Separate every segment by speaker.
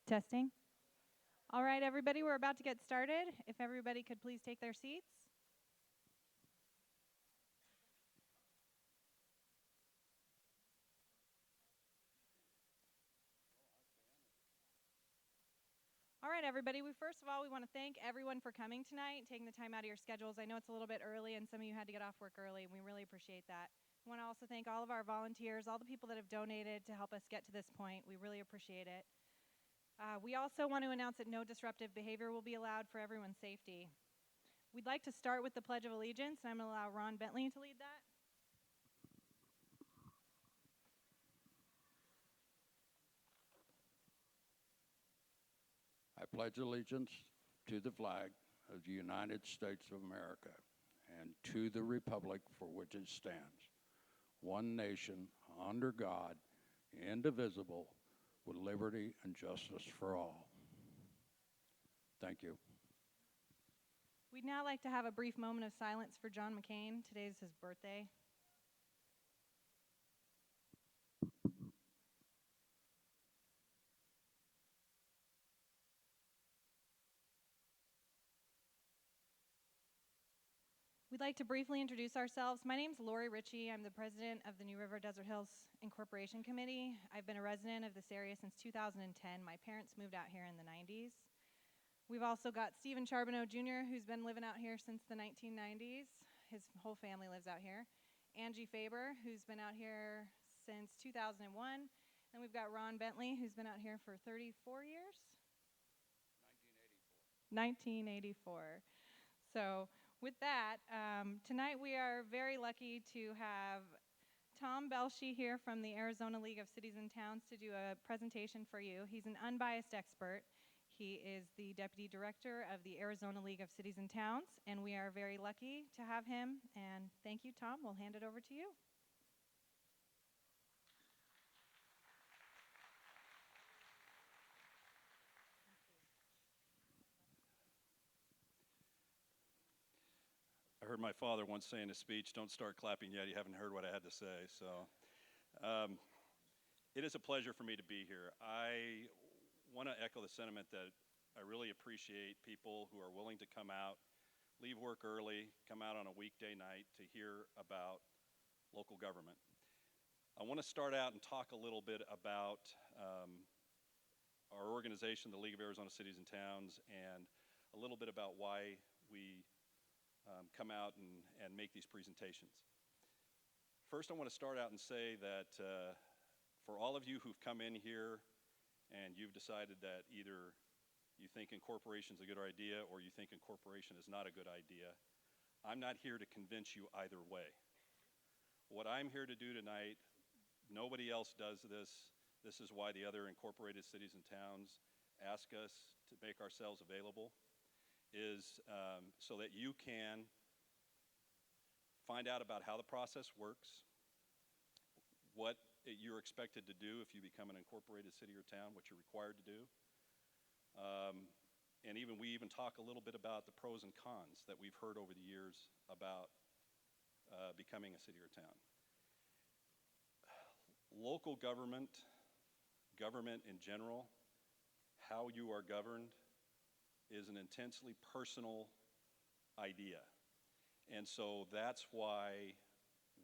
Speaker 1: Testing. All right, everybody, we're about to get started. If everybody could please take their seats. All right, everybody, first of all, we want to thank everyone for coming tonight and taking the time out of your schedules. I know it's a little bit early and some of you had to get off work early, and we really appreciate that. We want to also thank all of our volunteers, all the people that have donated to help us get to this point. We really appreciate it. We also want to announce that no disruptive behavior will be allowed for everyone's safety. We'd like to start with the Pledge of Allegiance, and I'm going to allow Ron Bentley to lead that.
Speaker 2: I pledge allegiance to the flag of the United States of America and to the republic for which it stands, one nation, under God, indivisible, with liberty and justice for all. Thank you.
Speaker 1: We'd now like to have a brief moment of silence for John McCain. Today's his birthday. We'd like to briefly introduce ourselves. My name's Lori Ritchie. I'm the president of the New River Desert Hills Incorporation Committee. I've been a resident of this area since 2010. My parents moved out here in the 90s. We've also got Stephen Charbonneau Jr., who's been living out here since the 1990s. His whole family lives out here. Angie Faber, who's been out here since 2001. And we've got Ron Bentley, who's been out here for 34 years? 1984. So with that, tonight we are very lucky to have Tom Belshe here from the Arizona League of Cities and Towns to do a presentation for you. He's an unbiased expert. He is the Deputy Director of the Arizona League of Cities and Towns, and we are very lucky to have him. And thank you, Tom. We'll hand it over to you.
Speaker 3: I heard my father once say in a speech, "Don't start clapping yet, you haven't heard what I had to say." So it is a pleasure for me to be here. I want to echo the sentiment that I really appreciate people who are willing to come out, leave work early, come out on a weekday night to hear about local government. I want to start out and talk a little bit about our organization, the League of Arizona Cities and Towns, and a little bit about why we come out and make these presentations. First, I want to start out and say that for all of you who've come in here and you've decided that either you think incorporation is a good idea or you think incorporation is not a good idea, I'm not here to convince you either way. What I'm here to do tonight, nobody else does this. This is why the other incorporated cities and towns ask us to make ourselves available, is so that you can find out about how the process works, what you're expected to do if you become an incorporated city or town, what you're required to do. And we even talk a little bit about the pros and cons that we've heard over the years about becoming a city or town. Local government in general, how you are governed, is an intensely personal idea. And so that's why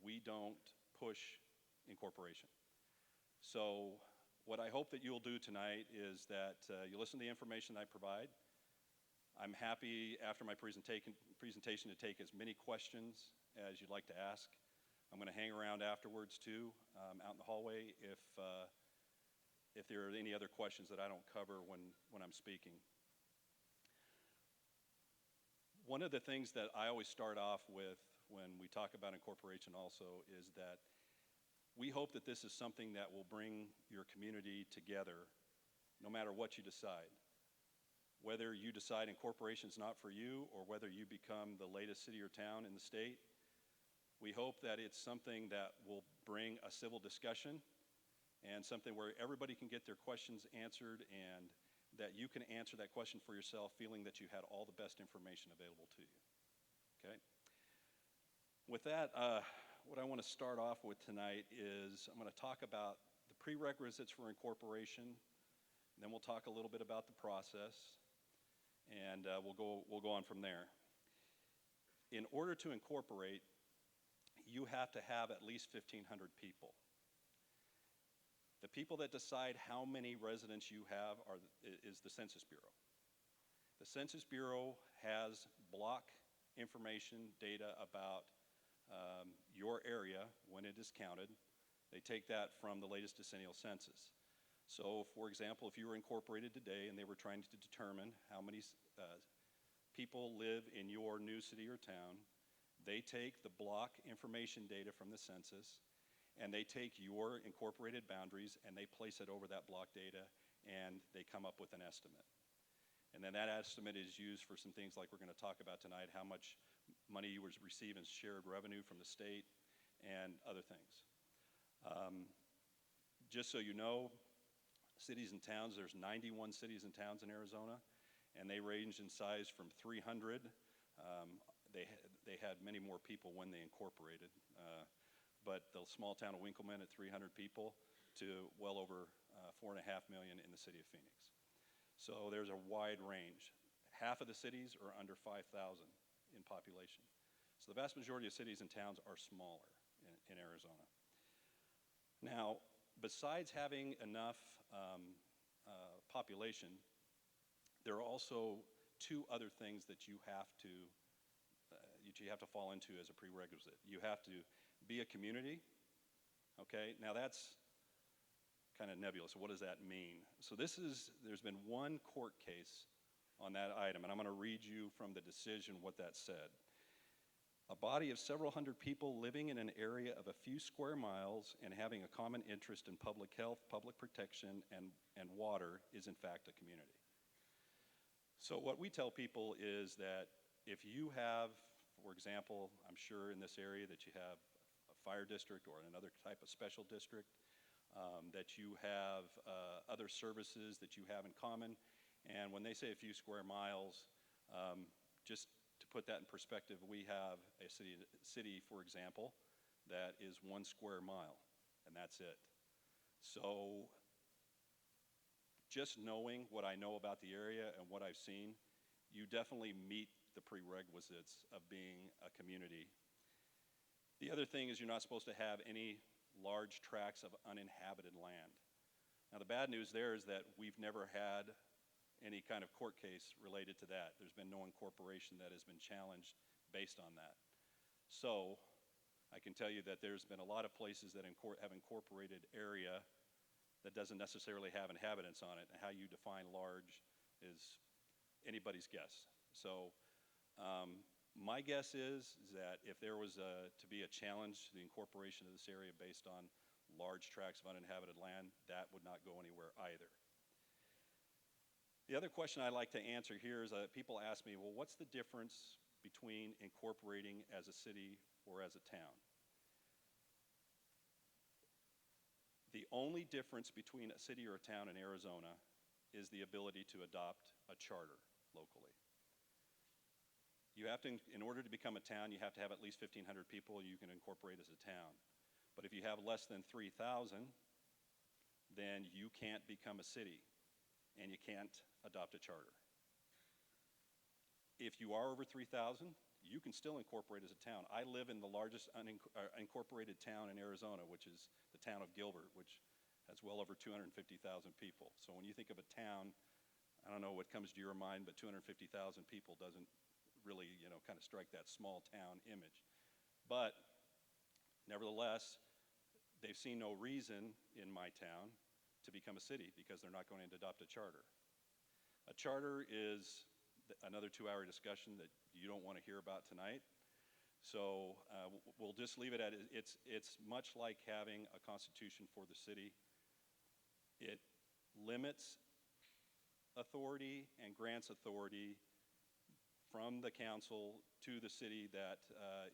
Speaker 3: we don't push incorporation. So what I hope that you'll do tonight is that you listen to the information I provide. I'm happy after my presentation to take as many questions as you'd like to ask. I'm going to hang around afterwards too, out in the hallway if there are any other questions that I don't cover when I'm speaking. One of the things that I always start off with when we talk about incorporation also is that we hope that this is something that will bring your community together no matter what you decide. Whether you decide incorporation is not for you or whether you become the latest city or town in the state, we hope that it's something that will bring a civil discussion and something where everybody can get their questions answered and that you can answer that question for yourself feeling that you had all the best information available to you, okay? With that, what I want to start off with tonight is I'm going to talk about the prerequisites for incorporation, Then we'll talk a little bit about the process, and we'll go on from there. In order to incorporate, you have to have at least 1,500 people. The people that decide how many residents you have is the Census Bureau. The Census Bureau has block information, data about your area when it is counted. They take that from the latest decennial census. So, for example, if you were incorporated today and they were trying to determine how many people live in your new city or town, they take the block information data from the census, and they take your incorporated boundaries and they place it over that block data, and they come up with an estimate. And then that estimate is used for some things like we're going to talk about tonight, how much money you receive in shared revenue from the state and other things. Just so you know, cities and towns, there's 91 cities and towns in Arizona, and they range in size from 300. They had many more people when they incorporated, but the small town of Winkleman at 300 people to well over 4.5 million in the city of Phoenix. So there's a wide range. Half of the cities are under 5,000 in population. So the vast majority of cities and towns are smaller in Arizona. Now, besides having enough population, there are also two other things that you have to fall into as a prerequisite. You have to be a community. Okay, now that's kind of nebulous. What does that mean? So there's been one court case on that item, and I'm going to read you from the decision what that said. A body of several hundred people living in an area of a few square miles and having a common interest in public health, public protection, and water is in fact a community. So what we tell people is that if you have, for example, I'm sure in this area that you have a fire district or another type of special district, that you have other services that you have in common. And when they say a few square miles, just to put that in perspective, we have a city, for example, that is 1 square mile, and that's it. So just knowing what I know about the area and what I've seen, you definitely meet the prerequisites of being a community. The other thing is you're not supposed to have any large tracts of uninhabited land. Now the bad news there is that we've never had any kind of court case related to that. There's been no incorporation that has been challenged based on that. So I can tell you that there's been a lot of places that have incorporated area that doesn't necessarily have inhabitants on it, and how you define large is anybody's guess. So my guess is that if there was to be a challenge to the incorporation of this area based on large tracts of uninhabited land, that would not go anywhere either. The other question I like to answer here is people ask me, well, what's the difference between incorporating as a city or as a town? The only difference between a city or a town in Arizona is the ability to adopt a charter locally. You have to, in order to become a town, you have to have at least 1,500 people you can incorporate as a town. But if you have less than 3,000, then you can't become a city, and you can't adopt a charter. If you are over 3,000, you can still incorporate as a town. I live in the largest unincorporated town in Arizona, which is the town of Gilbert, which has well over 250,000 people. So when you think of a town, I don't know what comes to your mind, but 250,000 people doesn't really, kind of strike that small town image. But nevertheless, they've seen no reason in my town to become a city because they're not going to adopt a charter. A charter is another 2-hour discussion that you don't want to hear about tonight. So we'll just leave it at it's much like having a constitution for the city. It limits authority and grants authority from the council to the city that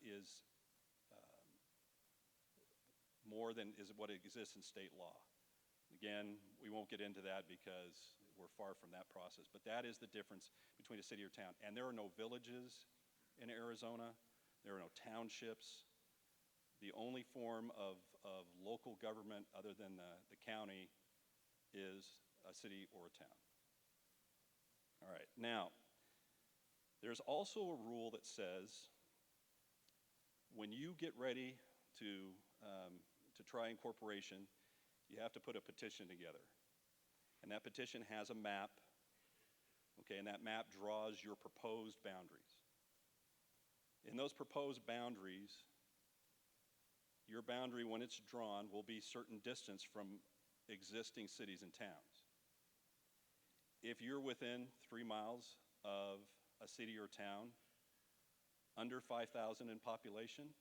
Speaker 3: is more than is what exists in state law. Again, we won't get into that because we're far from that process, but that is the difference between a city or town. And there are no villages in Arizona. There are no townships. The only form of local government other than the county is a city or a town. All right, now, there's also a rule that says when you get ready to try incorporation, you have to put a petition together. And that petition has a map, okay, and that map draws your proposed boundaries. In those proposed boundaries, your boundary, when it's drawn, will be certain distance from existing cities and towns. If you're within 3 miles of a city or town under 5,000 in population,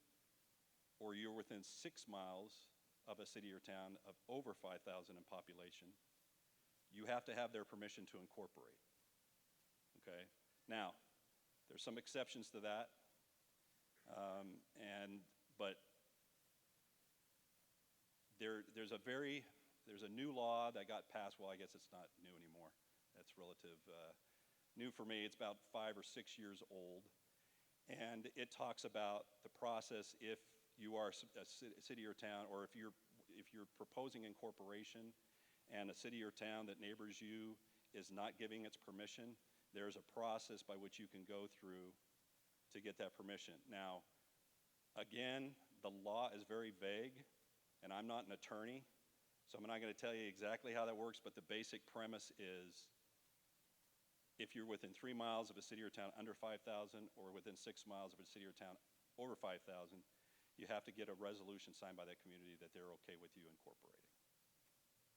Speaker 3: or you're within 6 miles of a city or town of over 5,000 in population, you have to have their permission to incorporate. Okay? Now, there's some exceptions to that, but there's a new law that got passed. Well, I guess it's not new anymore. That's relative. New for me, it's about 5 or 6 years old. And it talks about the process if you are a city or town, or if you're proposing incorporation and a city or town that neighbors you is not giving its permission, there's a process by which you can go through to get that permission. Now, again, the law is very vague, and I'm not an attorney, so I'm not going to tell you exactly how that works, but the basic premise is if you're within 3 miles of a city or town under 5,000, or within 6 miles of a city or town over 5,000, you have to get a resolution signed by that community that they're okay with you incorporating.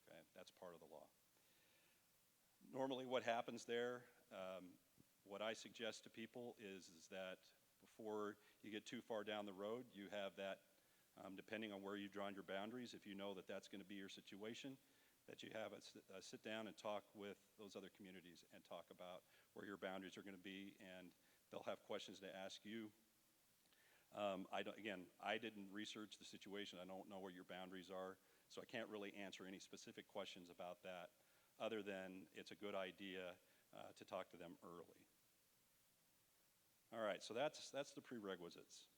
Speaker 3: Okay, that's part of the law. Normally what happens there, what I suggest to people is that before you get too far down the road, you have that, depending on where you've drawn your boundaries, if you know that that's going to be your situation, that you have a sit down and talk with those other communities and talk about where your boundaries are going to be, and they'll have questions to ask you. I didn't research the situation. I don't know where your boundaries are, so I can't really answer any specific questions about that, other than it's a good idea to talk to them early. All right, so that's the prerequisites.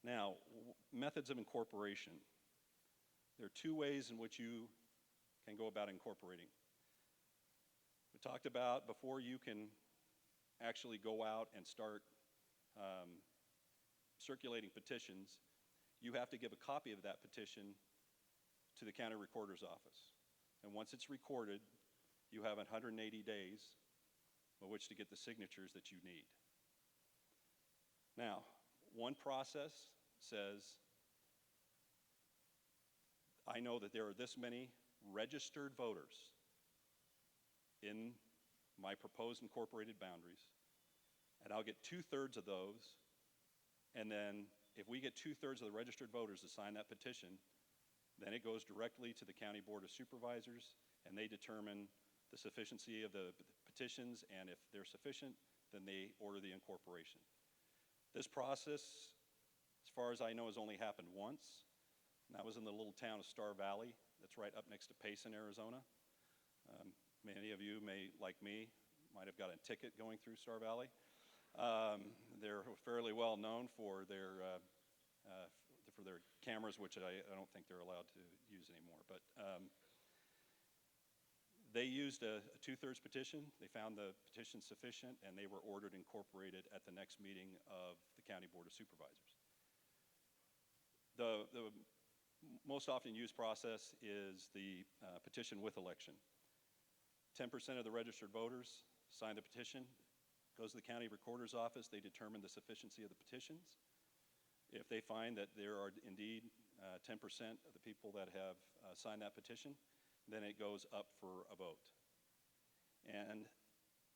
Speaker 3: Now, methods of incorporation. There are 2 ways in which you can go about incorporating. We talked about before you can actually go out and start circulating petitions, you have to give a copy of that petition to the county recorder's office. And once it's recorded, you have 180 days by which to get the signatures that you need. Now, one process says, I know that there are this many registered voters in my proposed incorporated boundaries, and I'll get 2/3 of those, and then if we get 2/3 of the registered voters to sign that petition, then it goes directly to the County Board of Supervisors, and they determine the sufficiency of the petitions, and if they're sufficient, then they order the incorporation. This process, as far as I know, has only happened once, and that was in the little town of Star Valley that's right up next to Payson, Arizona. Many of you may, like me, might have got a ticket going through Star Valley. They're fairly well known for their cameras, which I don't think they're allowed to use anymore. But they used a 2/3 petition. They found the petition sufficient, and they were ordered incorporated at the next meeting of the County Board of Supervisors. The most often used process is the petition with election. 10% of the registered voters sign the petition, goes to the county recorder's office, they determine the sufficiency of the petitions. If they find that there are indeed 10% of the people that have signed that petition, then it goes up for a vote. And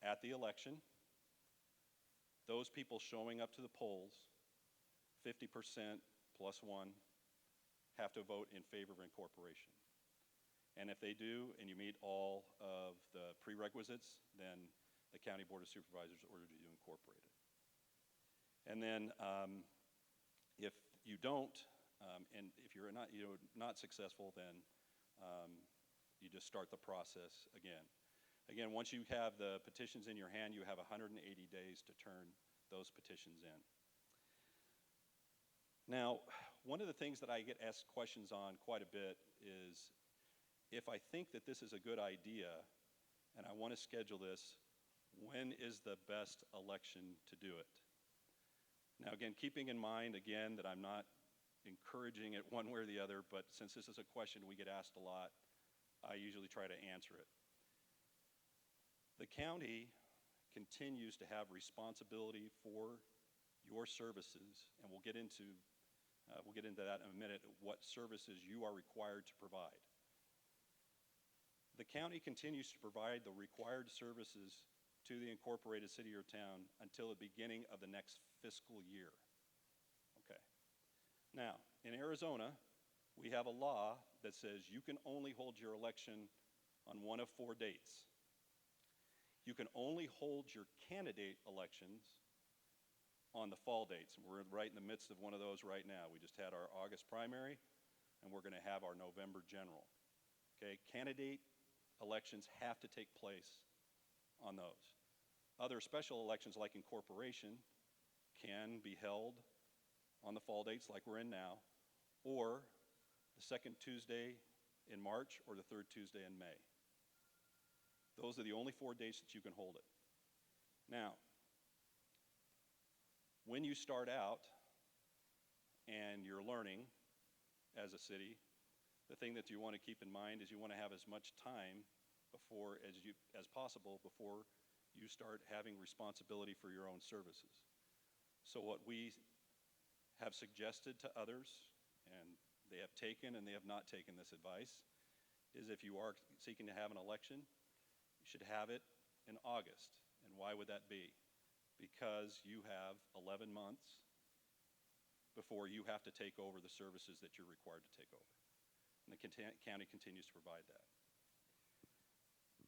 Speaker 3: at the election, those people showing up to the polls, 50% plus 1, have to vote in favor of incorporation. And if they do, and you meet all of the prerequisites, then the County Board of Supervisors orders you to incorporate it. And then if you don't, and if you're not successful, then you just start the process again. Again, once you have the petitions in your hand, you have 180 days to turn those petitions in. Now, one of the things that I get asked questions on quite a bit is, if I think that this is a good idea and I want to schedule this, when is the best election to do it? Now again, keeping in mind again that I'm not encouraging it one way or the other, but since this is a question we get asked a lot, I usually try to answer it. The county continues to have responsibility for your services, and we'll get into that in a minute, what services you are required to provide. The county continues to provide the required services to the incorporated city or town until the beginning of the next fiscal year. Okay. Now, in Arizona, we have a law that says you can only hold your election on one of 4 dates. You can only hold your candidate elections on the fall dates. And we're right in the midst of one of those right now. We just had our August primary, and we're going to have our November general. Okay, candidate elections have to take place on those. Other special elections like incorporation can be held on the fall dates like we're in now, or the second Tuesday in March or the third Tuesday in May. Those are the only 4 dates that you can hold it. Now, when you start out and you're learning as a city, the thing that you want to keep in mind is you want to have as much time as possible before you start having responsibility for your own services. So what we have suggested to others, and they have taken and they have not taken this advice, is if you are seeking to have an election, you should have it in August. And why would that be? Because you have 11 months before you have to take over the services that you're required to take over. And the county continues to provide that.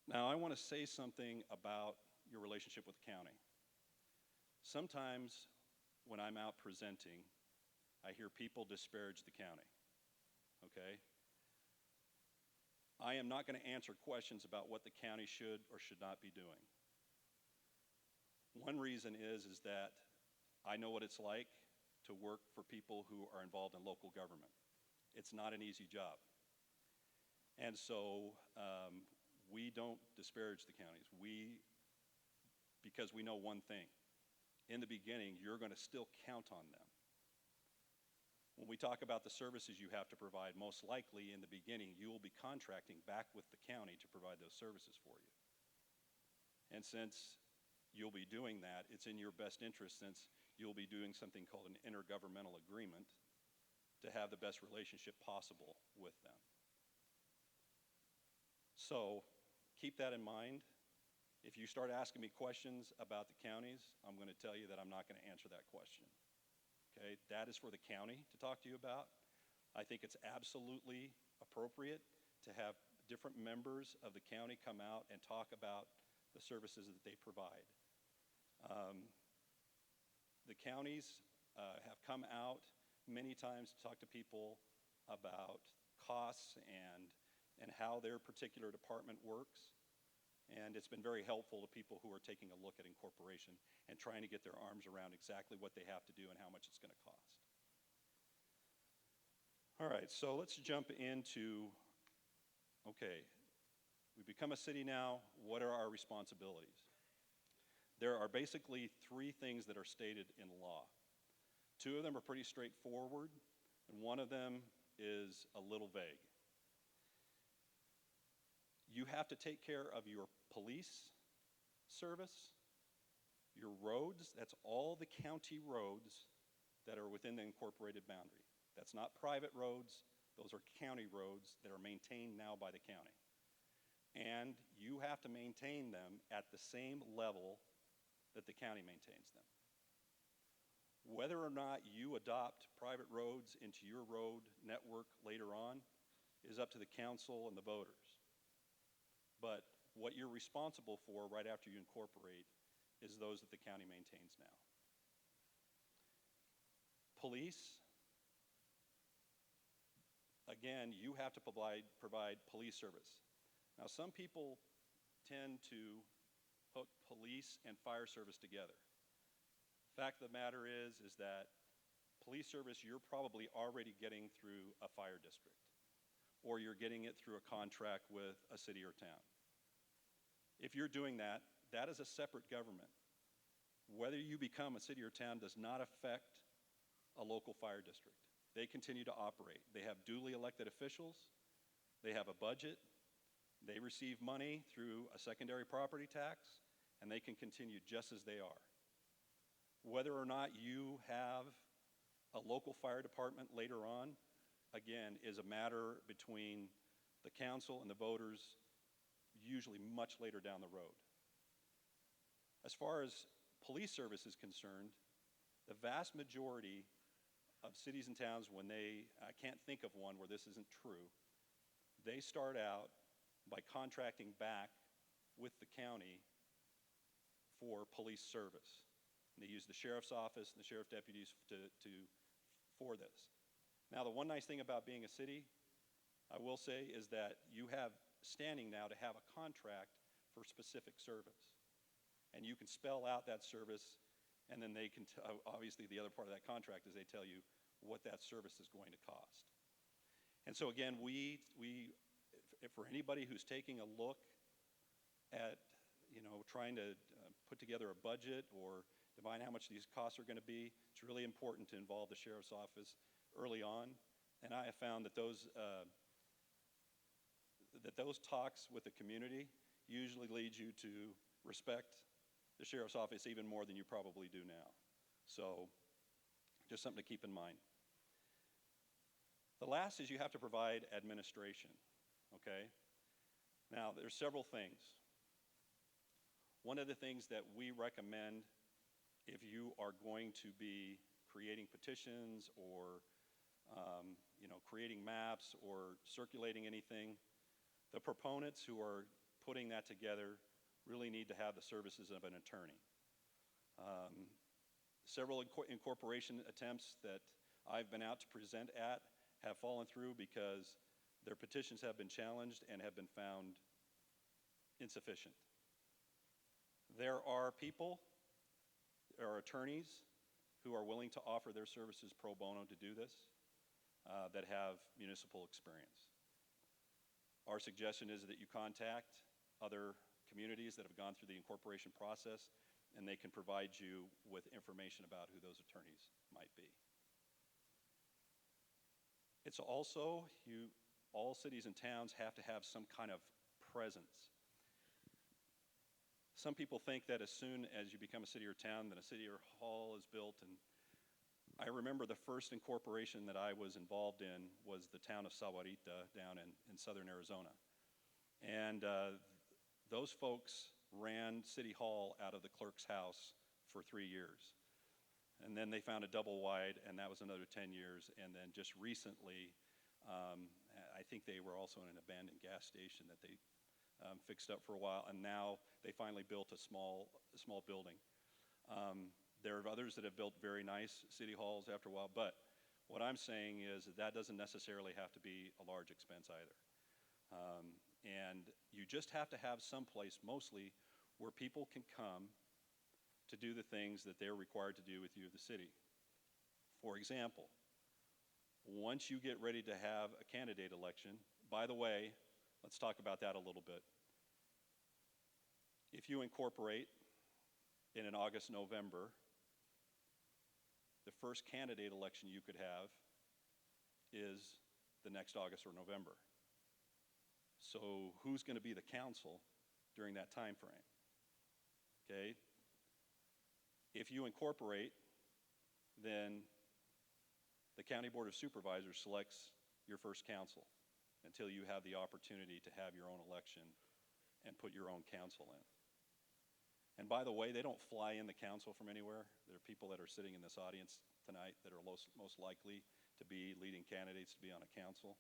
Speaker 3: Now, I want to say something about your relationship with the county. Sometimes when I'm out presenting, I hear people disparage the county, okay? I am not going to answer questions about what the county should or should not be doing. One reason is that I know what it's like to work for people who are involved in local government. It's not an easy job. And so we don't disparage the counties. Because we know one thing. In the beginning, you're going to still count on them. When we talk about the services you have to provide, most likely in the beginning, you will be contracting back with the county to provide those services for you. And since you'll be doing that, it's in your best interest, since you'll be doing something called an intergovernmental agreement, to have the best relationship possible with them. So keep that in mind. If you start asking me questions about the counties, I'm going to tell you that I'm not going to answer that question. Okay, that is for the county to talk to you about. I think it's absolutely appropriate to have different members of the county come out and talk about the services that they provide. The counties have come out many times to talk to people about costs and how their particular department works. And it's been very helpful to people who are taking a look at incorporation and trying to get their arms around exactly what they have to do and how much it's going to cost. All right, so let's jump into, okay, we've become a city now. What are our responsibilities? There are basically 3 things that are stated in law. 2 of them are pretty straightforward, and 1 of them is a little vague. You have to take care of your police service, your roads. That's all the county roads that are within the incorporated boundary. That's not private roads. Those are county roads that are maintained now by the county. And you have to maintain them at the same level that the county maintains them. Whether or not you adopt private roads into your road network later on is up to the council and the voters. But what you're responsible for right after you incorporate is those that the county maintains now. Police, again, you have to provide police service. Now, some people tend to hook police and fire service together. Fact of the matter is that police service you're probably already getting through a fire district. or you're getting it through a contract with a city or town. If you're doing that, that is a separate government. Whether you become a city or town does not affect a local fire district. They continue to operate. They have duly elected officials. They have a budget. They receive money through a secondary property tax, and they can continue just as they are. Whether or not you have a local fire department later on, again, is a matter between the council and the voters, usually much later down the road. As far as police service is concerned, the vast majority of cities and towns, I can't think of one where this isn't true, they start out by contracting back with the county for police service. And they use the sheriff's office and the sheriff deputies for this. Now, the one nice thing about being a city, I will say, is that you have standing now to have a contract for specific service. And you can spell out that service, and then they can, obviously the other part of that contract is they tell you what that service is going to cost. And so again, for anybody who's taking a look at, trying to put together a budget or divine how much these costs are going to be, it's really important to involve the sheriff's office early on. And I have found that those talks with the community usually lead you to respect the sheriff's office even more than you probably do now. So just something to keep in mind. The last is you have to provide administration, okay? Now, there's several things. One of the things that we recommend if you are going to be creating petitions or creating maps or circulating anything, the proponents who are putting that together really need to have the services of an attorney. Several incorporation attempts that I've been out to present at have fallen through because their petitions have been challenged and have been found insufficient. There are attorneys who are willing to offer their services pro bono to do this that have municipal experience. Our suggestion is that you contact other communities that have gone through the incorporation process, and they can provide you with information about who those attorneys might be. It's also, all cities and towns have to have some kind of presence. Some people think that as soon as you become a city or town, that a city or hall is built. And I remember the first incorporation that I was involved in was the town of Sahuarita down in southern Arizona. And those folks ran City Hall out of the clerk's house for 3 years. And then they found a double wide, and that was another 10 years. And then just recently, I think they were also in an abandoned gas station that they fixed up for a while, and now they finally built a small building. There are others that have built very nice city halls after a while, but what I'm saying is that doesn't necessarily have to be a large expense either. And you just have to have some place, mostly, where people can come to do the things that they're required to do with you, the city. For example, once you get ready to have a candidate election, by the way, let's talk about that a little bit. If you incorporate in an August, November, the first candidate election you could have is the next August or November. So who's going to be the council during that time frame? Okay? If you incorporate, then the County Board of Supervisors selects your first council until you have the opportunity to have your own election and put your own council in. And by the way, they don't fly in the council from anywhere. There are people that are sitting in this audience tonight that are most likely to be leading candidates to be on a council.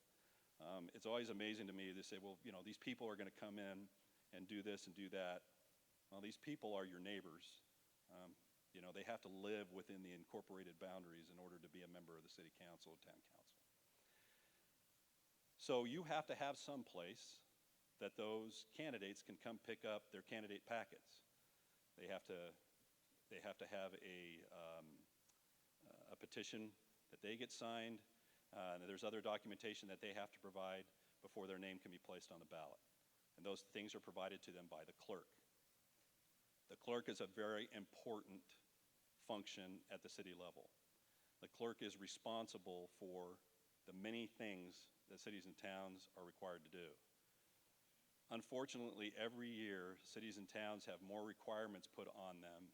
Speaker 3: It's always amazing to me. They say, well, these people are going to come in and do this and do that. Well, these people are your neighbors. They have to live within the incorporated boundaries in order to be a member of the city council or town council. So you have to have some place that those candidates can come pick up their candidate packets. They have to have a petition that they get signed. There's other documentation that they have to provide. before their name can be placed on the ballot. And those things are provided to them by the clerk. The clerk is a very important function at the city level. The clerk is responsible for the many things that cities and towns are required to do. Unfortunately, every year, cities and towns have more requirements put on them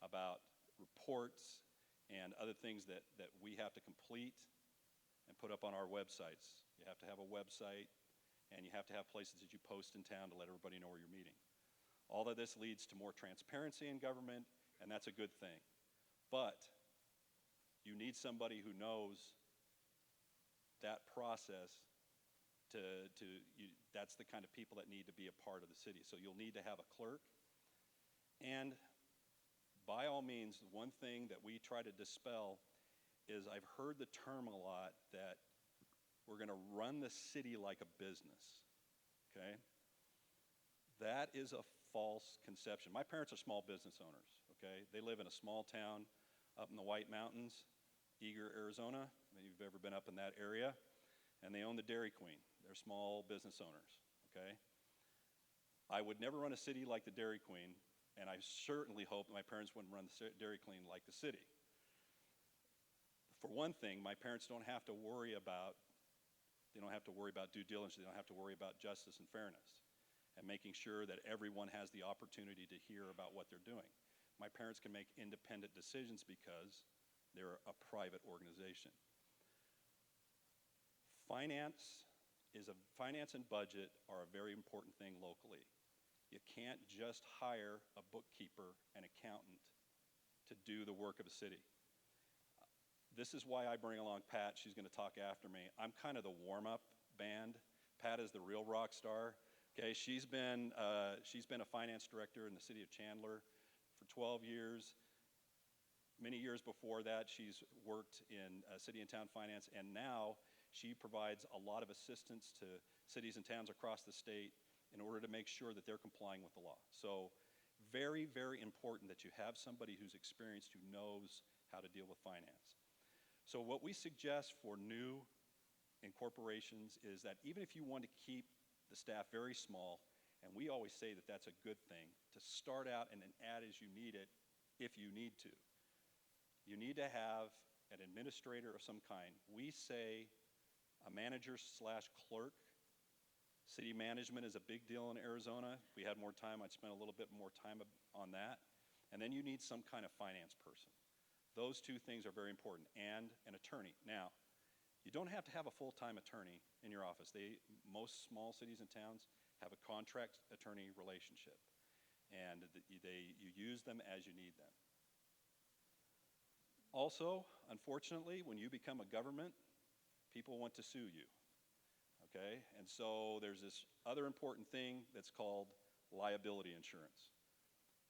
Speaker 3: about reports and other things that we have to complete and put up on our websites. You have to have a website, and you have to have places that you post in town to let everybody know where you're meeting. All of this leads to more transparency in government, and that's a good thing. But you need somebody who knows that process that's the kind of people that need to be a part of the city. So you'll need to have a clerk. And by all means, one thing that we try to dispel is I've heard the term a lot that we're going to run the city like a business, okay? That is a false conception. My parents are small business owners, okay? They live in a small town up in the White Mountains, Eager, Arizona. Maybe you've ever been up in that area. And they own the Dairy Queen. They're small business owners, okay? I would never run a city like the Dairy Queen, and I certainly hope my parents wouldn't run the Dairy Queen like the city. For one thing, my parents don't have to worry about due diligence. They don't have to worry about justice and fairness and making sure that everyone has the opportunity to hear about what they're doing. My parents can make independent decisions because they're a private organization. Finance and budget are a very important thing locally. You can't just hire a bookkeeper and accountant to do the work of a city. This is why I bring along Pat. She's going to talk after me. I'm kind of the warm-up band. Pat is the real rock star. Okay, she's been a finance director in the city of Chandler for 12 years. Many years before that, she's worked in city and town finance, and now she provides a lot of assistance to cities and towns across the state in order to make sure that they're complying with the law. So very, very important that you have somebody who's experienced, who knows how to deal with finance. So what we suggest for new incorporations is that even if you want to keep the staff very small, and we always say that that's a good thing, to start out and then add as you need it if you need to. You need to have an administrator of some kind. We say a manager/clerk. City management is a big deal in Arizona. If we had more time, I'd spend a little bit more time on that. And then you need some kind of finance person. Those two things are very important, and an attorney. Now, you don't have to have a full-time attorney in your office. Most small cities and towns have a contract attorney relationship, and you use them as you need them. Also, unfortunately, when you become a government, people want to sue you, okay? And so there's this other important thing that's called liability insurance.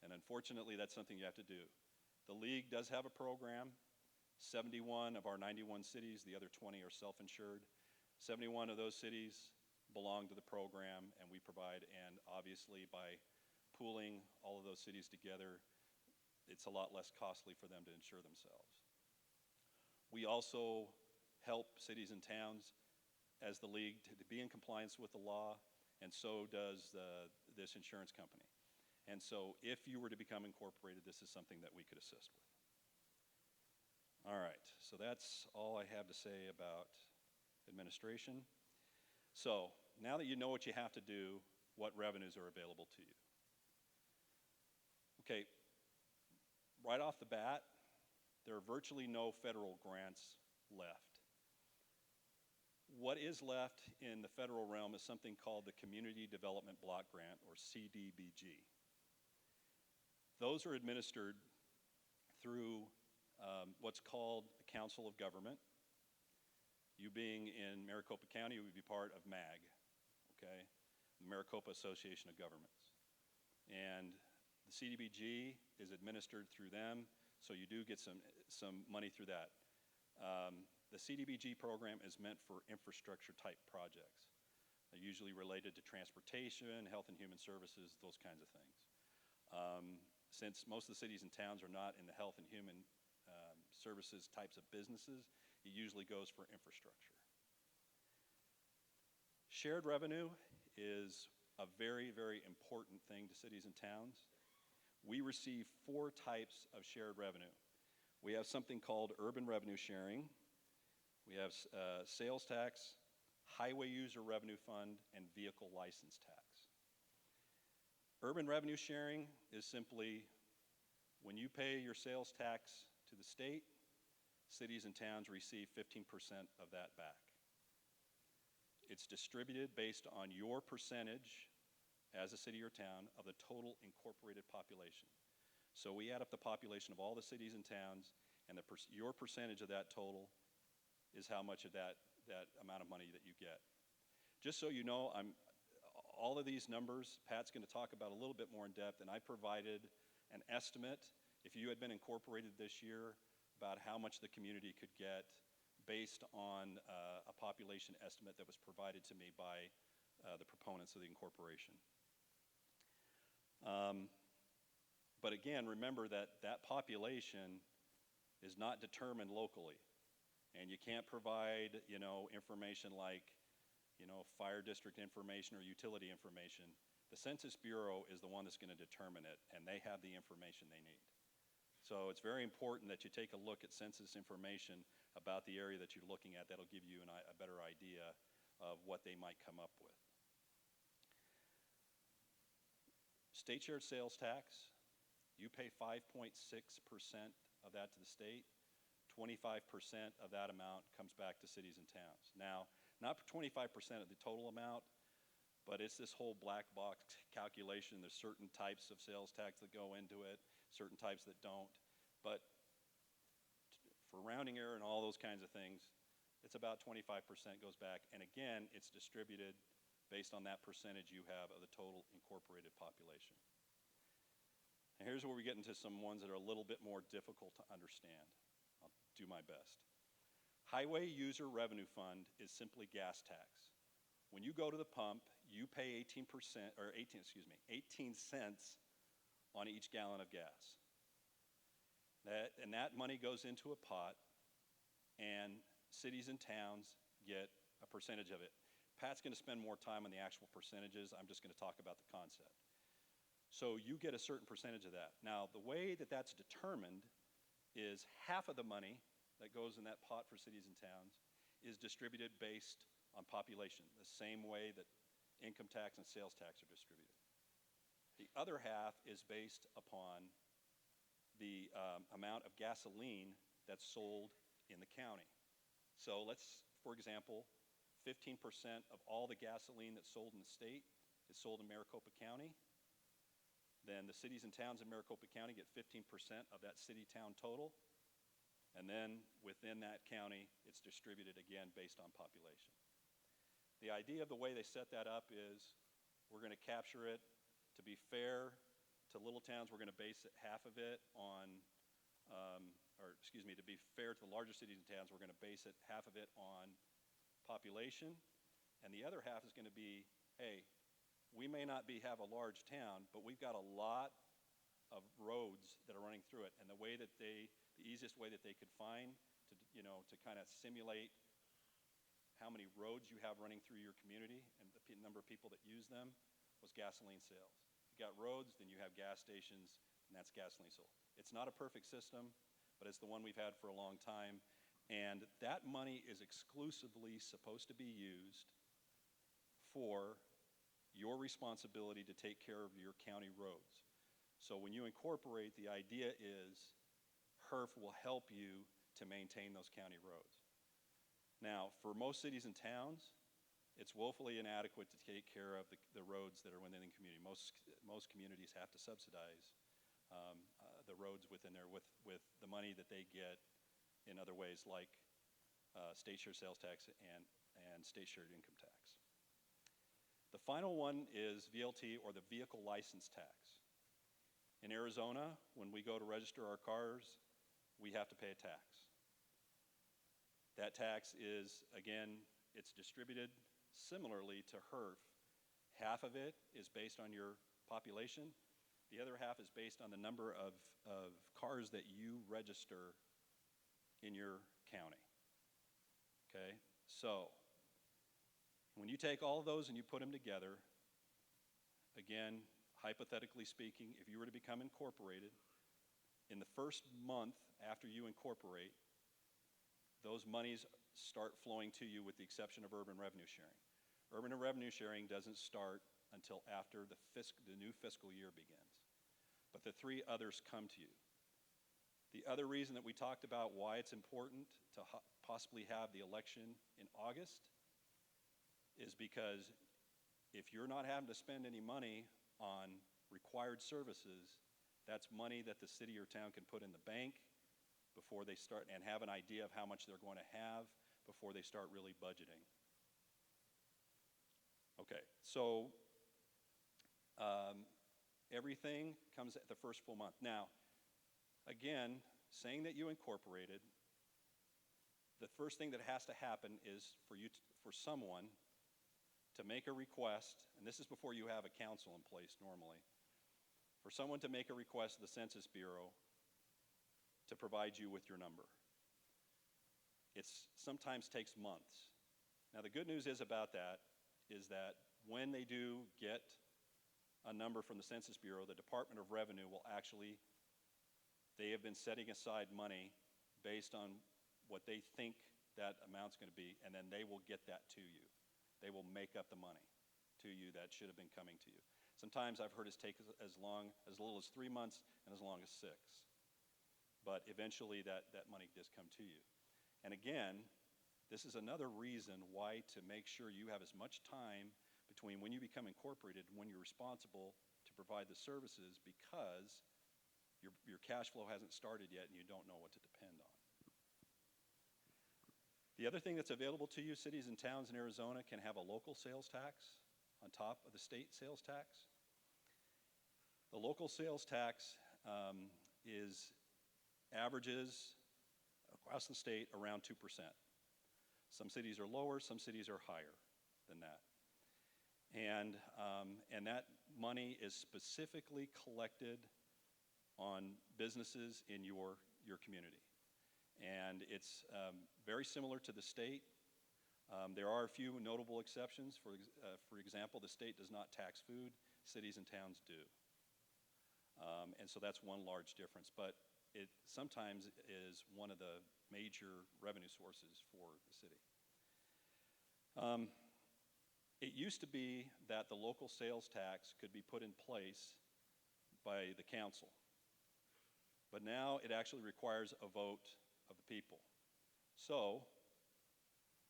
Speaker 3: And unfortunately, that's something you have to do. The league does have a program. 71 of our 91 cities, the other 20 are self-insured. 71 of those cities belong to the program, and we provide, and obviously by pooling all of those cities together, it's a lot less costly for them to insure themselves. We also help cities and towns as the league to be in compliance with the law, and so does this insurance company. And so if you were to become incorporated, this is something that we could assist with. All right, so that's all I have to say about administration. So now that you know what you have to do, what revenues are available to you? Okay, right off the bat, there are virtually no federal grants left. What is left in the federal realm is something called the Community Development Block Grant, or CDBG. Those are administered through what's called the Council of Government. You being in Maricopa County would be part of MAG, okay? The Maricopa Association of Governments. And the CDBG is administered through them, so you do get some money through that. The CDBG program is meant for infrastructure type projects. They're usually related to transportation, health and human services, those kinds of things. Since most of the cities and towns are not in the health and human services types of businesses, it usually goes for infrastructure. Shared revenue is a very, very important thing to cities and towns. We receive 4 types of shared revenue. We have something called urban revenue sharing. We have sales tax, highway user revenue fund, and vehicle license tax. Urban revenue sharing is simply when you pay your sales tax to the state, cities and towns receive 15% of that back. It's distributed based on your percentage as a city or town of the total incorporated population. So we add up the population of all the cities and towns, and your percentage of that total is how much of that amount of money that you get. Just so you know, all of these numbers, Pat's going to talk about a little bit more in depth, and I provided an estimate, if you had been incorporated this year, about how much the community could get based on a population estimate that was provided to me by the proponents of the incorporation. But again, remember that that population is not determined locally. And you can't provide, information like, fire district information or utility information. The Census Bureau is the one that's going to determine it, and they have the information they need. So it's very important that you take a look at census information about the area that you're looking at. That'll give you a better idea of what they might come up with. State shared sales tax, you pay 5.6% of that to the state. 25% of that amount comes back to cities and towns. Now, not 25% of the total amount, but it's this whole black box calculation. There's certain types of sales tax that go into it, certain types that don't. But for rounding error and all those kinds of things, it's about 25% goes back. And again, it's distributed based on that percentage you have of the total incorporated population. And here's where we get into some ones that are a little bit more difficult to understand. I'll do my best. Highway User Revenue Fund is simply gas tax. When you go to the pump, you pay 18 cents on each gallon of gas. That money goes into a pot, and cities and towns get a percentage of it. Pat's going to spend more time on the actual percentages. I'm just going to talk about the concept. So you get a certain percentage of that. Now, the way that that's determined is half of the money that goes in that pot for cities and towns is distributed based on population, the same way that income tax and sales tax are distributed. The other half is based upon the amount of gasoline that's sold in the county. So let's, for example, 15% of all the gasoline that's sold in the state is sold in Maricopa County. Then the cities and towns in Maricopa County get 15% of that city-town total. And then within that county, it's distributed again based on population. The idea of the way they set that up is we're going to capture it. To be fair to little towns, we're going to base half of it on, to be fair to the larger cities and towns, we're going to base half of it on population. And the other half is going to be, hey, we may not have a large town, but we've got a lot of roads that are running through it. And the easiest way that they could find to kind of simulate how many roads you have running through your community and the number of people that use them was gasoline sales. You got roads, then you have gas stations, and that's gasoline sold. It's not a perfect system, but it's the one we've had for a long time. And that money is exclusively supposed to be used for your responsibility to take care of your county roads. So when you incorporate, the idea is HERF will help you to maintain those county roads. Now, for most cities and towns, it's woefully inadequate to take care of the roads that are within the community. Most communities have to subsidize the roads within there with the money that they get in other ways like state share sales tax and state shared income tax. The final one is VLT, or the vehicle license tax. In Arizona, when we go to register our cars, we have to pay a tax. That tax is, again, it's distributed similarly to HERF. Half of it is based on your population. The other half is based on the number of cars that you register in your county. Okay? So, When you take all of those and you put them together, again, hypothetically speaking, if you were to become incorporated, in the first month after you incorporate, those monies start flowing to you with the exception of urban revenue sharing. Urban revenue sharing doesn't start until after the new fiscal year begins. But the three others come to you. The other reason that we talked about why it's important to possibly have the election in August is because if you're not having to spend any money on required services, that's money that the city or town can put in the bank before they start and have an idea of how much they're going to have before they start really budgeting. Okay, so everything comes at the first full month. Now, again, saying that you incorporated, the first thing that has to happen is for someone to make a request, and this is before you have a council in place normally, for someone to make a request to the Census Bureau to provide you with your number. It sometimes takes months. Now the good news is about that is that when they do get a number from the Census Bureau, the Department of Revenue will actually, they have been setting aside money based on what they think that amount's going to be, and then they will get that to you. They will make up the money to you that should have been coming to you. Sometimes I've heard it take as little as 3 months and as long as 6. But eventually that money does come to you. And again, this is another reason why to make sure you have as much time between when you become incorporated and when you're responsible to provide the services, because your cash flow hasn't started yet and you don't know what to depend on. The other thing that's available to you, cities and towns in Arizona can have a local sales tax on top of the state sales tax. The local sales tax averages across the state around 2%. Some cities are lower, some cities are higher than that. And that money is specifically collected on businesses in your community. And it's very similar to the state. There are a few notable exceptions. For example, the state does not tax food, cities and towns do. And so that's one large difference, but it sometimes is one of the major revenue sources for the city. It used to be that the local sales tax could be put in place by the council, but now it actually requires a vote of the people. So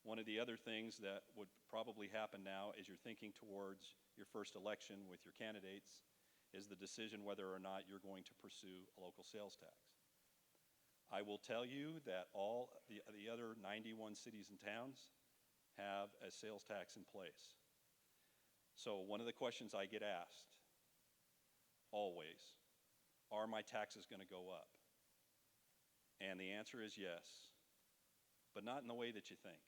Speaker 3: one of the other things that would probably happen now as you're thinking towards your first election with your candidates is the decision whether or not you're going to pursue a local sales tax. I will tell you that all the other 91 cities and towns have a sales tax in place. So one of the questions I get asked always, are my taxes going to go up? And the answer is yes, but not in the way that you think.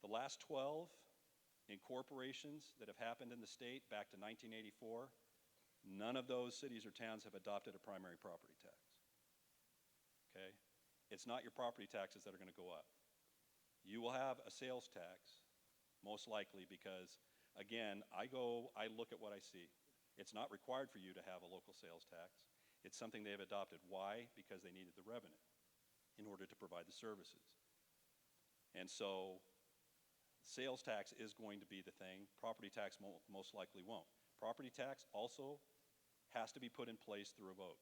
Speaker 3: The last 12 incorporations that have happened in the state back to 1984, none of those cities or towns have adopted a primary property tax. Okay? It's not your property taxes that are going to go up. You will have a sales tax, most likely, because, again, I look at what I see. It's not required for you to have a local sales tax. It's something they've adopted. Why? Because they needed the revenue in order to provide the services. And so sales tax is going to be the thing. Property tax most likely won't. Property tax also has to be put in place through a vote.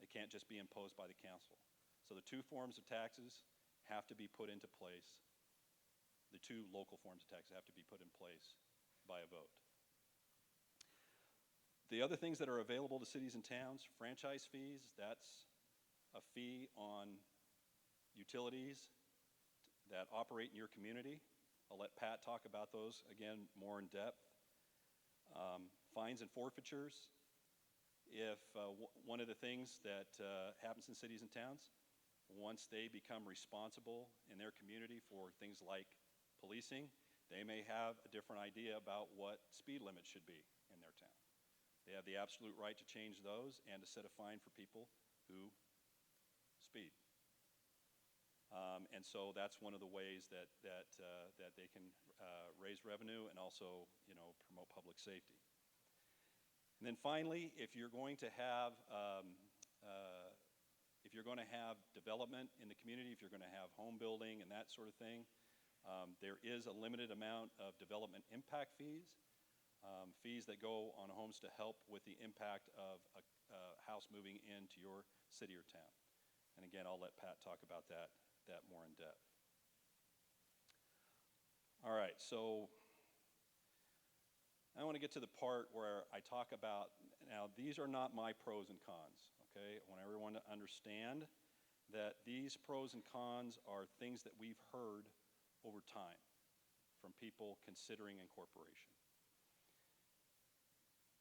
Speaker 3: It can't just be imposed by the council. So the two forms of taxes have to be put into place. The two local forms of taxes have to be put in place by a vote. The other things that are available to cities and towns, franchise fees, that's a fee on utilities that operate in your community. I'll let Pat talk about those again more in depth. Fines and forfeitures. If one of the things that happens in cities and towns, once they become responsible in their community for things like policing, they may have a different idea about what speed limits should be in their town. They have the absolute right to change those and to set a fine for people who speed. And so that's one of the ways that they can raise revenue and also, promote public safety. And then finally, if you're going to have development in the community, if you're going to have home building and that sort of thing, there is a limited amount of development impact fees, fees that go on homes to help with the impact of a house moving into your city or town. And again, I'll let Pat talk about that more in depth. All right, so I want to get to the part where I talk about, now these are not my pros and cons, okay? I want everyone to understand that these pros and cons are things that we've heard over time from people considering incorporation.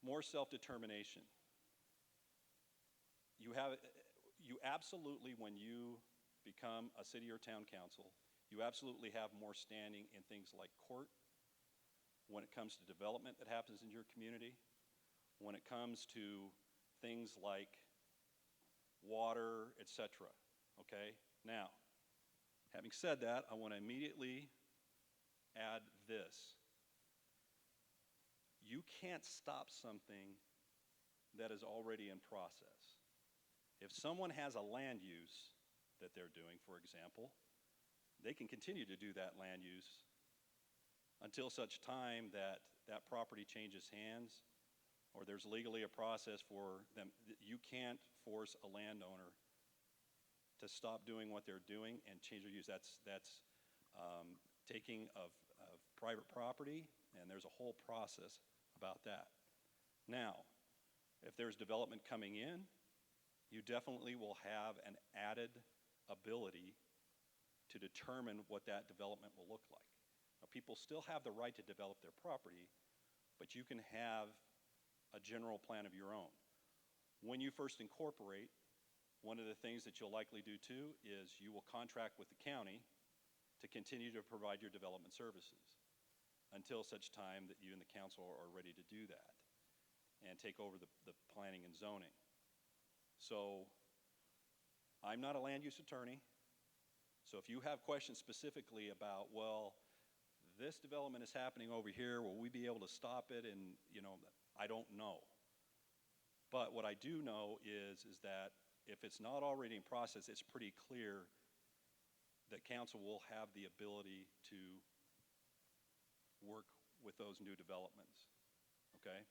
Speaker 3: More self-determination. You absolutely, when you become a city or town council, you absolutely have more standing in things like court, when it comes to development that happens in your community, when it comes to things like water, etc. Okay? Now, having said that, I want to immediately add this. You can't stop something that is already in process. If someone has a land use that they're doing, for example, they can continue to do that land use until such time that that property changes hands or there's legally a process for them. You can't force a landowner to stop doing what they're doing and change their use. That's taking of private property, and there's a whole process about that. Now, if there's development coming in, you definitely will have an added ability to determine what that development will look like. Now, people still have the right to develop their property, but you can have a general plan of your own. When you first incorporate, one of the things that you'll likely do too is you will contract with the county to continue to provide your development services until such time that you and the council are ready to do that and take over the planning and zoning. So I'm not a land use attorney, so if you have questions specifically about, well, this development is happening over here, will we be able to stop it? And I don't know. But what I do know is that if it's not already in process, it's pretty clear that council will have the ability to work with those new developments. Okay?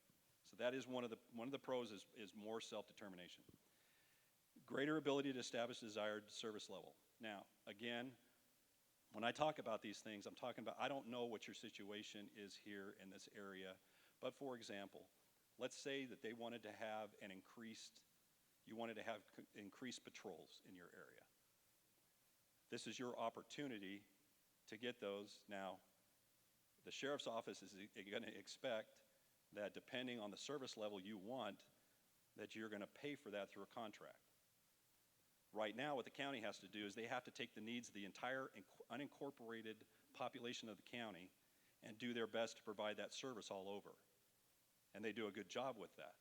Speaker 3: So that is one of the pros is more self-determination. Greater ability to establish desired service level. Now, again, when I talk about these things, I'm talking about, I don't know what your situation is here in this area, but for example, let's say that they wanted to have increased patrols in your area. This is your opportunity to get those. Now, the sheriff's office is going to expect that depending on the service level you want, that you're going to pay for that through a contract. Right now, what the county has to do is they have to take the needs of the entire unincorporated population of the county and do their best to provide that service all over. And they do a good job with that.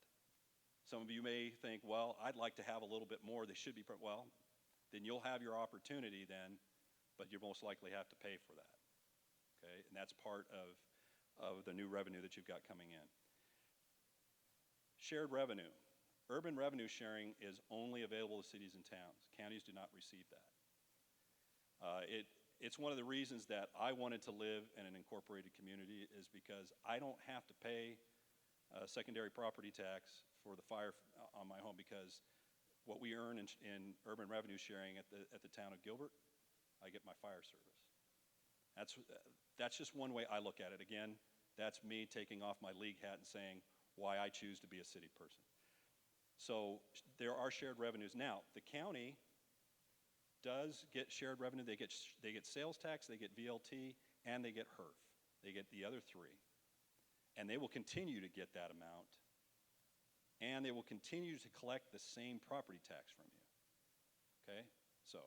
Speaker 3: Some of you may think, well, I'd like to have a little bit more. They should be, well, then you'll have your opportunity then, but you most likely have to pay for that. Okay, and that's part of the new revenue that you've got coming in. Shared revenue. Urban revenue sharing is only available to cities and towns. Counties do not receive that. It's one of the reasons that I wanted to live in an incorporated community is because I don't have to pay secondary property tax for the fire on my home, because what we earn in urban revenue sharing at the town of Gilbert, I get my fire service. That's just one way I look at it. Again, that's me taking off my league hat and saying why I choose to be a city person. So there are shared revenues. Now, the county does get shared revenue. They get sales tax, they get VLT, and they get HERF. They get the other three. And they will continue to get that amount. And they will continue to collect the same property tax from you. Okay? So,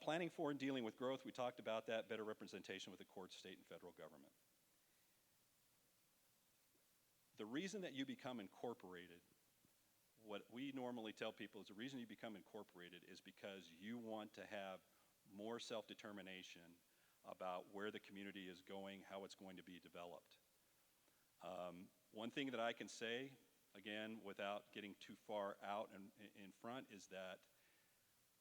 Speaker 3: planning for and dealing with growth, we talked about that, better representation with the courts, state, and federal government. The reason that you become incorporated what we normally tell people is the reason you become incorporated is because you want to have more self-determination about where the community is going, how it's going to be developed. One thing that I can say, again, without getting too far out in front, is that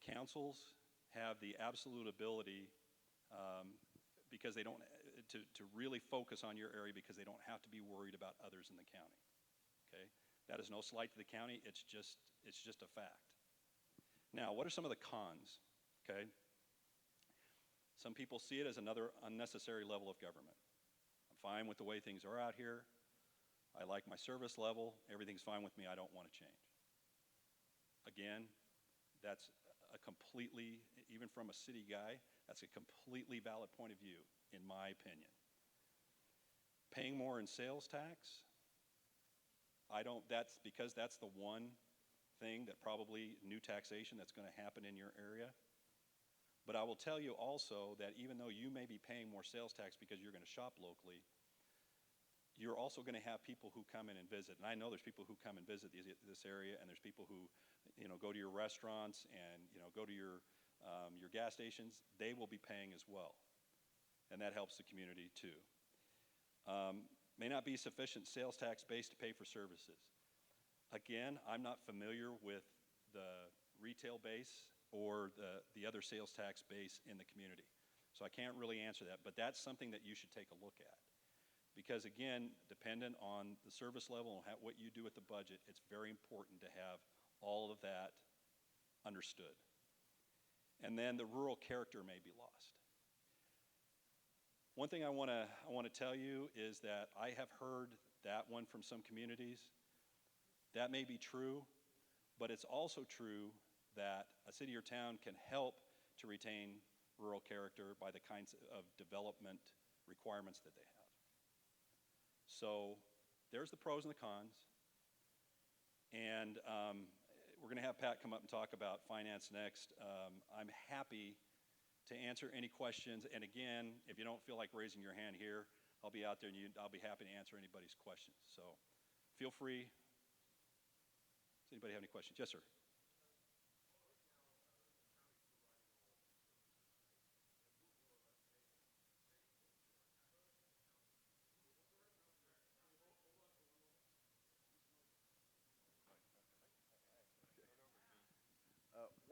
Speaker 3: councils have the absolute ability because they don't, to really focus on your area because they don't have to be worried about others in the county, okay? That is no slight to the county, it's just a fact. Now, what are some of the cons, okay? Some people see it as another unnecessary level of government. I'm fine with the way things are out here. I like my service level. Everything's fine with me. I don't want to change. Again, that's a completely, even from a city guy, that's a completely valid point of view, in my opinion. Paying more in sales tax, that's because that's the one thing that probably new taxation that's going to happen in your area. But I will tell you also that even though you may be paying more sales tax because you're going to shop locally, you're also going to have people who come in and visit. And I know there's people who come and visit this area, and there's people who, go to your restaurants and, go to your gas stations. They will be paying as well. And that helps the community too. May not be sufficient sales tax base to pay for services. Again, I'm not familiar with the retail base or the other sales tax base in the community. So I can't really answer that, but that's something that you should take a look at. Because again, dependent on the service level and what you do with the budget, it's very important to have all of that understood. And then the rural character may be lost. One thing I want to tell you is that I have heard that one from some communities. That may be true, but it's also true that a city or town can help to retain rural character by the kinds of development requirements that they have. So there's the pros and the cons. And we're going to have Pat come up and talk about finance next. I'm happy to answer any questions. And again, if you don't feel like raising your hand here, I'll be out there and I'll be happy to answer anybody's questions. So feel free. Does anybody have any questions? Yes, sir.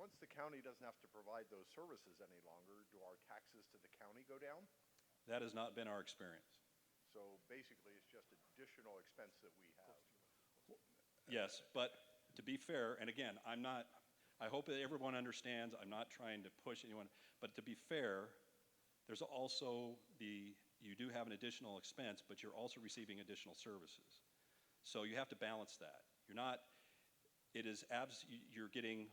Speaker 4: Once the county doesn't have to provide those services any longer, do our taxes to the county go down?
Speaker 3: That has not been our experience.
Speaker 4: So basically, it's just additional expense that we have.
Speaker 3: Yes, but to be fair, and again, I hope that everyone understands, I'm not trying to push anyone, but to be fair, there's also you do have an additional expense, but you're also receiving additional services. So you have to balance that. You're getting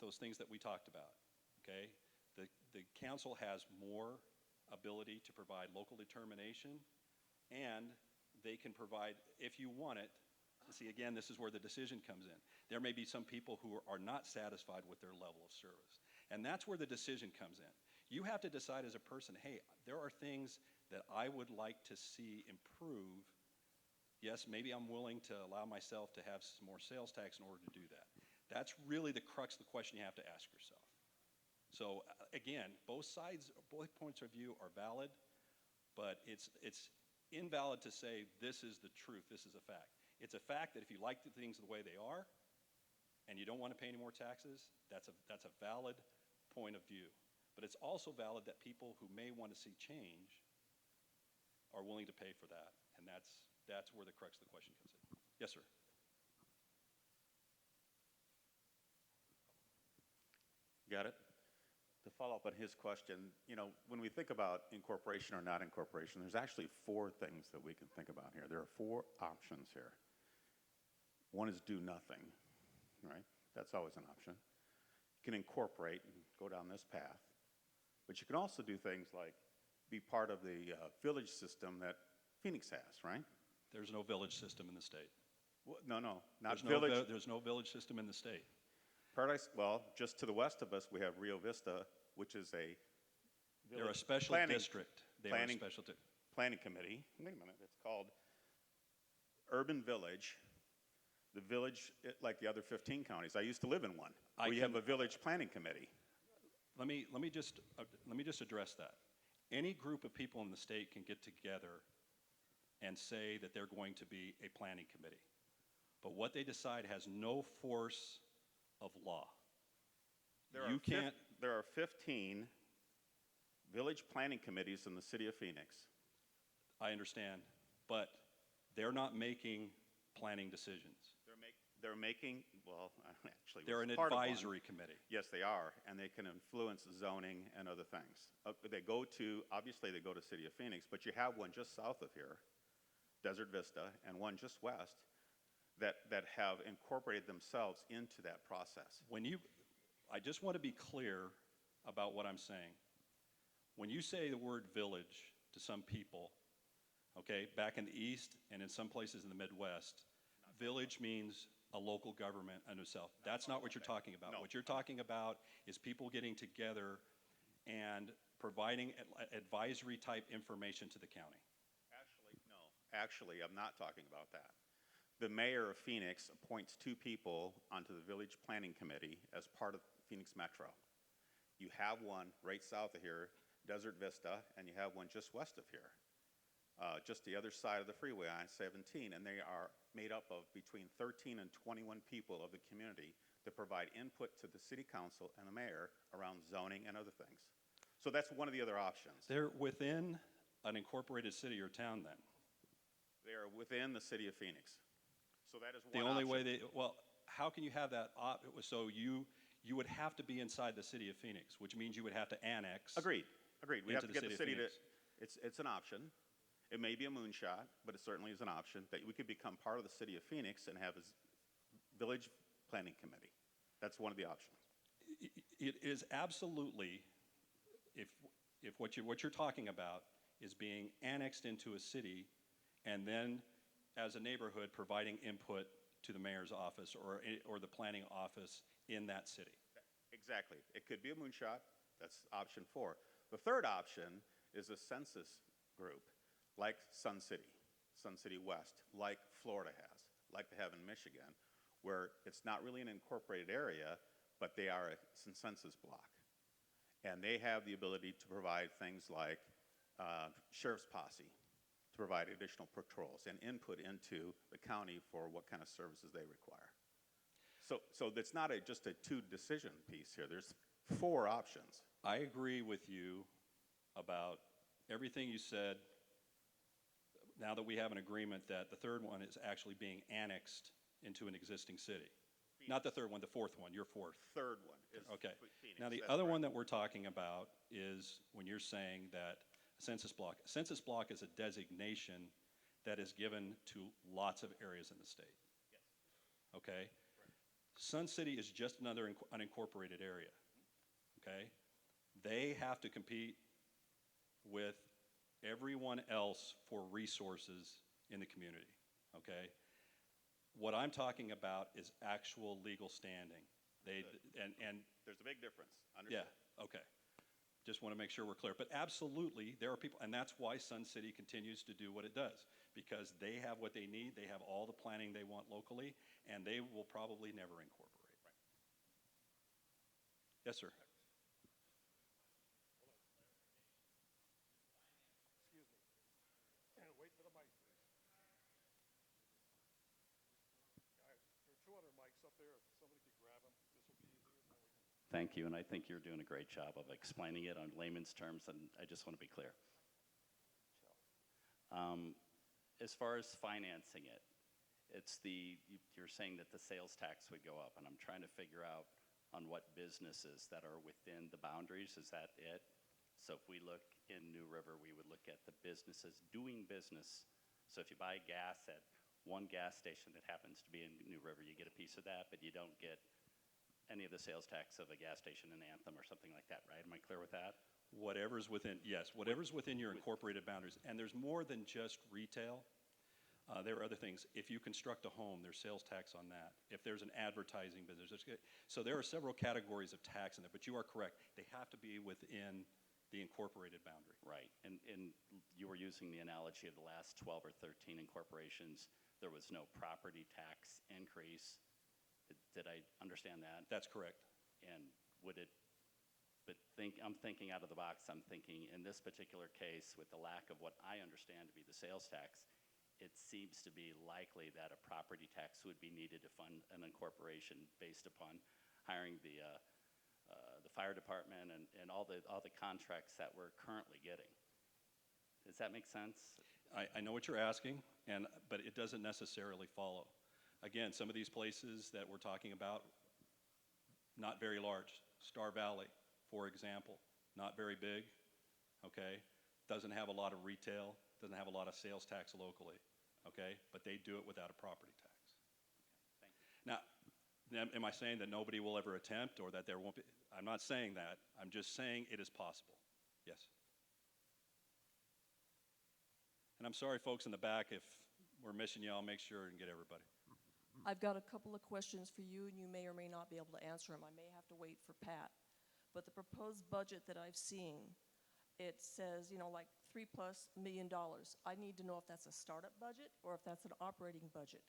Speaker 3: those things that we talked about, okay? The council has more ability to provide local determination, and they can provide, if you want it, see, again, this is where the decision comes in. There may be some people who are not satisfied with their level of service, and that's where the decision comes in. You have to decide as a person, hey, there are things that I would like to see improve. Yes, maybe I'm willing to allow myself to have some more sales tax in order to do that. That's really the crux of the question you have to ask yourself. So again, both points of view are valid, but it's invalid to say this is the truth, this is a fact. It's a fact that if you like the things the way they are and you don't want to pay any more taxes, that's a valid point of view. But it's also valid that people who may want to see change are willing to pay for that, and that's where the crux of the question comes in. Yes, sir.
Speaker 5: Got it? To follow up on his question, when we think about incorporation or not incorporation, there's actually 4 things that we can think about here. There are 4 options here. One is do nothing, right? That's always an option. You can incorporate and go down this path. But you can also do things like be part of the village system that Phoenix has, right?
Speaker 3: There's no village system in the state.
Speaker 5: Well, no, not village.
Speaker 3: There's no village system in the state.
Speaker 5: Paradise, well, just to the west of us, we have Rio Vista, which is a
Speaker 3: They're a special district. They are a special
Speaker 5: planning committee. Wait a minute, it's called Urban Village The village, like the other 15 counties, I used to live in one,
Speaker 3: I
Speaker 5: where you have
Speaker 3: can-
Speaker 5: a village planning committee.
Speaker 3: Let me just address that. Any group of people in the state can get together and say that they're going to be a planning committee. But what they decide has no force of law. You can't,
Speaker 5: There are 15 village planning committees in the city of Phoenix.
Speaker 3: I understand, but they're not making planning decisions.
Speaker 5: They're making, well, actually,
Speaker 3: They're an
Speaker 5: was part of one.
Speaker 3: advisory committee.
Speaker 5: Yes, they are, and they can influence zoning and other things. Obviously, they go to City of Phoenix, but you have one just south of here, Desert Vista, and one just west that have incorporated themselves into that process.
Speaker 3: I just want to be clear about what I'm saying. When you say the word village to some people, okay, back in the East and in some places in the Midwest, village means a local government unto itself. That's not what you're talking about.
Speaker 5: No.
Speaker 3: What you're talking about is people getting together and providing advisory type information to the county.
Speaker 5: Actually, no. Actually, I'm not talking about that. The mayor of Phoenix appoints 2 people onto the village planning committee as part of Phoenix Metro. You have one right south of here, Desert Vista, and you have one just west of here, just the other side of the freeway, I-17, and they are made up of between 13 and 21 people of the community that provide input to the city council and the mayor around zoning and other things. So that's one of the other options.
Speaker 3: They're within an incorporated city or town then.
Speaker 5: They are within the city of Phoenix. So that is
Speaker 3: The
Speaker 5: one
Speaker 3: only
Speaker 5: option.
Speaker 3: way how can you have that so you would have to be inside the city of Phoenix, which means you would have to annex.
Speaker 5: Agreed. We have
Speaker 3: into
Speaker 5: to
Speaker 3: the
Speaker 5: get the
Speaker 3: city
Speaker 5: city
Speaker 3: of
Speaker 5: to, it's an option. It may be a moonshot, but it certainly is an option that we could become part of the city of Phoenix and have a village planning committee. That's one of the options.
Speaker 3: It is absolutely, if what you're talking about is being annexed into a city and then as a neighborhood providing input to the mayor's office or the planning office in that city.
Speaker 5: Exactly. It could be a moonshot. That's option 4. The third option is a census group like Sun City West, like Florida has, like they have in Michigan, where it's not really an incorporated area, but they are a census block. And they have the ability to provide things like sheriff's posse, to provide additional patrols and input into the county for what kind of services they require. So it's not just a 2-decision piece here. There's 4 options.
Speaker 3: I agree with you about everything you said. Now that we have an agreement that the third one is actually being annexed into an existing city.
Speaker 5: Phoenix.
Speaker 3: Not the third one, the fourth one, your fourth.
Speaker 5: Third one is
Speaker 3: Okay.
Speaker 5: Phoenix.
Speaker 3: Now the
Speaker 5: That's
Speaker 3: other
Speaker 5: correct.
Speaker 3: one that we're talking about is when you're saying that a census block. A census block is a designation that is given to lots of areas in the state.
Speaker 5: Yes.
Speaker 3: Okay? Sun City is just another unincorporated area. Okay? They have to compete with everyone else for resources in the community. Okay? What I'm talking about is actual legal standing. And
Speaker 5: There's a big difference. Understood.
Speaker 3: yeah, okay. Just want to make sure we're clear. But absolutely, there are people, and that's why Sun City continues to do what it does, because they have what they need, they have all the planning they want locally, and they will probably never incorporate.
Speaker 5: Right.
Speaker 3: Yes, sir.
Speaker 6: Excuse me. Wait for the mic, please. Guys, there are 2 other mics up there. If somebody could grab them, this will be easier. Then we can...
Speaker 7: Thank you, and I think you're doing a great job of explaining it on layman's terms, and I just want to be clear. As far as financing it, you're saying that the sales tax would go up, and I'm trying to figure out on what businesses that are within the boundaries. Is that it? So if we look in New River, we would look at the businesses doing business. So if you buy gas at one gas station that happens to be in New River, you get a piece of that, but you don't get any of the sales tax of a gas station in Anthem or something like that, right? Am I clear with that?
Speaker 3: Whatever's within, yes, whatever's within your incorporated boundaries. And there's more than just retail. There are other things. If you construct a home, there's sales tax on that. If there's an advertising business, so there are several categories of tax in there, but you are correct. They have to be within the incorporated boundary.
Speaker 7: Right, and you were using the analogy of the last 12 or 13 incorporations there was no property tax increase. Did I understand that?
Speaker 3: That's correct.
Speaker 7: And would it, but I'm thinking out of the box, I'm thinking in this particular case, with the lack of what I understand to be the sales tax, it seems to be likely that a property tax would be needed to fund an incorporation based upon hiring the fire department and all the contracts that we're currently getting. Does that make sense?
Speaker 3: I know what you're asking, but it doesn't necessarily follow. Again, some of these places that we're talking about, not very large. Star Valley, for example, not very big, okay? Doesn't have a lot of retail, doesn't have a lot of sales tax locally, okay? But they do it without a property tax.
Speaker 7: Thank you.
Speaker 3: Now, am I saying that nobody will ever attempt or that there won't be? I'm not saying that. I'm just saying it is possible. Yes. And I'm sorry, folks in the back, if we're missing you, I'll make sure and get everybody.
Speaker 8: I've got a couple of questions for you, and you may or may not be able to answer them. I may have to wait for Pat. But the proposed budget that I've seen, it says, you know, like $3+ million. I need to know if that's a startup budget or if that's an operating budget.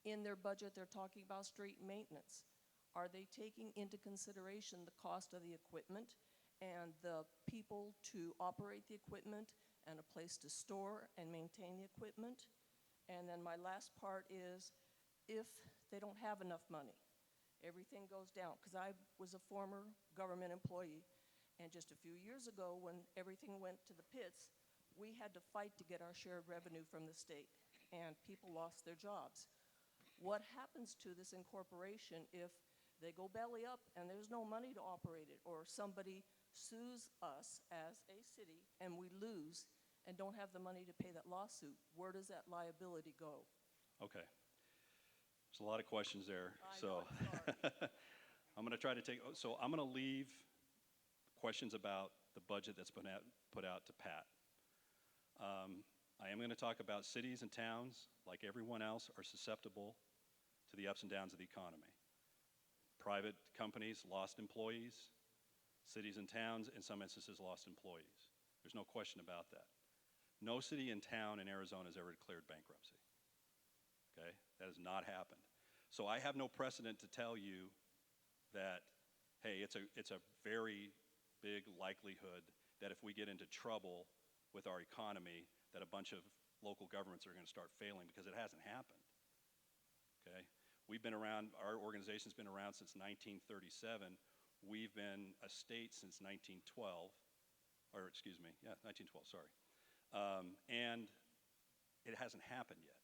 Speaker 8: In their budget, they're talking about street maintenance. Are they taking into consideration the cost of the equipment and the people to operate the equipment and a place to store and maintain the equipment? And then my last part is, if they don't have enough money, everything goes down. Because I was a former government employee, and just a few years ago, when everything went to the pits, we had to fight to get our shared revenue from the state, and people lost their jobs. What happens to this incorporation if they go belly up and there's no money to operate it, or somebody sues us as a city and we lose and don't have the money to pay that lawsuit? Where does that liability go?
Speaker 3: Okay. There's a lot of questions there.
Speaker 8: I know, I'm sorry.
Speaker 3: I'm going to try to so I'm going to leave questions about the budget that's been put out to Pat. I am going to talk about cities and towns, like everyone else, are susceptible to the ups and downs of the economy. Private companies lost employees. Cities and towns, in some instances, lost employees. There's no question about that. No city and town in Arizona has ever declared bankruptcy. Okay? That has not happened. So I have no precedent to tell you that, hey, it's a very big likelihood that if we get into trouble with our economy, that a bunch of local governments are going to start failing, because it hasn't happened. Okay? We've been around, our organization's been around since 1937. We've been a state since 1912, or excuse me, yeah, 1912, sorry. And it hasn't happened yet.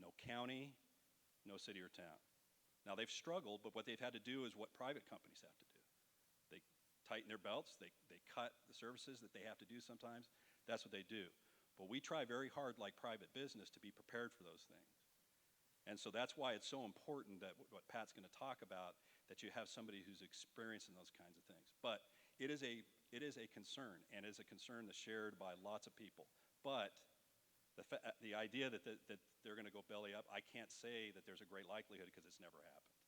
Speaker 3: No county, no city or town. Now, they've struggled, but what they've had to do is what private companies have to do. They tighten their belts, they cut the services that they have to do sometimes. That's what they do. But we try very hard, like private business, to be prepared for those things. And so that's why it's so important that what Pat's going to talk about, that you have somebody who's experienced in those kinds of things. But it is a concern, and is a concern that's shared by lots of people. But the idea that they're going to go belly up, I can't say that there's a great likelihood, because it's never happened.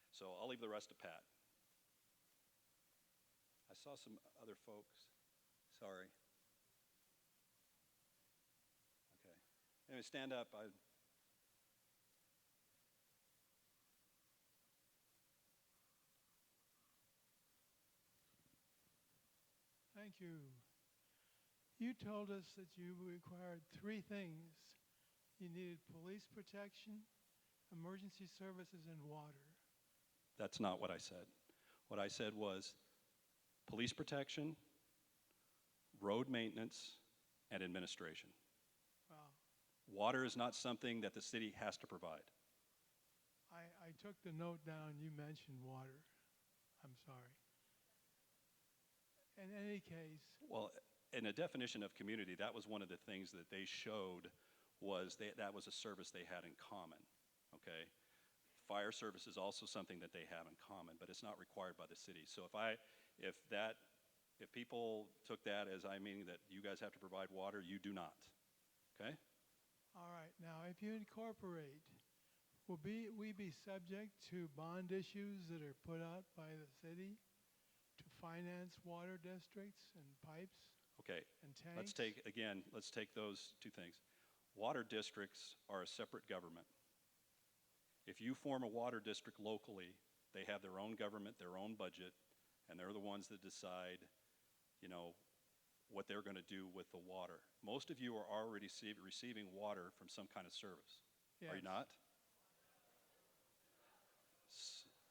Speaker 3: So I'll leave the rest to Pat. I saw some other folks. Sorry. Okay. Anyway, stand up.
Speaker 9: Thank you. You told us that you required 3 things. You needed police protection, emergency services, and water.
Speaker 3: That's not what I said. What I said was police protection, road maintenance, and administration.
Speaker 9: Wow.
Speaker 3: Water is not something that the city has to provide.
Speaker 9: I took the note down. You mentioned water. I'm sorry. In any case,
Speaker 3: Well, in a definition of community, that was one of the things that they showed, was that was a service they had in common, okay? Fire service is also something that they have in common, but it's not required by the city. So if people took that as I mean that you guys have to provide water, you do not, okay?
Speaker 9: all right. Now, if you incorporate, will we be subject to bond issues that are put out by the city to finance water districts and pipes
Speaker 3: Okay,
Speaker 9: and tanks?
Speaker 3: let's take those 2 things. Water districts are a separate government. If you form a water district locally, they have their own government, their own budget, and they're the ones that decide, you know, what they're going to do with the water. Most of you are already receiving water from some kind of service. Are you
Speaker 9: Yes.
Speaker 3: not?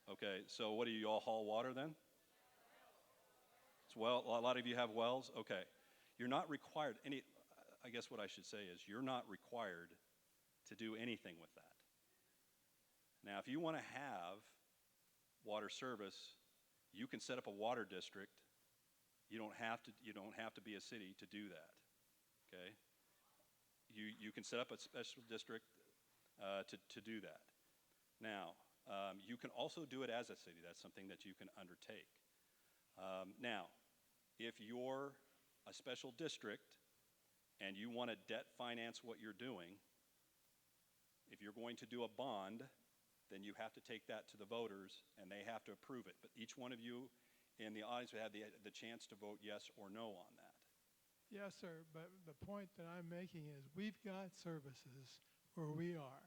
Speaker 3: Okay, so what do you all haul water then? Well, a lot of you have wells. Okay, you're not required any. I guess what I should say is you're not required to do anything with that. Now, if you want to have water service, you can set up a water district. You don't have to. You don't have to be a city to do that. Okay. You can set up a special district to do that. Now, you can also do it as a city. That's something that you can undertake. Now, if you're a special district and you want to debt finance what you're doing, if you're going to do a bond, then you have to take that to the voters and they have to approve it. But each one of you in the audience would have the chance to vote yes or no on that.
Speaker 9: Yes, sir, but the point that I'm making is we've got services where we are.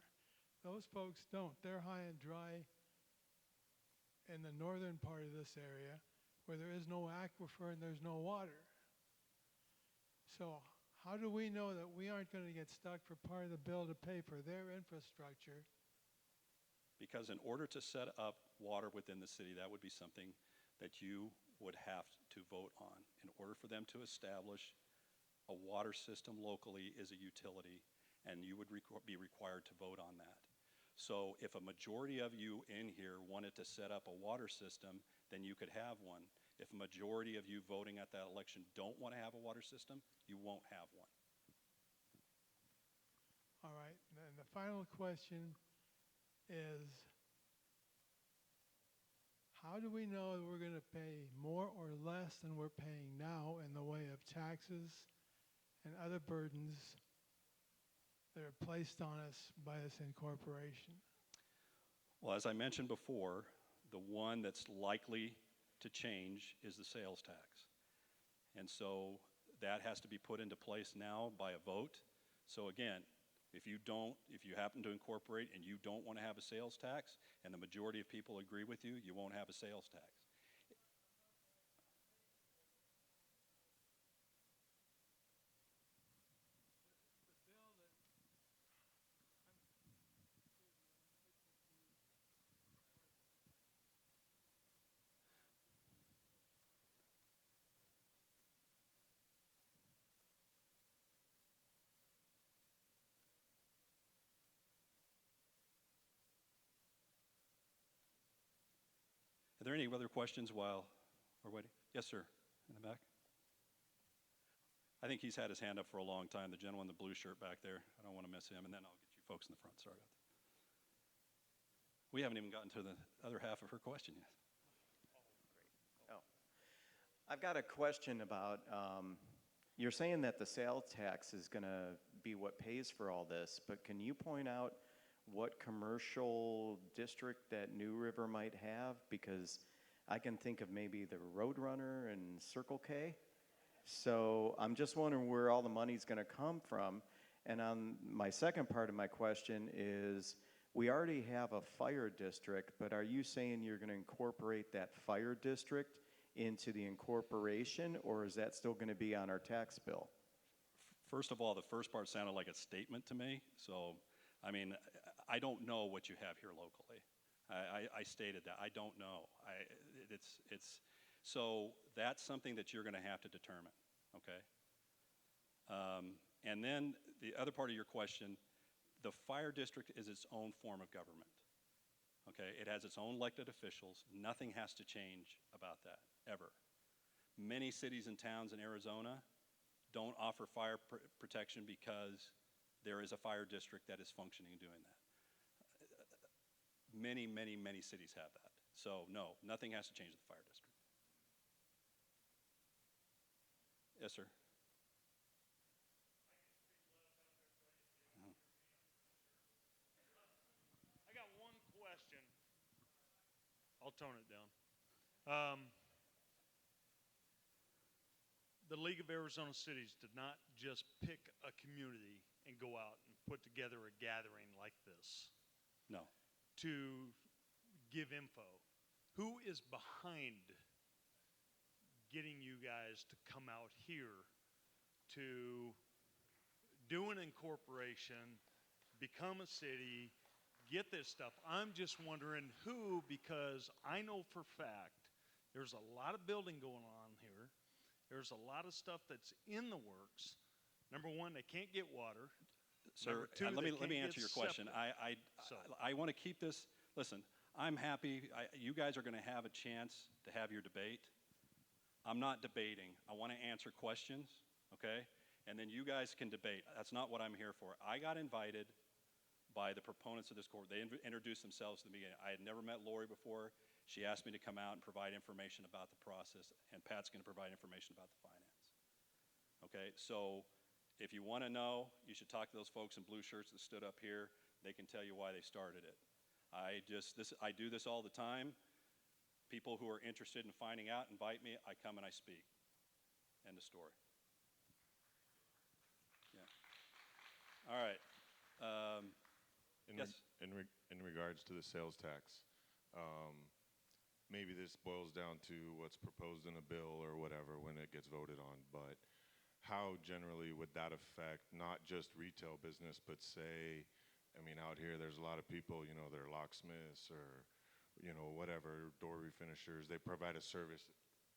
Speaker 9: Those folks don't. They're high and dry in the northern part of this area where there is no aquifer and there's no water. So how do we know that we aren't going to get stuck for part of the bill to pay for their infrastructure?
Speaker 3: Because in order to set up water within the city, that would be something that you would have to vote on. In order for them to establish a water system locally is a utility, and you would be required to vote on that. So if a majority of you in here wanted to set up a water system, then you could have one. If a majority of you voting at that election don't want to have a water system, you won't have one.
Speaker 9: All right, and then the final question is, how do we know that we're going to pay more or less than we're paying now in the way of taxes and other burdens that are placed on us by this incorporation?
Speaker 3: Well, as I mentioned before, the one that's likely to change is the sales tax. And so that has to be put into place now by a vote. So again, if you happen to incorporate and you don't want to have a sales tax, and the majority of people agree with you, you won't have a sales tax. Are there any other questions while we're waiting? Yes, sir, in the back. I think he's had his hand up for a long time, the gentleman in the blue shirt back there. I don't want to miss him, and then I'll get you folks in the front. Sorry about that. We haven't even gotten to the other half of her question yet.
Speaker 10: Oh, I've got a question about, you're saying that the sales tax is going to be what pays for all this, but can you point out what commercial district that New River might have? Because I can think of maybe the Roadrunner and Circle K. So I'm just wondering where all the money's going to come from. And on my second part of my question is, we already have a fire district, but are you saying you're going to incorporate that fire district into the incorporation, or is that still going to be on our tax bill?
Speaker 3: First of all, the first part sounded like a statement to me. So, I mean, I don't know what you have here locally. I stated that. I don't know. So that's something that you're going to have to determine, okay? And then the other part of your question, the fire district is its own form of government, okay? It has its own elected officials. Nothing has to change about that, ever. Many cities and towns in Arizona don't offer fire protection because there is a fire district that is functioning and doing that. Many, many, many cities have that. So no, nothing has to change with the fire district. Yes, sir.
Speaker 6: I got one question. I'll tone it down.
Speaker 11: the League of Arizona Cities did not just pick a community and go out and put together a gathering like this
Speaker 3: No.
Speaker 11: to give info. Who is behind getting you guys to come out here to do an incorporation, become a city, get this stuff? I'm just wondering who, because I know for fact there's a lot of building going on here. There's a lot of stuff that's in the works. Number one, they can't get water.
Speaker 3: Sir,
Speaker 11: Number two,
Speaker 3: let
Speaker 11: they
Speaker 3: me
Speaker 11: can't
Speaker 3: answer
Speaker 11: get
Speaker 3: your question.
Speaker 11: septic. So-
Speaker 3: I want to keep this. Listen, I'm happy. You guys are going to have a chance to have your debate. I'm not debating. I want to answer questions, okay? And then you guys can debate. That's not what I'm here for. I got invited by the proponents of this court. They introduced themselves at the beginning. I had never met Lori before. She asked me to come out and provide information about the process, and Pat's going to provide information about the finance. Okay, so if you want to know, you should talk to those folks in blue shirts that stood up here. They can tell you why they started it. I do this all the time. People who are interested in finding out invite me. I come and I speak. End of story. Yeah. All right. Yes.
Speaker 12: In regards to the sales tax, maybe this boils down to what's proposed in a bill or whatever when it gets voted on, but how generally would that affect not just retail business, but say, I mean, out here there's a lot of people, you know, they're locksmiths or, you know, whatever, door refinishers. They provide a service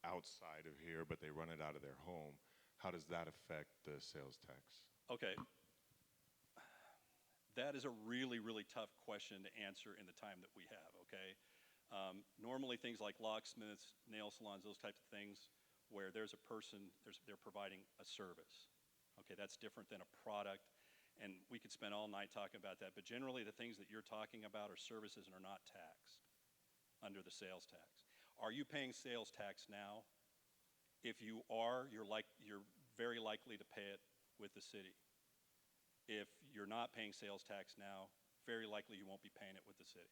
Speaker 12: outside of here, but they run it out of their home. How does that affect the sales tax?
Speaker 3: Okay. That is a really, really tough question to answer in the time that we have, okay? Normally things like locksmiths, nail salons, those types of things, where there's a person, they're providing a service. Okay, that's different than a product, and we could spend all night talking about that, but generally the things that you're talking about are services and are not taxed under the sales tax. Are you paying sales tax now? If you are, you're very likely to pay it with the city. If you're not paying sales tax now, very likely you won't be paying it with the city.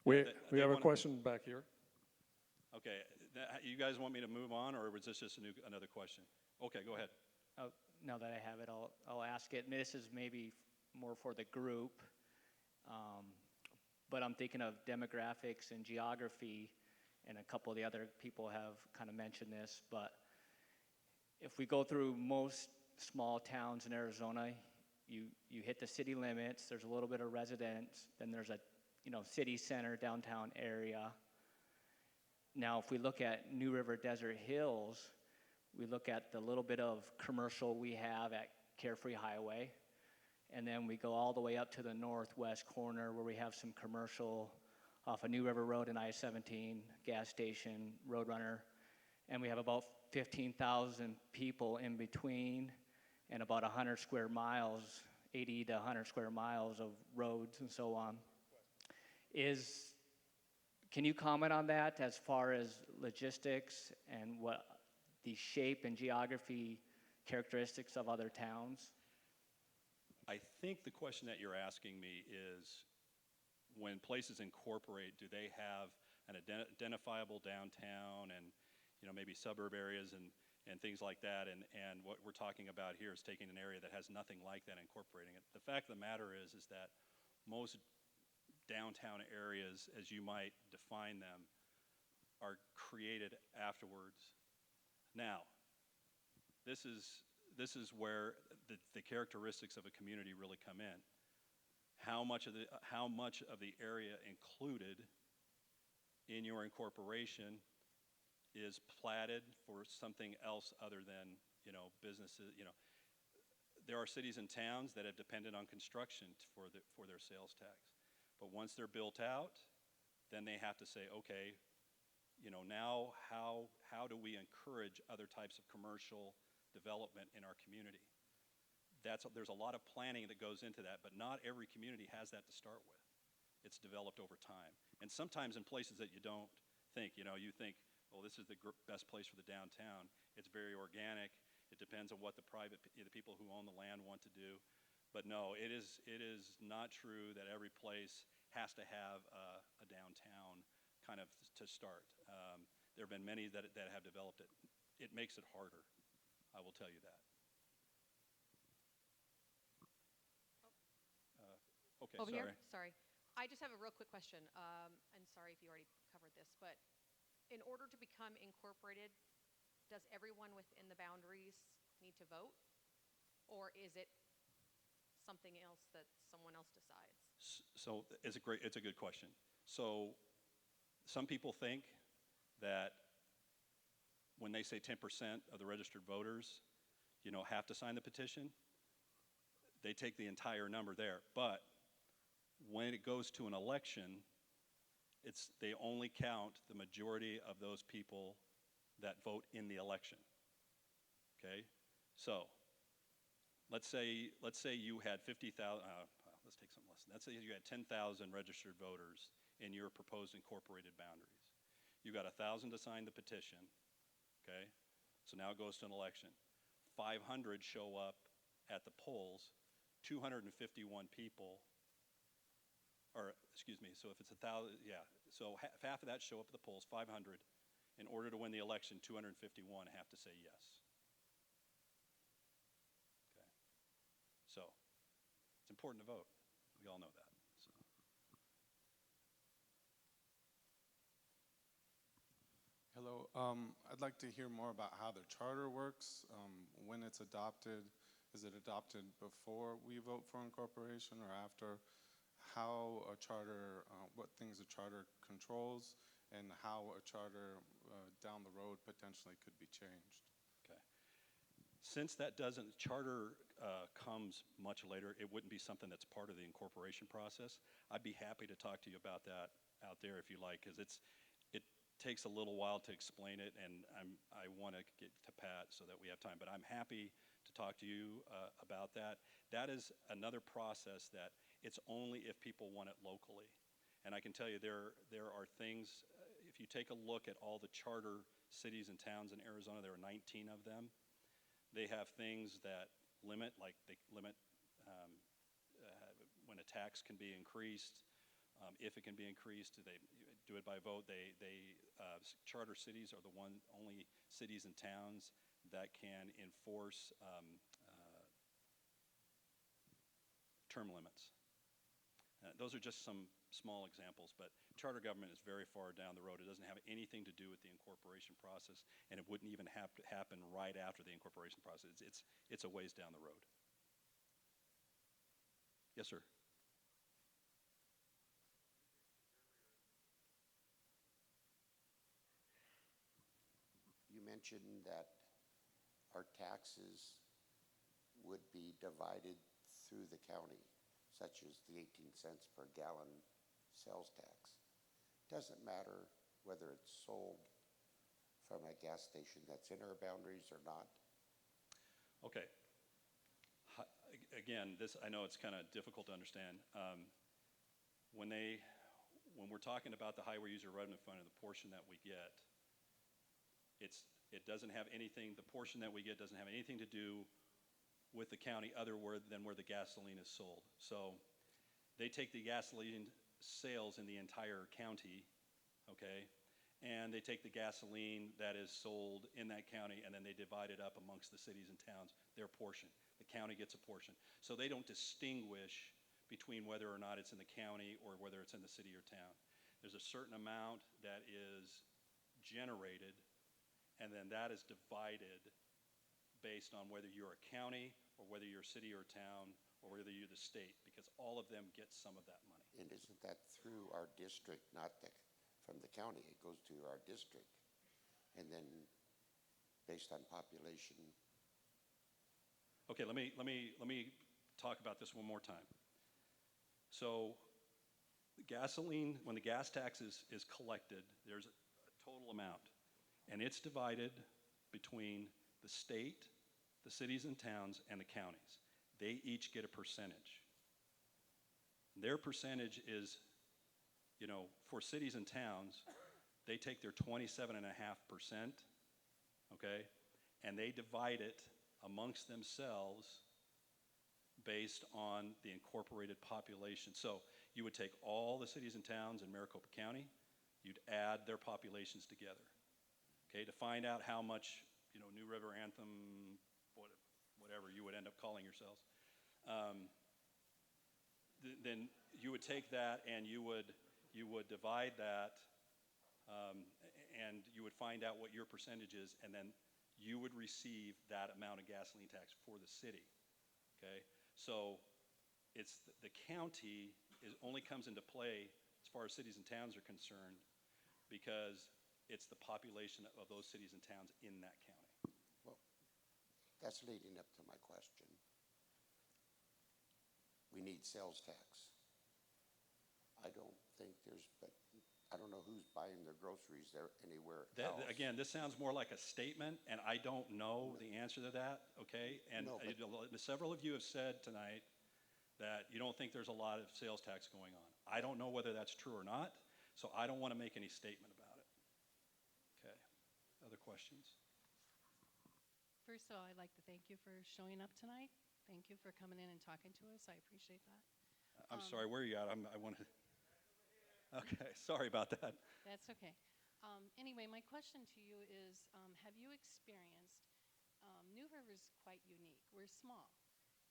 Speaker 6: We
Speaker 3: They
Speaker 6: have a
Speaker 3: wanna-
Speaker 6: question back here.
Speaker 3: Okay, you guys want me to move on, or was this just another question? Okay, go ahead.
Speaker 13: Oh, now that I have it, I'll ask it. And this is maybe more for the group, but I'm thinking of demographics and geography, and a couple of the other people have kind of mentioned this, but if we go through most small towns in Arizona, you hit the city limits, there's a little bit of residents, then there's a city center, downtown area. Now, if we look at New River Desert Hills, we look at the little bit of commercial we have at Carefree Highway, and then we go all the way up to the northwest corner where we have some commercial off of New River Road and I-17, gas station, Roadrunner, and we have about 15,000 people in between and about 100 square miles, 80 to 100 square miles of roads and so on. Can you comment on that as far as logistics and what the shape and geography characteristics of other towns?
Speaker 3: I think the question that you're asking me is, when places incorporate, do they have an identifiable downtown and maybe suburb areas and things like that? And what we're talking about here is taking an area that has nothing like that, incorporating it. The fact of the matter is that most downtown areas, as you might define them, are created afterwards. Now, this is where the characteristics of a community really come in. How much of the area included in your incorporation is platted for something else other than businesses? There are cities and towns that have depended on construction for their sales tax. But once they're built out, then they have to say, okay, now how do we encourage other types of commercial development in our community? There's a lot of planning that goes into that, but not every community has that to start with. It's developed over time. And sometimes in places that you don't think, you think, well, this is the best place for the downtown. It's very organic. It depends on what the people who own the land want to do. But no, it is not true that every place has to have a downtown kind of to start. There have been many that have developed it. It makes it harder, I will tell you that. Okay,
Speaker 14: Over
Speaker 3: sorry.
Speaker 14: here? Sorry. I just have a real quick question, and sorry if you already covered this, but in order to become incorporated, does everyone within the boundaries need to vote? Or is it something else that someone else decides?
Speaker 3: So it's a good question. So some people think that when they say 10% of the registered voters, have to sign the petition, they take the entire number there. But when it goes to an election, they only count the majority of those people that vote in the election. Okay? So let's say you had 50,000, let's take something less. Let's say you had 10,000 registered voters in your proposed incorporated boundaries. You got 1,000 to sign the petition, okay? So now it goes to an election. 500 show up at the polls, 251 people, or excuse me, so if it's 1,000, yeah, so half of that show up at the polls, 500. In order to win the election, 251 have to say yes. Okay. So it's important to vote. We all know that. So.
Speaker 15: Hello. I'd like to hear more about how the charter works, when it's adopted. Is it adopted before we vote for incorporation or after? How a charter, what things a charter controls, and how a charter down the road potentially could be changed.
Speaker 3: Okay. Since charter comes much later, it wouldn't be something that's part of the incorporation process. I'd be happy to talk to you about that out there if you like, because it takes a little while to explain it, and I want to get to Pat so that we have time. But I'm happy to talk to you about that. That is another process that it's only if people want it locally. And I can tell you there are things, if you take a look at all the charter cities and towns in Arizona, there are 19 of them. They have things that limit, like they limit when a tax can be increased, if it can be increased. They do it by vote. Charter cities are the only cities and towns that can enforce term limits. Those are just some small examples, but charter government is very far down the road. It doesn't have anything to do with the incorporation process, and it wouldn't even have to happen right after the incorporation process. It's a ways down the road. Yes, sir.
Speaker 16: You mentioned that our taxes would be divided through the county, such as the 18 cents per gallon sales tax. Doesn't matter whether it's sold from a gas station that's in our boundaries or not.
Speaker 3: Okay. Again, I know it's kind of difficult to understand. When we're talking about the highway user revenue fund and the portion that we get, it doesn't have anything. The portion that we get doesn't have anything to do with the county other than where the gasoline is sold. So they take the gasoline sales in the entire county, okay, and they take the gasoline that is sold in that county, and then they divide it up amongst the cities and towns, their portion. The county gets a portion. So they don't distinguish between whether or not it's in the county or whether it's in the city or town. There's a certain amount that is generated, and then that is divided based on whether you're a county or whether you're a city or a town or whether you're the state, because all of them get some of that money.
Speaker 16: And isn't that through our district, not from the county? It goes to our district. And then based on population.
Speaker 3: Okay, let me talk about this one more time. So gasoline, when the gas tax is collected, there's a total amount, and it's divided between the state, the cities and towns, and the counties. They each get a percentage. Their percentage is, for cities and towns, they take their 27.5%, okay, and they divide it amongst themselves based on the incorporated population. So you would take all the cities and towns in Maricopa County, you'd add their populations together. okay, to find out how much, New River Anthem, whatever you would end up calling yourselves, then you would take that and you would divide that, and you would find out what your percentage is, and then you would receive that amount of gasoline tax for the city, okay? So it's the county only comes into play as far as cities and towns are concerned because it's the population of those cities and towns in that county.
Speaker 16: Well, that's leading up to my question. We need sales tax. I don't think but I don't know who's buying their groceries there anywhere else.
Speaker 3: Again, this sounds more like a statement, and I don't know the answer to that, okay? And
Speaker 16: No,
Speaker 3: several of you have said tonight that you don't think there's a lot of sales tax going on. I don't know whether that's true or not, so I don't want to make any statement about it. Okay, other questions?
Speaker 17: First of all, I'd like to thank you for showing up tonight. Thank you for coming in and talking to us. I appreciate that.
Speaker 3: I'm sorry, where are you at? I want to... Okay, sorry about that.
Speaker 17: That's okay. Anyway, my question to you is, have you experienced, New River's quite unique. We're small,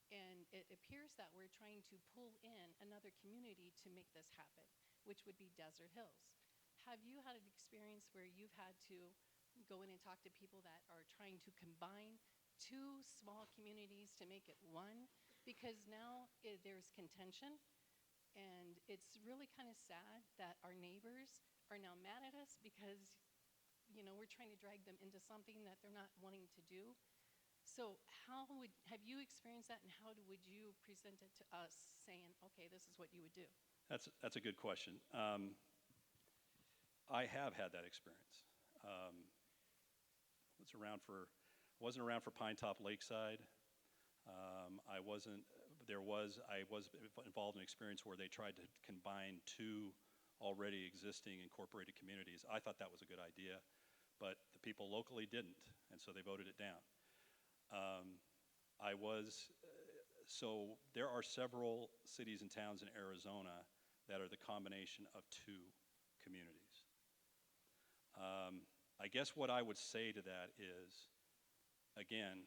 Speaker 17: and it appears that we're trying to pull in another community to make this happen, which would be Desert Hills. Have you had an experience where you've had to go in and talk to people that are trying to combine two small communities to make it one? Because now there's contention. And it's really kind of sad that our neighbors are now mad at us because, we're trying to drag them into something that they're not wanting to do. So have you experienced that, and how would you present it to us saying, okay, this is what you would do?
Speaker 3: That's a good question. I have had that experience. Wasn't around for Pine Top Lakeside. I was involved in an experience where they tried to combine two already existing incorporated communities. I thought that was a good idea, but the people locally didn't, and so they voted it down. So there are several cities and towns in Arizona that are the combination of two communities. I guess what I would say to that is, again,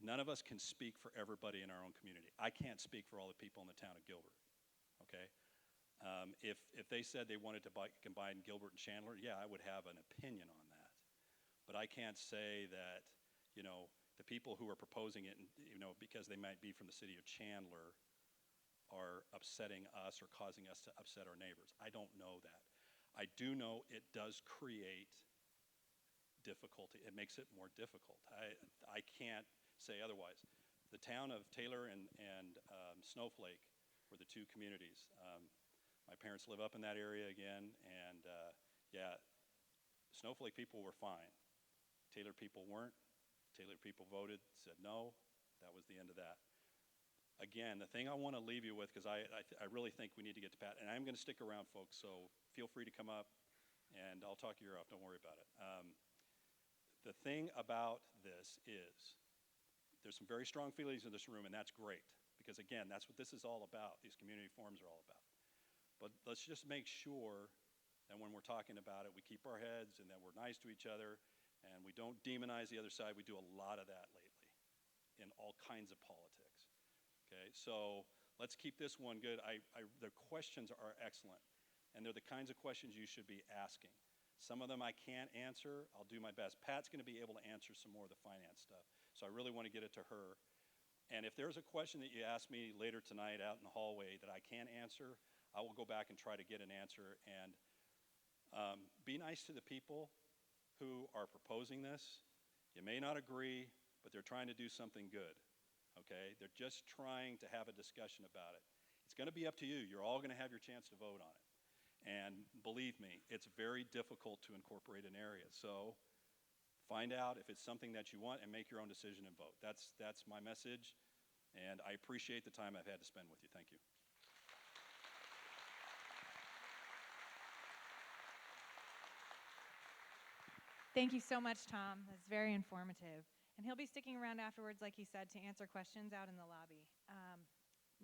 Speaker 3: none of us can speak for everybody in our own community. I can't speak for all the people in the town of Gilbert, okay? If they said they wanted to combine Gilbert and Chandler, yeah, I would have an opinion on that. But I can't say that, the people who are proposing it, because they might be from the city of Chandler, are upsetting us or causing us to upset our neighbors. I don't know that. I do know it does create difficulty. It makes it more difficult. I can't say otherwise. The town of Taylor and Snowflake were the two communities. My parents live up in that area again, and yeah, Snowflake people were fine. Taylor people weren't. Taylor people voted, said no. That was the end of that. Again, the thing I want to leave you with, because I really think we need to get to Pat, and I'm going to stick around, folks, so feel free to come up, and I'll talk your ear off. Don't worry about it. The thing about this is there's some very strong feelings in this room, and that's great, because, again, that's what this is all about. These community forums are all about. But let's just make sure that when we're talking about it, we keep our heads and that we're nice to each other, and we don't demonize the other side. We do a lot of that lately in all kinds of politics. Okay, so let's keep this one good. The questions are excellent, and they're the kinds of questions you should be asking. Some of them I can't answer. I'll do my best. Pat's going to be able to answer some more of the finance stuff, so I really want to get it to her. And if there's a question that you ask me later tonight out in the hallway that I can't answer, I will go back and try to get an answer. And be nice to the people who are proposing this. You may not agree, but they're trying to do something good. Okay? They're just trying to have a discussion about it. It's going to be up to you. You're all going to have your chance to vote on it. And believe me, it's very difficult to incorporate an area. So find out if it's something that you want and make your own decision and vote. That's my message, and I appreciate the time I've had to spend with you. Thank you.
Speaker 1: Thank you so much, Tom. That's very informative. And he'll be sticking around afterwards, like he said, to answer questions out in the lobby.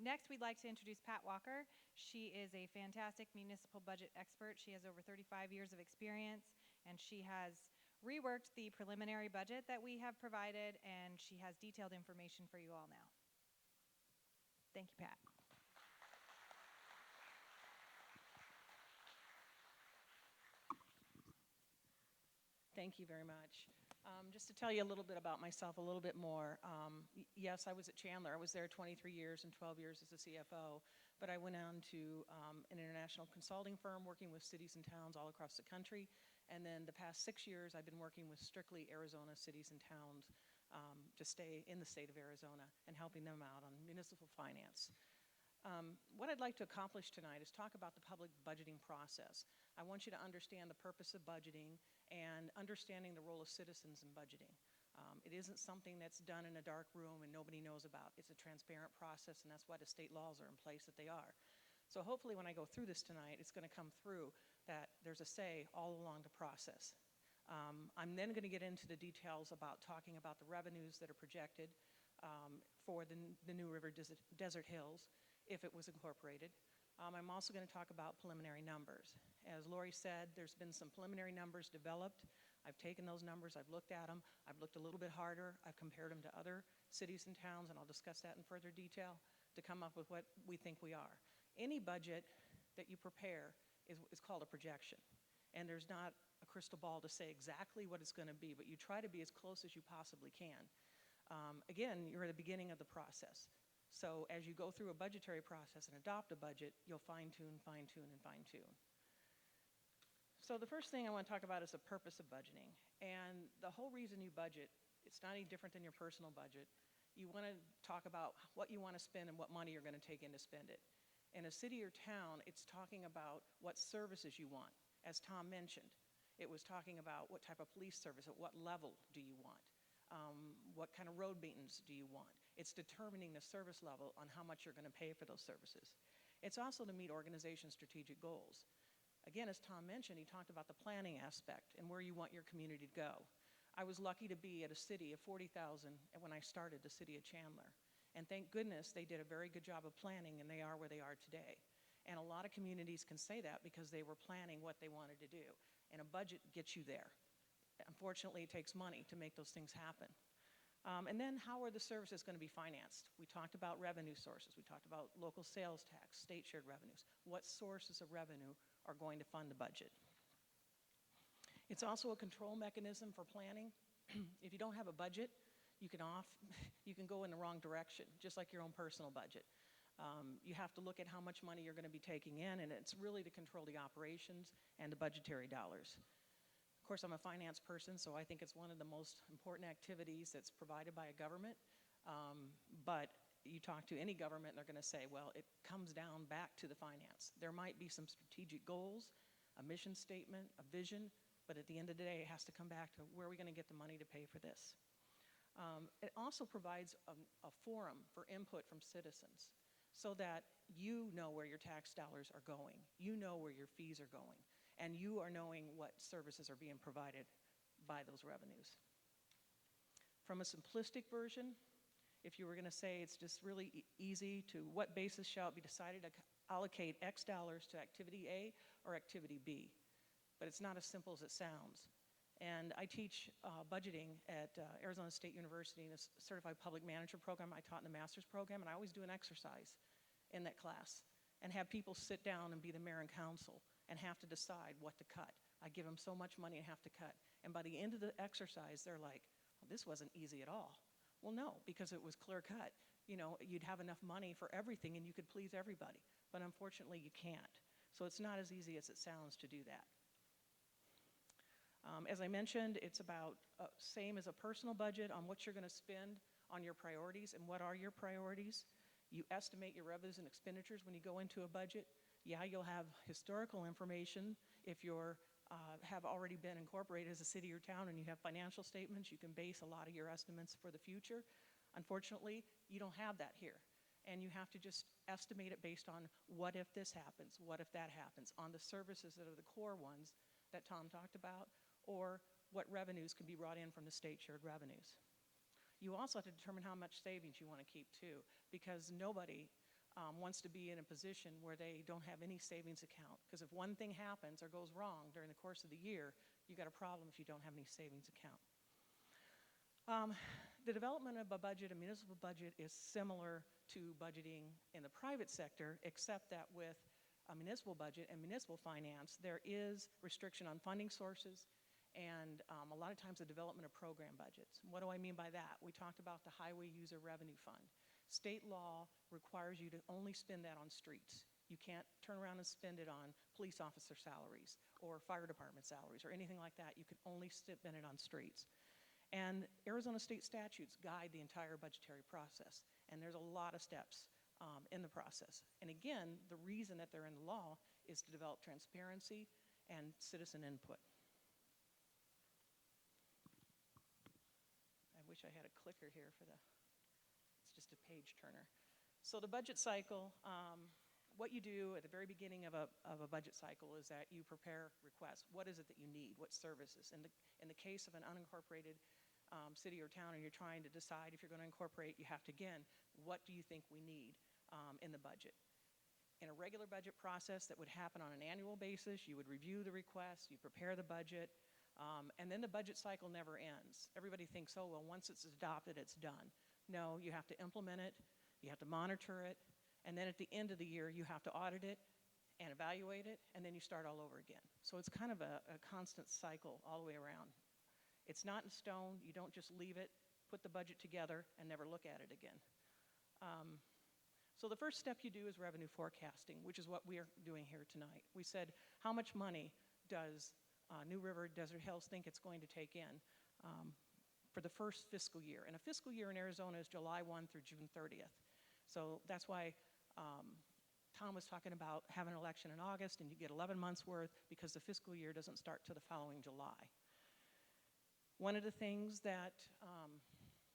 Speaker 1: Next, we'd like to introduce Pat Walker. She is a fantastic municipal budget expert. She has over 35 years of experience and she has reworked the preliminary budget that we have provided, and she has detailed information for you all now. Thank you, Pat.
Speaker 18: Thank you very much. Just to tell you a little bit about myself, a little bit more. Yes, I was at Chandler. I was there 23 years and 12 years as a CFO, but I went on to an international consulting firm working with cities and towns all across the country. And then the past 6 years, I've been working with strictly Arizona cities and towns to stay in the state of Arizona and helping them out on municipal finance. What I'd like to accomplish tonight is talk about the public budgeting process. I want you to understand the purpose of budgeting and understanding the role of citizens in budgeting. It isn't something that's done in a dark room and nobody knows about. It's a transparent process, and that's why the state laws are in place that they are. So hopefully when I go through this tonight, it's going to come through that there's a say all along the process. I'm then going to get into the details about talking about the revenues that are projected for the New River Desert Hills if it was incorporated. I'm also going to talk about preliminary numbers. As Lori said, there's been some preliminary numbers developed. I've taken those numbers, I've looked at them, I've looked a little bit harder, I've compared them to other cities and towns, and I'll discuss that in further detail to come up with what we think we are. Any budget that you prepare is called a projection, and there's not a crystal ball to say exactly what it's going to be, but you try to be as close as you possibly can. Again, you're at the beginning of the process. So as you go through a budgetary process and adopt a budget, you'll fine-tune, fine-tune, and fine-tune. So the first thing I want to talk about is the purpose of budgeting. And the whole reason you budget, it's not any different than your personal budget. You want to talk about what you want to spend and what money you're going to take in to spend it. In a city or town, it's talking about what services you want. As Tom mentioned, it was talking about what type of police service, at what level do you want? What kind of road maintenance do you want? It's determining the service level on how much you're going to pay for those services. It's also to meet organization strategic goals. Again, as Tom mentioned, he talked about the planning aspect and where you want your community to go. I was lucky to be at a city of 40,000 when I started the city of Chandler. And thank goodness they did a very good job of planning, and they are where they are today. And a lot of communities can say that because they were planning what they wanted to do. And a budget gets you there. Unfortunately, it takes money to make those things happen. And then how are the services going to be financed? We talked about revenue sources. We talked about local sales tax, state shared revenues. What sources of revenue are going to fund the budget? It's also a control mechanism for planning. If you don't have a budget, you can go in the wrong direction, just like your own personal budget. You have to look at how much money you're going to be taking in, and it's really to control the operations and the budgetary dollars. Of course, I'm a finance person, so I think it's one of the most important activities that's provided by a government. But you talk to any government, and they're going to say, well, it comes down back to the finance. There might be some strategic goals, a mission statement, a vision, but at the end of the day, it has to come back to where are we going to get the money to pay for this. It also provides a forum for input from citizens so that you know where your tax dollars are going, you know where your fees are going, and you are knowing what services are being provided by those revenues. From a simplistic version, if you were going to say it's just really easy to what basis shall it be decided to allocate X dollars to activity A or activity B, but it's not as simple as it sounds. And I teach budgeting at Arizona State University in a certified public manager program. I taught in the master's program, and I always do an exercise in that class and have people sit down and be the mayor and council and have to decide what to cut. I give them so much money and have to cut. And by the end of the exercise, they're like, well, this wasn't easy at all. Well, no, because it was clear cut. You know, you'd have enough money for everything and you could please everybody. But unfortunately, you can't. So it's not as easy as it sounds to do that. As I mentioned, it's about same as a personal budget on what you're going to spend on your priorities and what are your priorities. You estimate your revenues and expenditures when you go into a budget. Yeah, you'll have historical information if you're have already been incorporated as a city or town and you have financial statements. You can base a lot of your estimates for the future. Unfortunately, you don't have that here. And you have to just estimate it based on what if this happens, what if that happens, on the services that are the core ones that Tom talked about, or what revenues can be brought in from the state shared revenues. You also have to determine how much savings you want to keep too, because nobody wants to be in a position where they don't have any savings account. Because if one thing happens or goes wrong during the course of the year, you got a problem if you don't have any savings account. The development of a budget, a municipal budget, is similar to budgeting in the private sector, except that with a municipal budget and municipal finance, there is restriction on funding sources and a lot of times the development of program budgets. What do I mean by that? We talked about the Highway User Revenue Fund. State law requires you to only spend that on streets. You can't turn around and spend it on police officer salaries or fire department salaries or anything like that. You can only spend it on streets. And Arizona state statutes guide the entire budgetary process, and there's a lot of steps in the process. And again, the reason that they're in the law is to develop transparency and citizen input. I wish I had a clicker here for it's just a page turner. So the budget cycle, what you do at the very beginning of a budget cycle is that you prepare requests. What is it that you need? What services? In the case of an unincorporated city or town and you're trying to decide if you're going to incorporate, you have to, again, what do you think we need in the budget? In a regular budget process that would happen on an annual basis, you would review the request, you prepare the budget, and then the budget cycle never ends. Everybody thinks, oh, well, once it's adopted, it's done. No, you have to implement it, you have to monitor it, and then at the end of the year, you have to audit it and evaluate it, and then you start all over again. So it's kind of a constant cycle all the way around. It's not in stone. You don't just leave it, put the budget together, and never look at it again. So the first step you do is revenue forecasting, which is what we are doing here tonight. We said, how much money does New River Desert Hills think it's going to take in for the first fiscal year? And a fiscal year in Arizona is July 1 through June 30th. So that's why Tom was talking about having an election in August, and you get 11 months worth because the fiscal year doesn't start till the following July. One of the things that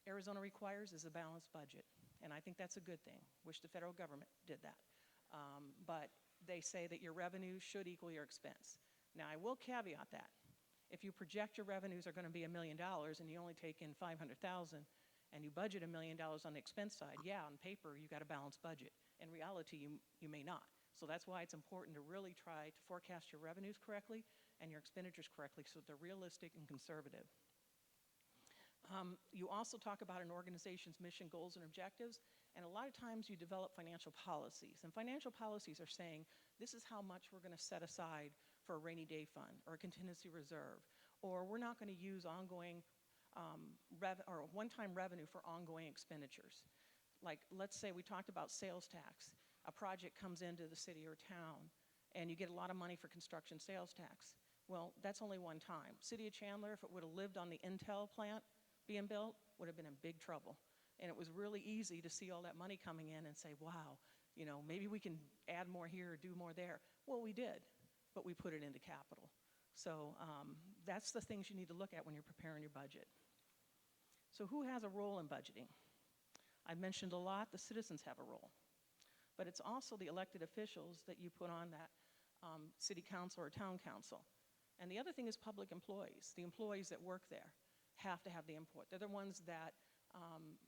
Speaker 18: Arizona requires is a balanced budget, and I think that's a good thing. Wish the federal government did that. But they say that your revenue should equal your expense. Now, I will caveat that. If you project your revenues are going to be $1 million and you only take in $500,000 and you budget $1 million on the expense side, yeah, on paper you got a balanced budget. In reality, you may not. So that's why it's important to really try to forecast your revenues correctly and your expenditures correctly so that they're realistic and conservative. You also talk about an organization's mission, goals, and objectives, and a lot of times you develop financial policies. And financial policies are saying, this is how much we're going to set aside for a rainy day fund or a contingency reserve, or we're not going to use ongoing or one-time revenue for ongoing expenditures. Like, let's say we talked about sales tax. A project comes into the city or town, and you get a lot of money for construction sales tax. Well, that's only one time. City of Chandler, if it would have lived on the Intel plant being built, would have been in big trouble. And it was really easy to see all that money coming in and say, wow, you know, maybe we can add more here or do more there. Well, we did, but we put it into capital. So that's the things you need to look at when you're preparing your budget. So who has a role in budgeting? I've mentioned a lot, the citizens have a role. But it's also the elected officials that you put on that city council or town council. And the other thing is public employees. The employees that work there have to have the input. They're the ones that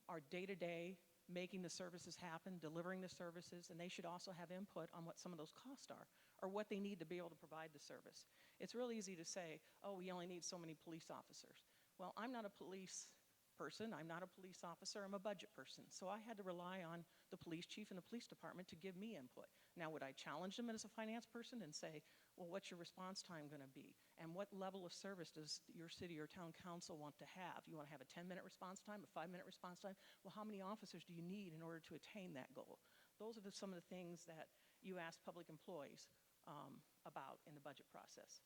Speaker 18: are day-to-day making the services happen, delivering the services, and they should also have input on what some of those costs are or what they need to be able to provide the service. It's real easy to say, oh, we only need so many police officers. Well, I'm not a police person, I'm not a police officer, I'm a budget person. So I had to rely on the police chief and the police department to give me input. Now, would I challenge them as a finance person and say, well, what's your response time going to be? And what level of service does your city or town council want to have? You want to have a 10-minute response time, a 5-minute response time? Well, how many officers do you need in order to attain that goal? Those are some of the things that you ask public employees about in the budget process.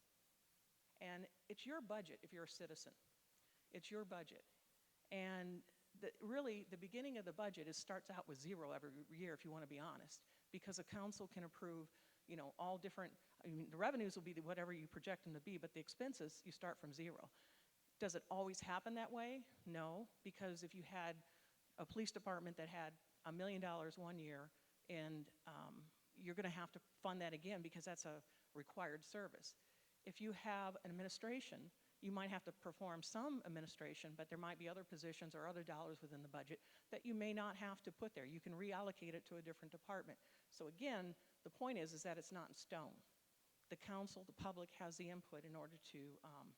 Speaker 18: And it's your budget if you're a citizen. It's your budget. And really, the beginning of the budget starts out with zero every year, if you want to be honest, because a council can approve, you know, all different, I mean, the revenues will be whatever you project them to be, but the expenses, you start from zero. Does it always happen that way? No, because if you had a police department that had $1 million one year, and you're going to have to fund that again because that's a required service. If you have an administration, you might have to perform some administration, but there might be other positions or other dollars within the budget that you may not have to put there. You can reallocate it to a different department. So again, the point is that it's not in stone. the council, the public has the input in order to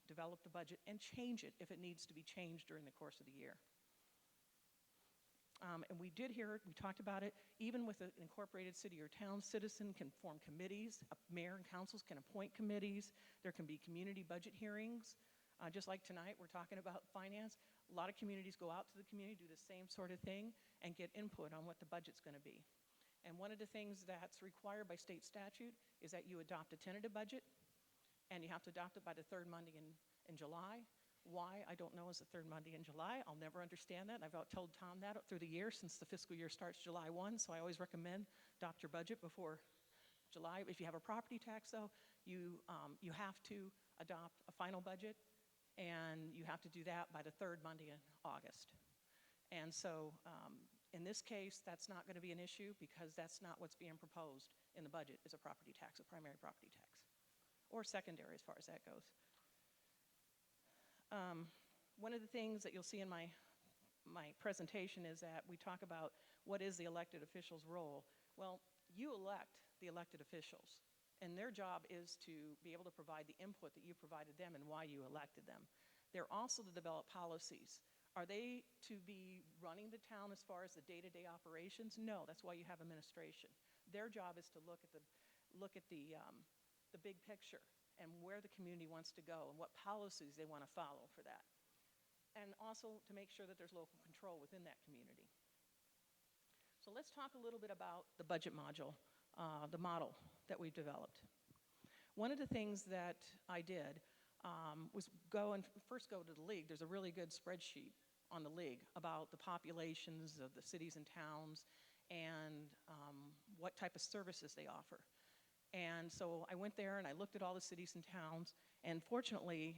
Speaker 18: develop the budget and change it if it needs to be changed during the course of the year. And we did hear it, we talked about it, even with an incorporated city or town, citizen can form committees, mayor and councils can appoint committees, there can be community budget hearings. Just like tonight, we're talking about finance. A lot of communities go out to the community, do the same sort of thing, and get input on what the budget's gonna be. And one of the things that's required by state statute is that you adopt a tentative budget, and you have to adopt it by the third Monday in July. Why, I don't know, is the third Monday in July. I'll never understand that. I've told Tom that through the year since the fiscal year starts July 1, so I always recommend adopt your budget before July. If you have a property tax, though, you have to adopt a final budget, and you have to do that by the third Monday in August. And so in this case, that's not going to be an issue because that's not what's being proposed in the budget is a property tax, a primary property tax, or secondary as far as that goes. One of the things that you'll see in my presentation is that we talk about what is the elected official's role. Well, you elect the elected officials, and their job is to be able to provide the input that you provided them and why you elected them. They're also to develop policies. Are they to be running the town as far as the day-to-day operations? No, that's why you have administration. Their job is to look at the big picture and where the community wants to go and what policies they want to follow for that. And also to make sure that there's local control within that community. So let's talk a little bit about the budget module, the model that we've developed. One of the things that I did was first go to the league. There's a really good spreadsheet on the league about the populations of the cities and towns and what type of services they offer. And so I went there and I looked at all the cities and towns, and fortunately,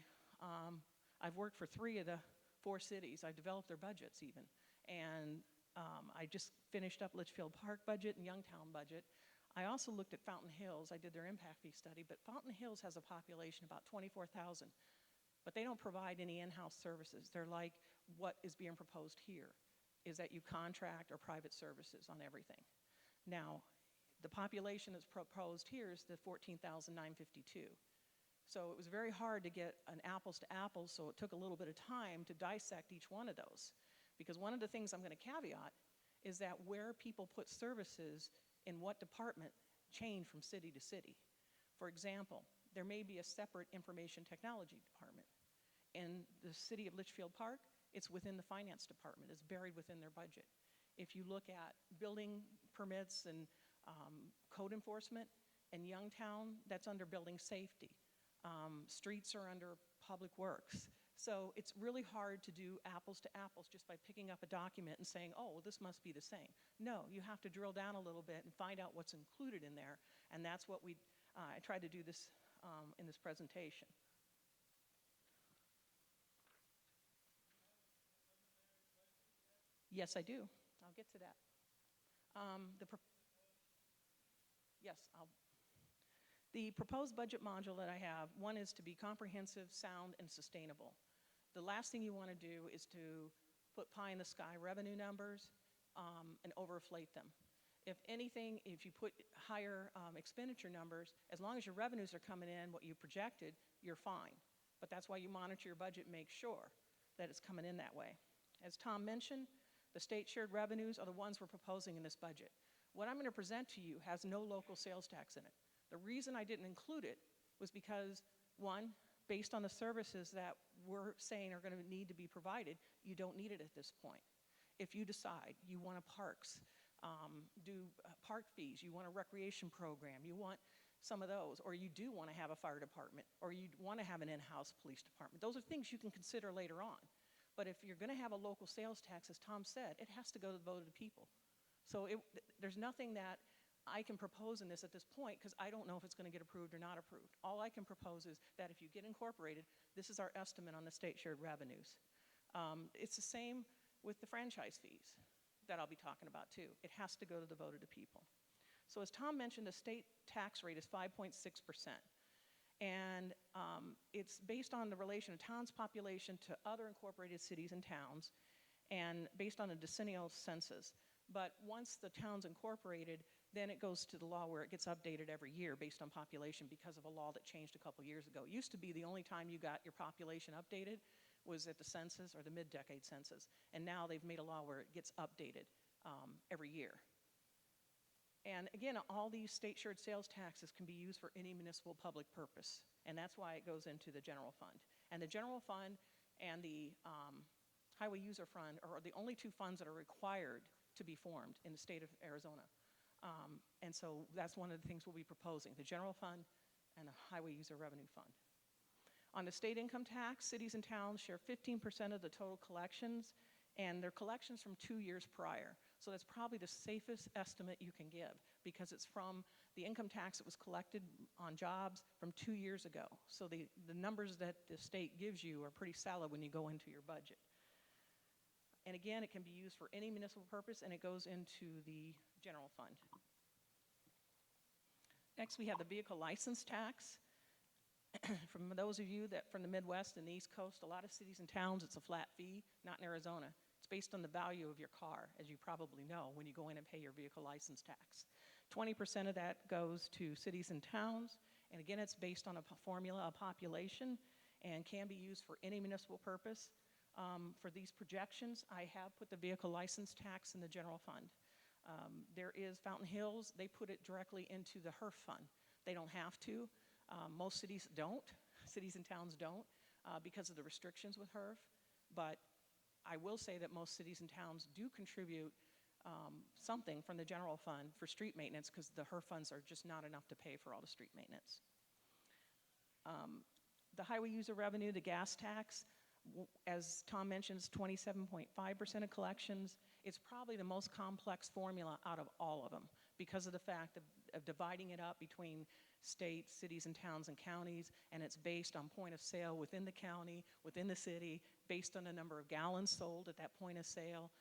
Speaker 18: I've worked for 3 of the 4 cities. I developed their budgets even. And I just finished up Litchfield Park budget and Youngtown budget. I also looked at Fountain Hills. I did their impact fee study, but Fountain Hills has a population of about 24,000, but they don't provide any in-house services. They're like what is being proposed here, is that you contract or private services on everything. Now, the population that's proposed here is the 14,952. So it was very hard to get an apples to apples, so it took a little bit of time to dissect each one of those. Because one of the things I'm going to caveat is that where people put services in what department change from city to city. For example, there may be a separate information technology department. In the city of Litchfield Park, it's within the finance department. It's buried within their budget. If you look at building permits and code enforcement, in Youngtown, that's under building safety. Streets are under public works. So it's really hard to do apples to apples just by picking up a document and saying, oh, well, this must be the same. No, you have to drill down a little bit and find out what's included in there, and that's what I tried to do this in this presentation. Yes, I do. I'll get to that. The proposed budget module that I have, one is to be comprehensive, sound, and sustainable. The last thing you want to do is to put pie-in-the-sky revenue numbers and overinflate them. If anything, if you put higher expenditure numbers, as long as your revenues are coming in what you projected, you're fine. But that's why you monitor your budget and make sure that it's coming in that way. As Tom mentioned, the state shared revenues are the ones we're proposing in this budget. What I'm going to present to you has no local sales tax in it. The reason I didn't include it was because, one, based on the services that we're saying are going to need to be provided, you don't need it at this point. If you decide you want parks, do park fees, you want a recreation program, you want some of those, or you do want to have a fire department, or you want to have an in-house police department, those are things you can consider later on. But if you're going to have a local sales tax, as Tom said, it has to go to the vote of the people. So there's nothing that I can propose in this at this point because I don't know if it's going to get approved or not approved. All I can propose is that if you get incorporated, this is our estimate on the state shared revenues. It's the same with the franchise fees that I'll be talking about too. It has to go to the vote of the people. So as Tom mentioned, the state tax rate is 5.6%. And it's based on the relation of towns population to other incorporated cities and towns and based on a decennial census. But once the town's incorporated, Then it goes to the law where it gets updated every year based on population because of a law that changed a couple years ago. It used to be the only time you got your population updated was at the census or the mid-decade census. And now they've made a law where it gets updated every year. And again, all these state-shared sales taxes can be used for any municipal public purpose. And that's why it goes into the general fund. And the general fund and the highway user fund are the only two funds that are required to be formed in the state of Arizona. And so that's one of the things we'll be proposing, the general fund and the highway user revenue fund. On the state income tax, cities and towns share 15% of the total collections, and they're collections from 2 years prior. So that's probably the safest estimate you can give because it's from the income tax that was collected on jobs from 2 years ago. So the numbers that the state gives you are pretty solid when you go into your budget. And again, it can be used for any municipal purpose, and it goes into the general fund. Next, we have the vehicle license tax. From those of you that from the Midwest and the East Coast, a lot of cities and towns, it's a flat fee, not in Arizona. It's based on the value of your car, as you probably know, when you go in and pay your vehicle license tax. 20% of that goes to cities and towns, and again, it's based on a formula, a population, and can be used for any municipal purpose. For these projections, I have put the vehicle license tax in the general fund. There is Fountain Hills, they put it directly into the HERF fund. They don't have to. Most cities don't, cities and towns don't, because of the restrictions with HERF. But I will say that most cities and towns do contribute something from the general fund for street maintenance because the HERF funds are just not enough to pay for all the street maintenance. The highway user revenue, the gas tax, as Tom mentions, 27.5% of collections. It's probably the most complex formula out of all of them because of the fact of dividing it up between states, cities, and towns and counties, and it's based on point of sale within the county, within the city, based on the number of gallons sold at that point of sale.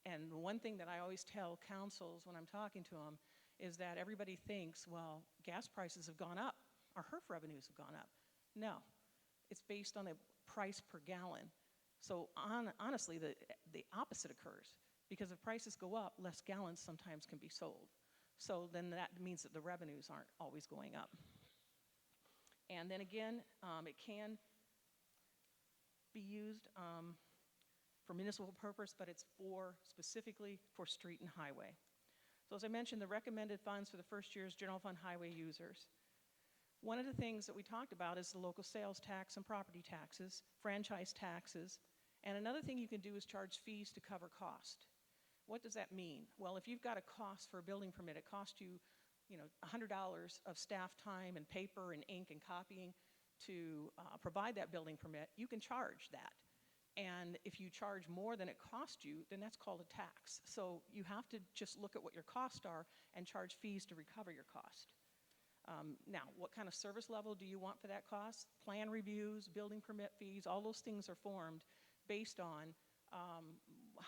Speaker 18: And one thing that I always tell councils when I'm talking to them is that everybody thinks, well, gas prices have gone up, our HERF revenues have gone up. No, it's based on the price per gallon. So honestly, the opposite occurs. Because if prices go up, less gallons sometimes can be sold. So then that means that the revenues aren't always going up. And then again, it can be used for municipal purpose, but it's specifically for street and highway. So as I mentioned, the recommended funds for the first year is general fund highway users. One of the things that we talked about is the local sales tax and property taxes, franchise taxes, and another thing you can do is charge fees to cover cost. What does that mean? Well, if you've got a cost for a building permit, it costs you, $100 of staff time and paper and ink and copying to provide that building permit, you can charge that. And if you charge more than it cost you, then that's called a tax. So you have to just look at what your costs are and charge fees to recover your cost. Now, what kind of service level do you want for that cost? Plan reviews, building permit fees, all those things are formed based on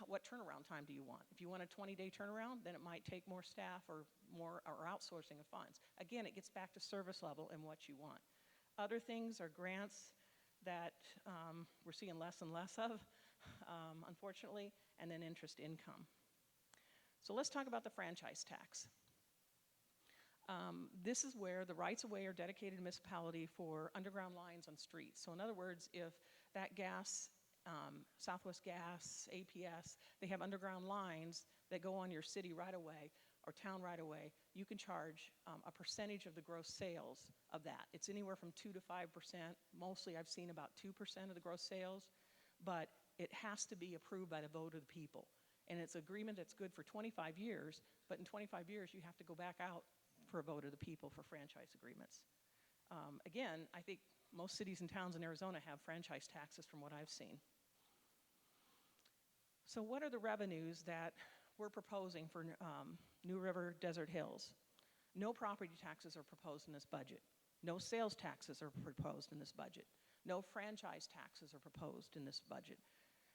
Speaker 18: what turnaround time do you want. If you want a 20-day turnaround, then it might take more staff or outsourcing of funds. Again, it gets back to service level and what you want. Other things are grants that we're seeing less and less of, unfortunately, and then interest income. So let's talk about the franchise tax. This is where the rights-of-way are dedicated to municipality for underground lines on streets. So in other words, if that gas, Southwest Gas, APS, they have underground lines that go on your city right-of-way or town right-of-way, you can charge a percentage of the gross sales of that. It's anywhere from 2 to 5%. Mostly I've seen about 2% of the gross sales, but it has to be approved by the vote of the people. And it's an agreement that's good for 25 years, but in 25 years you have to go back out for a vote of the people for franchise agreements. Again, I think most cities and towns in Arizona have franchise taxes from what I've seen. So what are the revenues that we're proposing for New River Desert Hills? No property taxes are proposed in this budget. No sales taxes are proposed in this budget. No franchise taxes are proposed in this budget.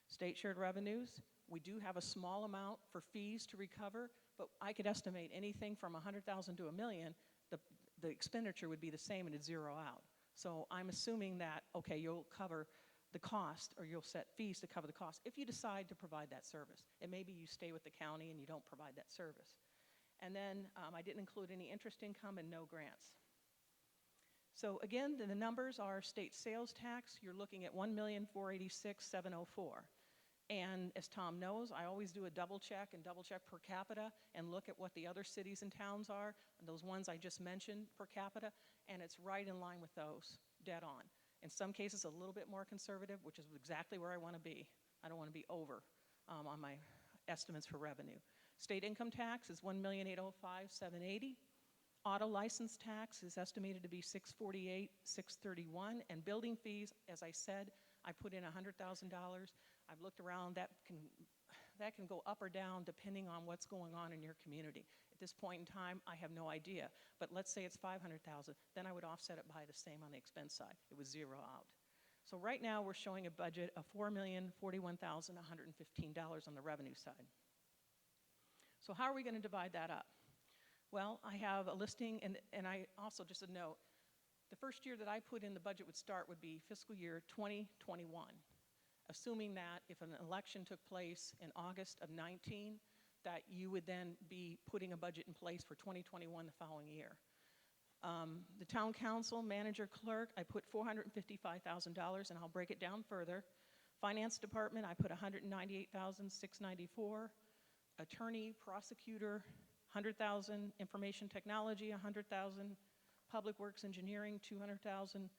Speaker 18: State shared revenues, we do have a small amount for fees to recover, but I could estimate anything from $100,000 to $1 million, the expenditure would be the same and it'd zero out. So I'm assuming that, okay, you'll cover the cost or you'll set fees to cover the cost if you decide to provide that service. And maybe you stay with the county and you don't provide that service. And then I didn't include any interest income and no grants. So again, the numbers are state sales tax. You're looking at $1,486,704. And as Tom knows, I always do a double check per capita and look at what the other cities and towns are, and those ones I just mentioned per capita, and it's right in line with those, dead on. In some cases, a little bit more conservative, which is exactly where I want to be. I don't want to be over on my estimates for revenue. State income tax is $1,805,780. Auto license tax is estimated to be $648,631, and building fees, as I said, I put in $100,000. I've looked around, that can go up or down depending on what's going on in your community. At this point in time, I have no idea, but let's say it's $500,000, then I would offset it by the same on the expense side. It was zero out. So right now, we're showing a budget of $4,041,115 on the revenue side. So how are we going to divide that up? Well, I have a listing, and I also, just a note, the first year that I put in the budget would be fiscal year 2021, assuming that if an election took place in August of 19, that you would then be putting a budget in place for 2021 the following year. The town council, manager, clerk, I put $455,000, and I'll break it down further. Finance department, I put $198,694. Attorney, prosecutor, $100,000. Information technology, $100,000. Public works engineering, $200,000.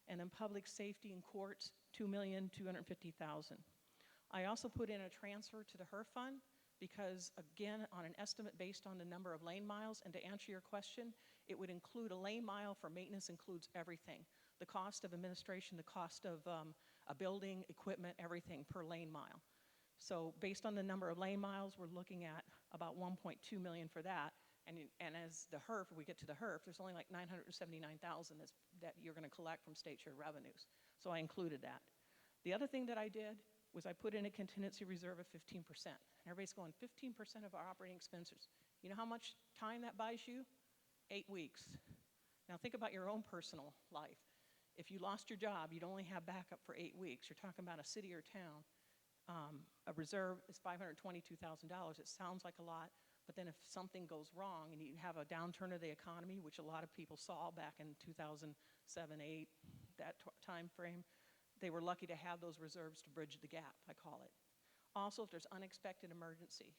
Speaker 18: And then public safety and courts, $2,250,000. I also put in a transfer to the HERF fund because, again, on an estimate based on the number of lane miles, and to answer your question, it would include a lane mile for maintenance includes everything. The cost of administration, the cost of a building, equipment, everything per lane mile. So based on the number of lane miles, we're looking at about $1.2 million for that. And as the HERF, we get to the HERF, there's only like $979,000 that you're going to collect from state share revenues. So I included that. The other thing that I did was I put in a contingency reserve of 15%. And everybody's going, 15% of our operating expenses. You know how much time that buys you? 8 weeks. Now think about your own personal life. If you lost your job, you'd only have backup for 8 weeks. You're talking about a city or town. A reserve is $522,000. It sounds like a lot, but then if something goes wrong and you have a downturn of the economy, which a lot of people saw back in 2007, 2008, that time frame, they were lucky to have those reserves to bridge the gap, I call it. Also, if there's unexpected emergency,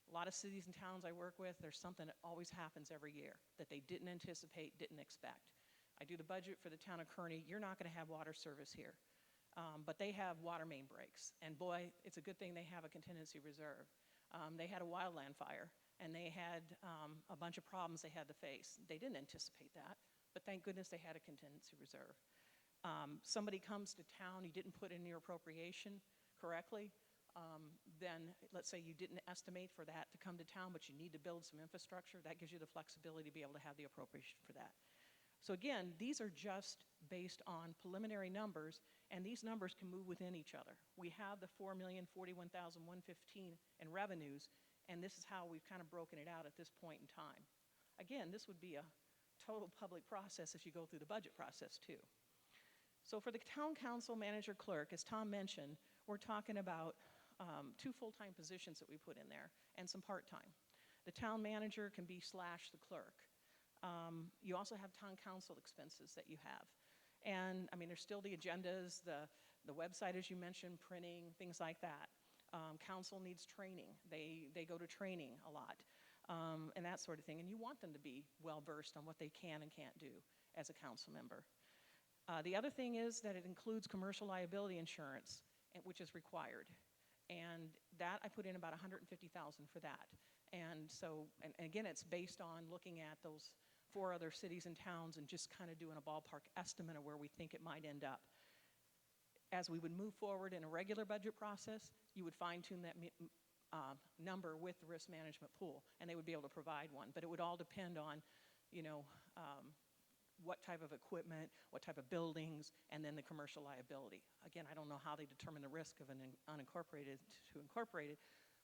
Speaker 18: a lot of cities and towns I work with, there's something that always happens every year that they didn't anticipate, didn't expect. I do the budget for the town of Kearney. You're not going to have water service here. But they have water main breaks, and boy, it's a good thing they have a contingency reserve. They had a wildland fire, and they had a bunch of problems they had to face. They didn't anticipate that, but thank goodness they had a contingency reserve. Somebody comes to town, you didn't put in your appropriation correctly, then let's say you didn't estimate for that to come to town, but you need to build some infrastructure, that gives you the flexibility to be able to have the appropriation for that. So again, these are just based on preliminary numbers, and these numbers can move within each other. We have the $4,041,115 in revenues, and this is how we've kind of broken it out at this point in time. Again, this would be a total public process if you go through the budget process too. So for the town council, manager, clerk, as Tom mentioned, we're talking about 2 full-time positions that we put in there and some part-time. The town manager can be / the clerk. You also have town council expenses that you have. And I mean, there's still the agendas, the website, as you mentioned, printing, things like that. Council needs training. They go to training a lot, and that sort of thing. And you want them to be well-versed on what they can and can't do as a council member. The other thing is that it includes commercial liability insurance, which is required. And that, I put in about $150,000 for that. And so, and again, it's based on looking at those 4 other cities and towns and just kind of doing a ballpark estimate of where we think it might end up. As we would move forward in a regular budget process, you would fine-tune that number with the risk management pool, and they would be able to provide one. But it would all depend on, you know, what type of equipment, what type of buildings, and then the commercial liability. Again, I don't know how they determine the risk of an unincorporated to incorporated,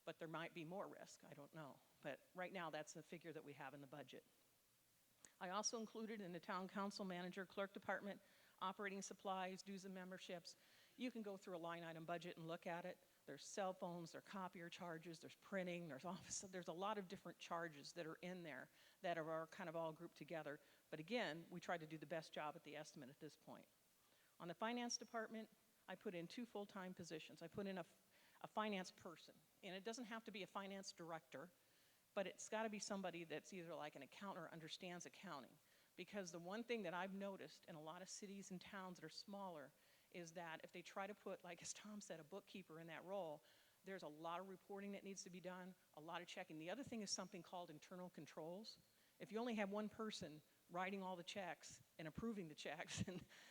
Speaker 18: but there might be more risk, I don't know. But right now, that's the figure that we have in the budget. I also included in the town council, manager, clerk department, operating supplies, dues and memberships. You can go through a line item budget and look at it, There's cell phones, there are copier charges, there's printing, there's office, there's a lot of different charges that are in there that are kind of all grouped together. But again, we try to do the best job at the estimate at this point. On the finance department, I put in 2 full-time positions. I put in a finance person, and it doesn't have to be a finance director, but it's got to be somebody that's either like an accountant or understands accounting. Because the one thing that I've noticed in a lot of cities and towns that are smaller is that if they try to put, like as Tom said, a bookkeeper in that role, there's a lot of reporting that needs to be done, a lot of checking. The other thing is something called internal controls. If you only have one person writing all the checks and approving the checks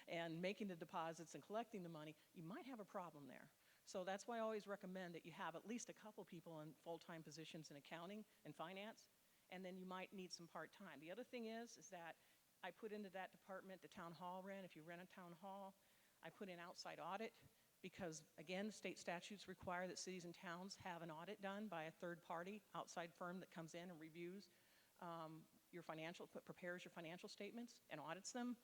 Speaker 18: and making the deposits and collecting the money, you might have a problem there. So that's why I always recommend that you have at least a couple people in full-time positions in accounting and finance, and then you might need some part-time. The other thing is that I put into that department the town hall rent. If you rent a town hall, I put in outside audit because, again, state statutes require that cities and towns have an audit done by a third-party outside firm that comes in and reviews your financial, prepares your financial statements and audits them.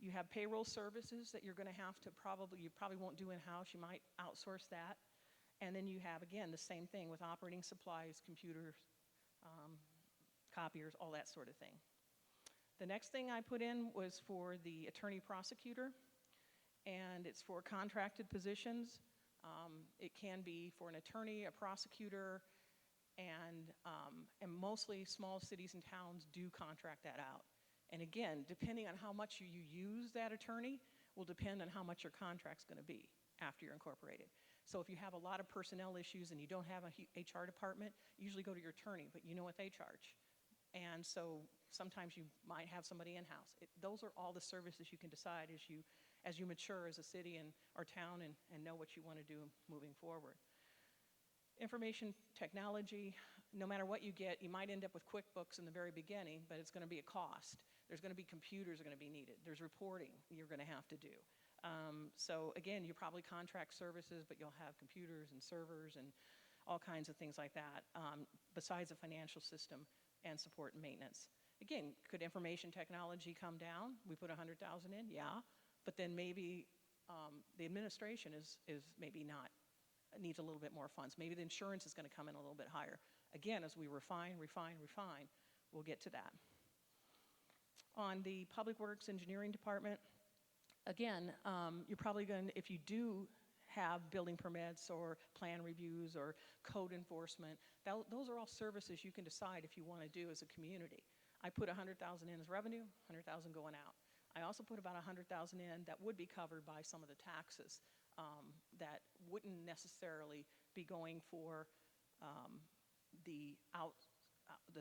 Speaker 18: You have payroll services that you're going to have to you probably won't do in-house. You might outsource that. And then you have, again, the same thing with operating supplies, computers, copiers, all that sort of thing. The next thing I put in was for the attorney prosecutor, and it's for contracted positions. It can be for an attorney, a prosecutor, and mostly small cities and towns do contract that out. And again, depending on how much you use that attorney will depend on how much your contract's going to be after you're incorporated. So if you have a lot of personnel issues and you don't have a HR department, usually go to your attorney, but you know what they charge. And so sometimes you might have somebody in-house. Those are all the services you can decide as you mature as a city or town and know what you want to do moving forward. Information technology, no matter what you get, you might end up with QuickBooks in the very beginning, but it's going to be a cost. There's going to be computers are going to be needed. There's reporting you're going to have to do. So again, you probably contract services, but you'll have computers and servers and all kinds of things like that, besides a financial system and support and maintenance. Again, could information technology come down? We put 100,000 in, yeah, but then maybe the administration is maybe not, needs a little bit more funds. Maybe the insurance is going to come in a little bit higher. Again, as we refine, we'll get to that. On the Public Works Engineering Department, again, you're probably going to, if you do have building permits or plan reviews or code enforcement, those are all services you can decide if you want to do as a community. I put 100,000 in as revenue, 100,000 going out. I also put about 100,000 in that would be covered by some of the taxes that wouldn't necessarily be going for the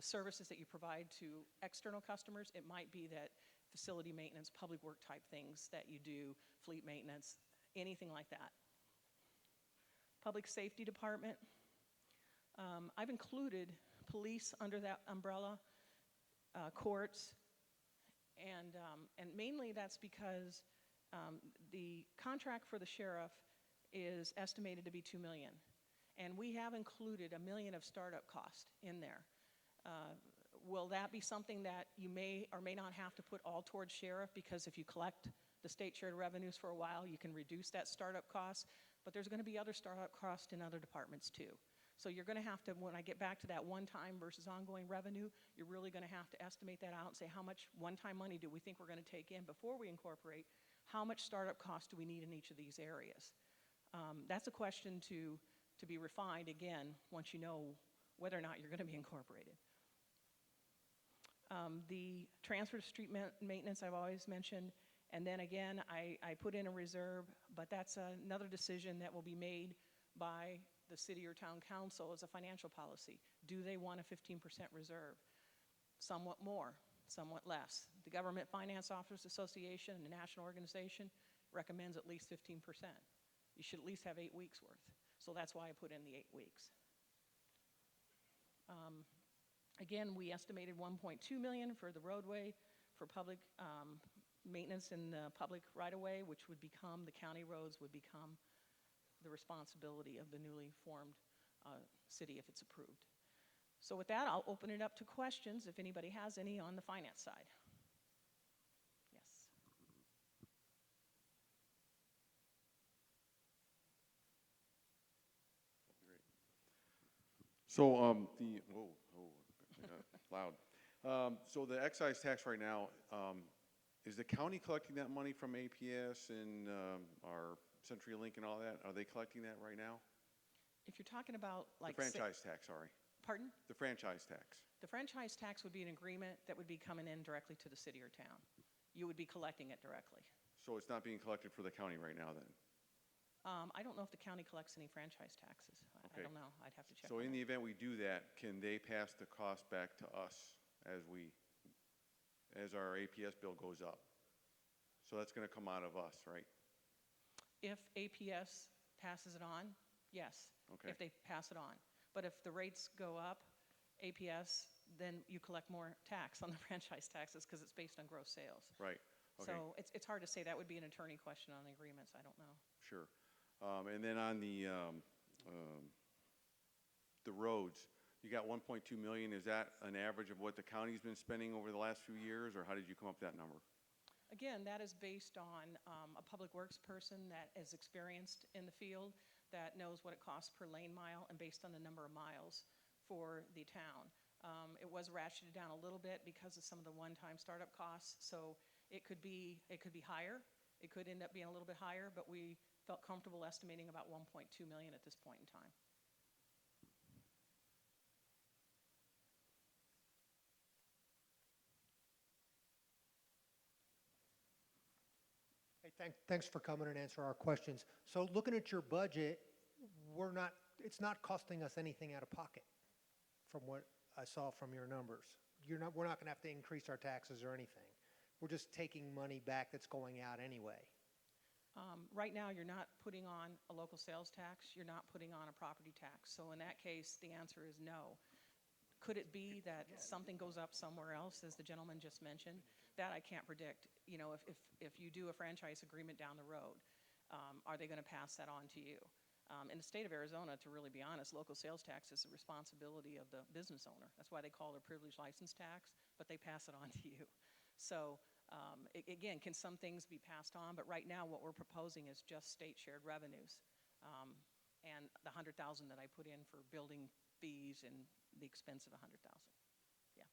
Speaker 18: services that you provide to external customers. It might be that facility maintenance, public work type things that you do, fleet maintenance, anything like that. Public Safety Department, I've included police under that umbrella, courts, and mainly that's because the contract for the sheriff is estimated to be $2 million, and we have included $1 million of startup cost in there. Will that be something that you may or may not have to put all towards sheriff, because if you collect the state shared revenues for a while, you can reduce that startup cost, but there's going to be other startup costs in other departments too. So you're going to have to, when I get back to that one-time versus ongoing revenue, you're really going to have to estimate that out and say how much one-time money do we think we're going to take in before we incorporate, how much startup cost do we need in each of these areas. That's a question to be refined, again, once you know whether or not you're going to be incorporated. The transfer to street maintenance I've always mentioned, and then again, I put in a reserve, but that's another decision that will be made by the city or town council as a financial policy. Do they want a 15% reserve? Somewhat more, somewhat less. The Government Finance Officers Association, a national organization, recommends at least 15%. You should at least have 8 weeks worth. So that's why I put in the 8 weeks. Again, we estimated $1.2 million for the roadway, for public maintenance in the public right-of-way, which would become, the county roads would become the responsibility of the newly formed city if it's approved. So with that, I'll open it up to questions if anybody has any on the finance side. Yes.
Speaker 19: So, I got loud. So the excise tax right now, is the county collecting that money from APS and, our CenturyLink and all that? Are they collecting that right now?
Speaker 18: If you're talking about
Speaker 19: The
Speaker 18: like.
Speaker 19: franchise tax, sorry.
Speaker 18: Pardon?
Speaker 19: The franchise tax.
Speaker 18: The franchise tax would be an agreement that would be coming in directly to the city or town. You would be collecting it directly.
Speaker 19: So it's not being collected for the county right now then?
Speaker 18: I don't know if the county collects any franchise taxes. I
Speaker 19: Okay.
Speaker 18: don't know. I'd have to check.
Speaker 19: So
Speaker 18: on
Speaker 19: in
Speaker 18: that.
Speaker 19: the event we do that, can they pass the cost back to us as our APS bill goes up? So that's gonna come out of us, right?
Speaker 18: If APS passes it on, yes.
Speaker 19: Okay.
Speaker 18: If they pass it on. But if the rates go up, APS, then you collect more tax on the franchise taxes because it's based on gross sales.
Speaker 19: Right, okay,
Speaker 18: So it's hard to say. That would be an attorney question on the agreements. I don't know.
Speaker 19: sure. And then on the roads, you got 1.2 million. Is that an average of what the county's been spending over the last few years, or how did you come up with that number?
Speaker 18: Again, that is based on a public works person that is experienced in the field, that knows what it costs per lane mile, and based on the number of miles for the town. It was ratcheted down a little bit because of some of the one-time startup costs, so it could be higher. It could end up being a little bit higher, but we felt comfortable estimating about 1.2 million at this point in time.
Speaker 20: Hey, thanks for coming and answering our questions. So looking at your budget, it's not costing us anything out of pocket from what I saw from your numbers. We're not gonna have to increase our taxes or anything. We're just taking money back that's going out anyway.
Speaker 18: Right now, you're not putting on a local sales tax, you're not putting on a property tax. So in that case, the answer is no. Could it be that something goes up somewhere else, as the gentleman just mentioned? That I can't predict. You know, if you do a franchise agreement down the road, are they gonna pass that on to you? In the state of Arizona, to really be honest, local sales tax is the responsibility of the business owner. That's why they call it a privileged license tax, but they pass it on to you. So again, can some things be passed on? But right now, what we're proposing is just state shared revenues. And the 100,000 that I put in for building fees and the expense of 100,000. Yeah.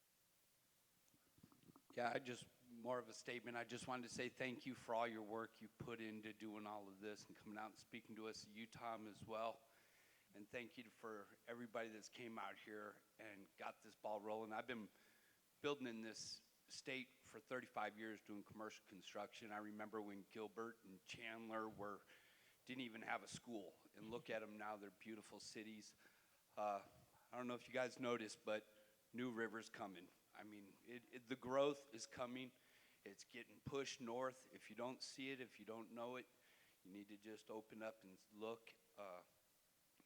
Speaker 2: Yeah, more of a statement. I just wanted to say thank you for all your work you put into doing all of this and coming out and speaking to us, you, Tom, as well. And thank you for everybody that's came out here and got this ball rolling. I've been building in this state for 35 years doing commercial construction. I remember when Gilbert and Chandler didn't even have a school. And look at them now, they're beautiful cities. I don't know if you guys noticed, but New River's coming. I mean, the growth is coming. It's getting pushed north. If you don't see it, if you don't know it, you need to just open up and look.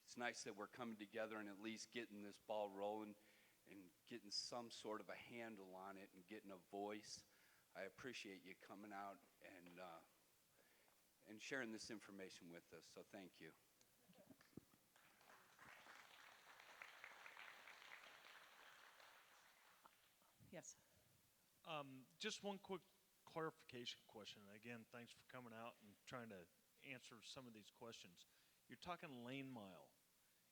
Speaker 2: It's nice that we're coming together and at least getting this ball rolling and getting some sort of a handle on it and getting a voice. I appreciate you coming out and sharing this information with us, so thank you.
Speaker 18: Yes.
Speaker 11: Just one quick clarification question. Again, thanks for coming out and trying to answer some of these questions. You're talking lane mile.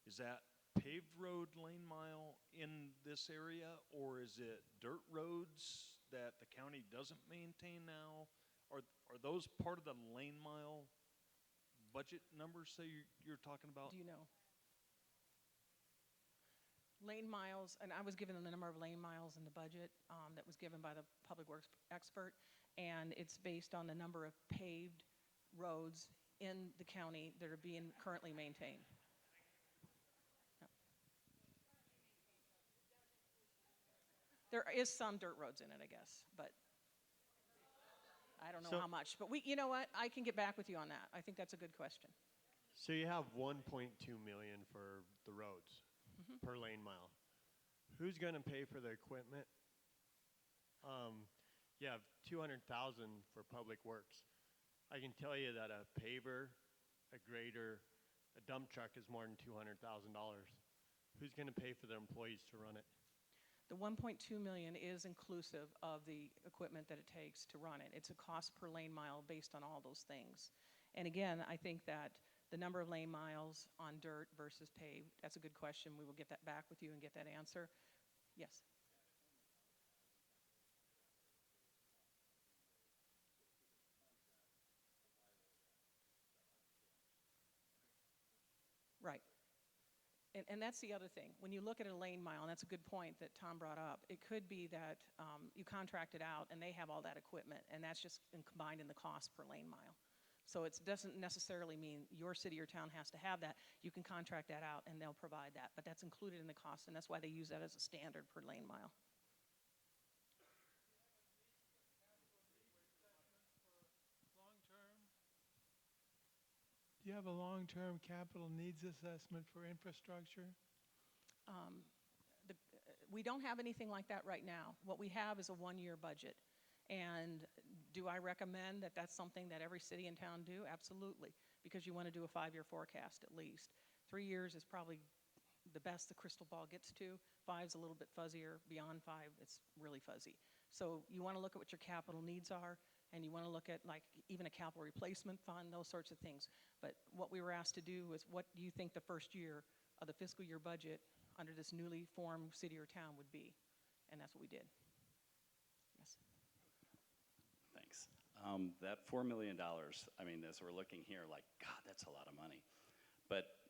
Speaker 11: Is that paved road lane mile in this area, or is it dirt roads that the county doesn't maintain now? Are those part of the lane mile budget numbers that you're talking about?
Speaker 18: Do you know? Lane miles, and I was given the number of lane miles in the budget that was given by the public works expert, and it's based on the number of paved roads in the county that are being currently maintained. Yep. There is some dirt roads in it, I guess, but I don't know how much. But you know what? I can get back with you on that. I think that's a good question.
Speaker 17: So you have 1.2 million for the roads per lane mile. Who's going to pay for the equipment? You have 200,000 for public works. I can tell you that a paver, a grader, a dump truck is more than $200,000. Who's going to pay for the employees to run it?
Speaker 18: The 1.2 million is inclusive of the equipment that it takes to run it. It's a cost per lane mile based on all those things. And again, I think that The number of lane miles on dirt versus paved, that's a good question. We will get that back with you and get that answer. Yes. Right. And that's the other thing. When you look at a lane mile, and that's a good point that Tom brought up, it could be that you contract it out and they have all that equipment, and that's just combined in the cost per lane mile. So it doesn't necessarily mean your city or town has to have that. You can contract that out and they'll provide that, but that's included in the cost, and that's why they use that as a standard per lane mile.
Speaker 9: Do you have a long-term capital needs assessment for infrastructure?
Speaker 18: We don't have anything like that right now. What we have is a one-year budget. And do I recommend that that's something that every city and town do? Absolutely, because you want to do a 5-year forecast at least. 3 years is probably the best the crystal ball gets to. 5's a little bit fuzzier. Beyond 5, it's really fuzzy. So you want to look at what your capital needs are, and you want to look at like even a capital replacement fund, those sorts of things. But what we were asked to do was, what do you think the first year of the fiscal year budget under this newly formed city or town would be? And that's what we did. Yes.
Speaker 7: Thanks. That $4 million, I mean, as we're looking here, like, God, that's a lot of money. But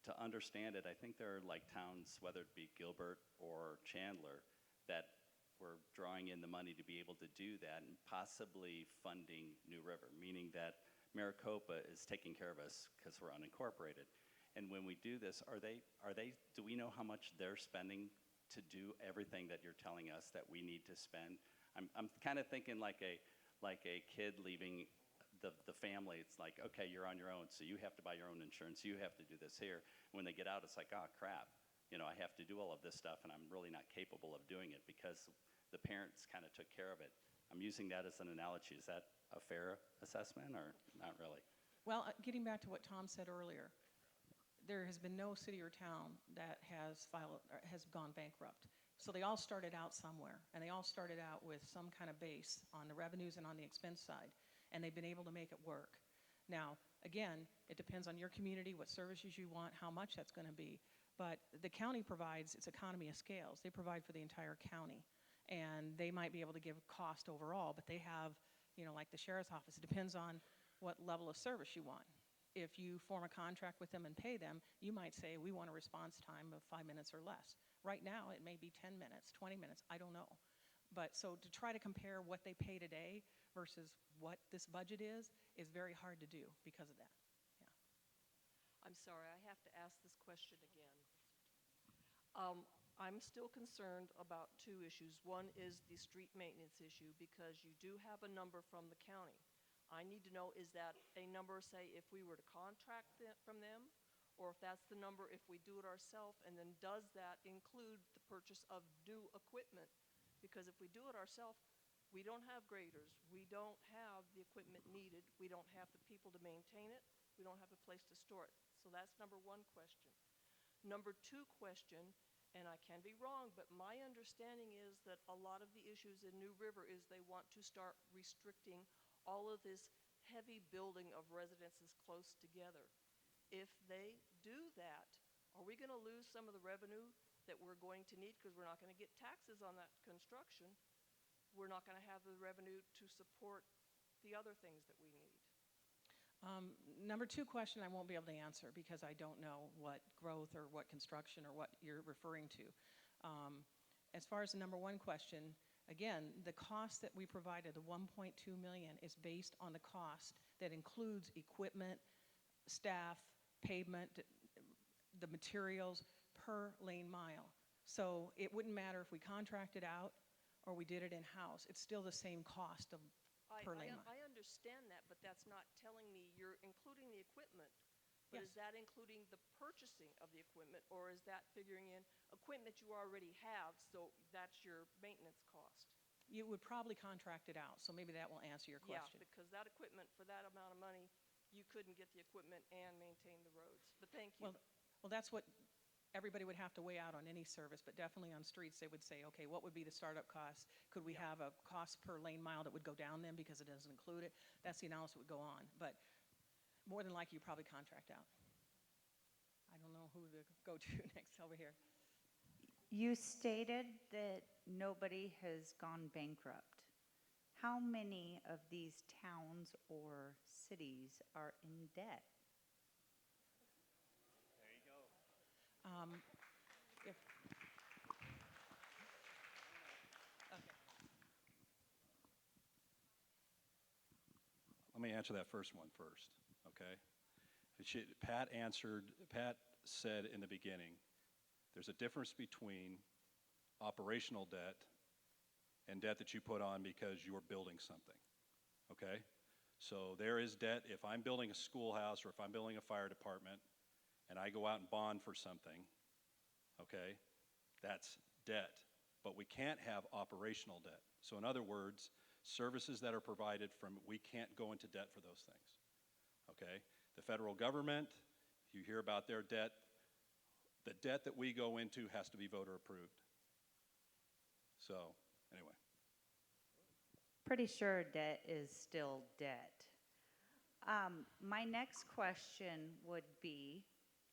Speaker 7: to understand it, I think there are like towns, whether it be Gilbert or Chandler, that we're drawing in the money to be able to do that and possibly funding New River, meaning that Maricopa is taking care of us because we're unincorporated. And when we do this, do we know how much they're spending to do everything that you're telling us that we need to spend? I'm kind of thinking like a kid leaving the family. It's like, okay, you're on your own, so you have to buy your own insurance. You have to do this here. When they get out, it's like, oh, crap. You know, I have to do all of this stuff, and I'm really not capable of doing it because the parents kind of took care of it. I'm using that as an analogy. Is that a fair assessment or not really?
Speaker 18: Well, getting back to what Tom said earlier, there has been no city or town that has gone bankrupt. So they all started out somewhere, and they all started out with some kind of base on the revenues and on the expense side, and they've been able to make it work. Now, again, it depends on your community, what services you want, how much that's going to be. But the county provides its economy of scales. They provide for the entire county. And they might be able to give cost overall, but they have, you know, like the sheriff's office, it depends on what level of service you want. If you form a contract with them and pay them, you might say, we want a response time of 5 minutes or less. Right now, it may be 10 minutes, 20 minutes, I don't know. But so to try to compare what they pay today versus what this budget is very hard to do because of that. Yeah.
Speaker 8: I'm sorry, I have to ask this question again. I'm still concerned about 2 issues. One is the street maintenance issue, because you do have a number from the county. I need to know, is that a number, say, if we were to contract from them, or if that's the number if we do it ourselves, and then does that include the purchase of new equipment? Because if we do it ourselves, we don't have graders, we don't have the equipment needed, we don't have the people to maintain it, we don't have a place to store it. So that's number 1 question. Number 2 question, and I can be wrong, but my understanding is that a lot of the issues in New River is they want to start restricting all of this heavy building of residences close together. If they do that, are we going to lose some of the revenue that we're going to need, because we're not going to get taxes on that construction? We're not going to have the revenue to support the other things that we need.
Speaker 18: Number 2 question I won't be able to answer because I don't know what growth or what construction or what you're referring to. As far as the number 1 question, again, the cost that we provided, the $1.2 million, is based on the cost that includes equipment, staff, pavement, the materials per lane mile. So it wouldn't matter if we contracted out or we did it in-house. It's still the same cost of per lane mile.
Speaker 8: I understand that, but that's not telling me you're including the equipment. But
Speaker 18: Yes.
Speaker 8: is that including the purchasing of the equipment, or is that figuring in equipment you already have, so that's your maintenance cost?
Speaker 18: You would probably contract it out, so maybe that will answer your question.
Speaker 8: Yeah, because that equipment, for that amount of money, you couldn't get the equipment and maintain the roads. But thank you.
Speaker 18: Well, that's what everybody would have to weigh out on any service, but definitely on streets, they would say, okay, what would be the startup cost? Could we have a cost per lane mile that would go down then because it doesn't include it? That's the analysis that would go on. But more than likely you probably contract out. I don't know who to go to next over here.
Speaker 17: You stated that nobody has gone bankrupt. How many of these towns or cities are in debt?
Speaker 7: There you go.
Speaker 18: If, okay.
Speaker 3: Let me answer that first one first, okay? Pat said in the beginning, there's a difference between operational debt and debt that you put on because you're building something, okay? So there is debt if I'm building a schoolhouse or if I'm building a fire department and I go out and bond for something, okay? That's debt, but we can't have operational debt. So in other words, services that are provided from, we can't go into debt for those things, okay? The federal government, you hear about their debt. The debt that we go into has to be voter approved. So, anyway.
Speaker 17: Pretty sure debt is still debt. My next question would be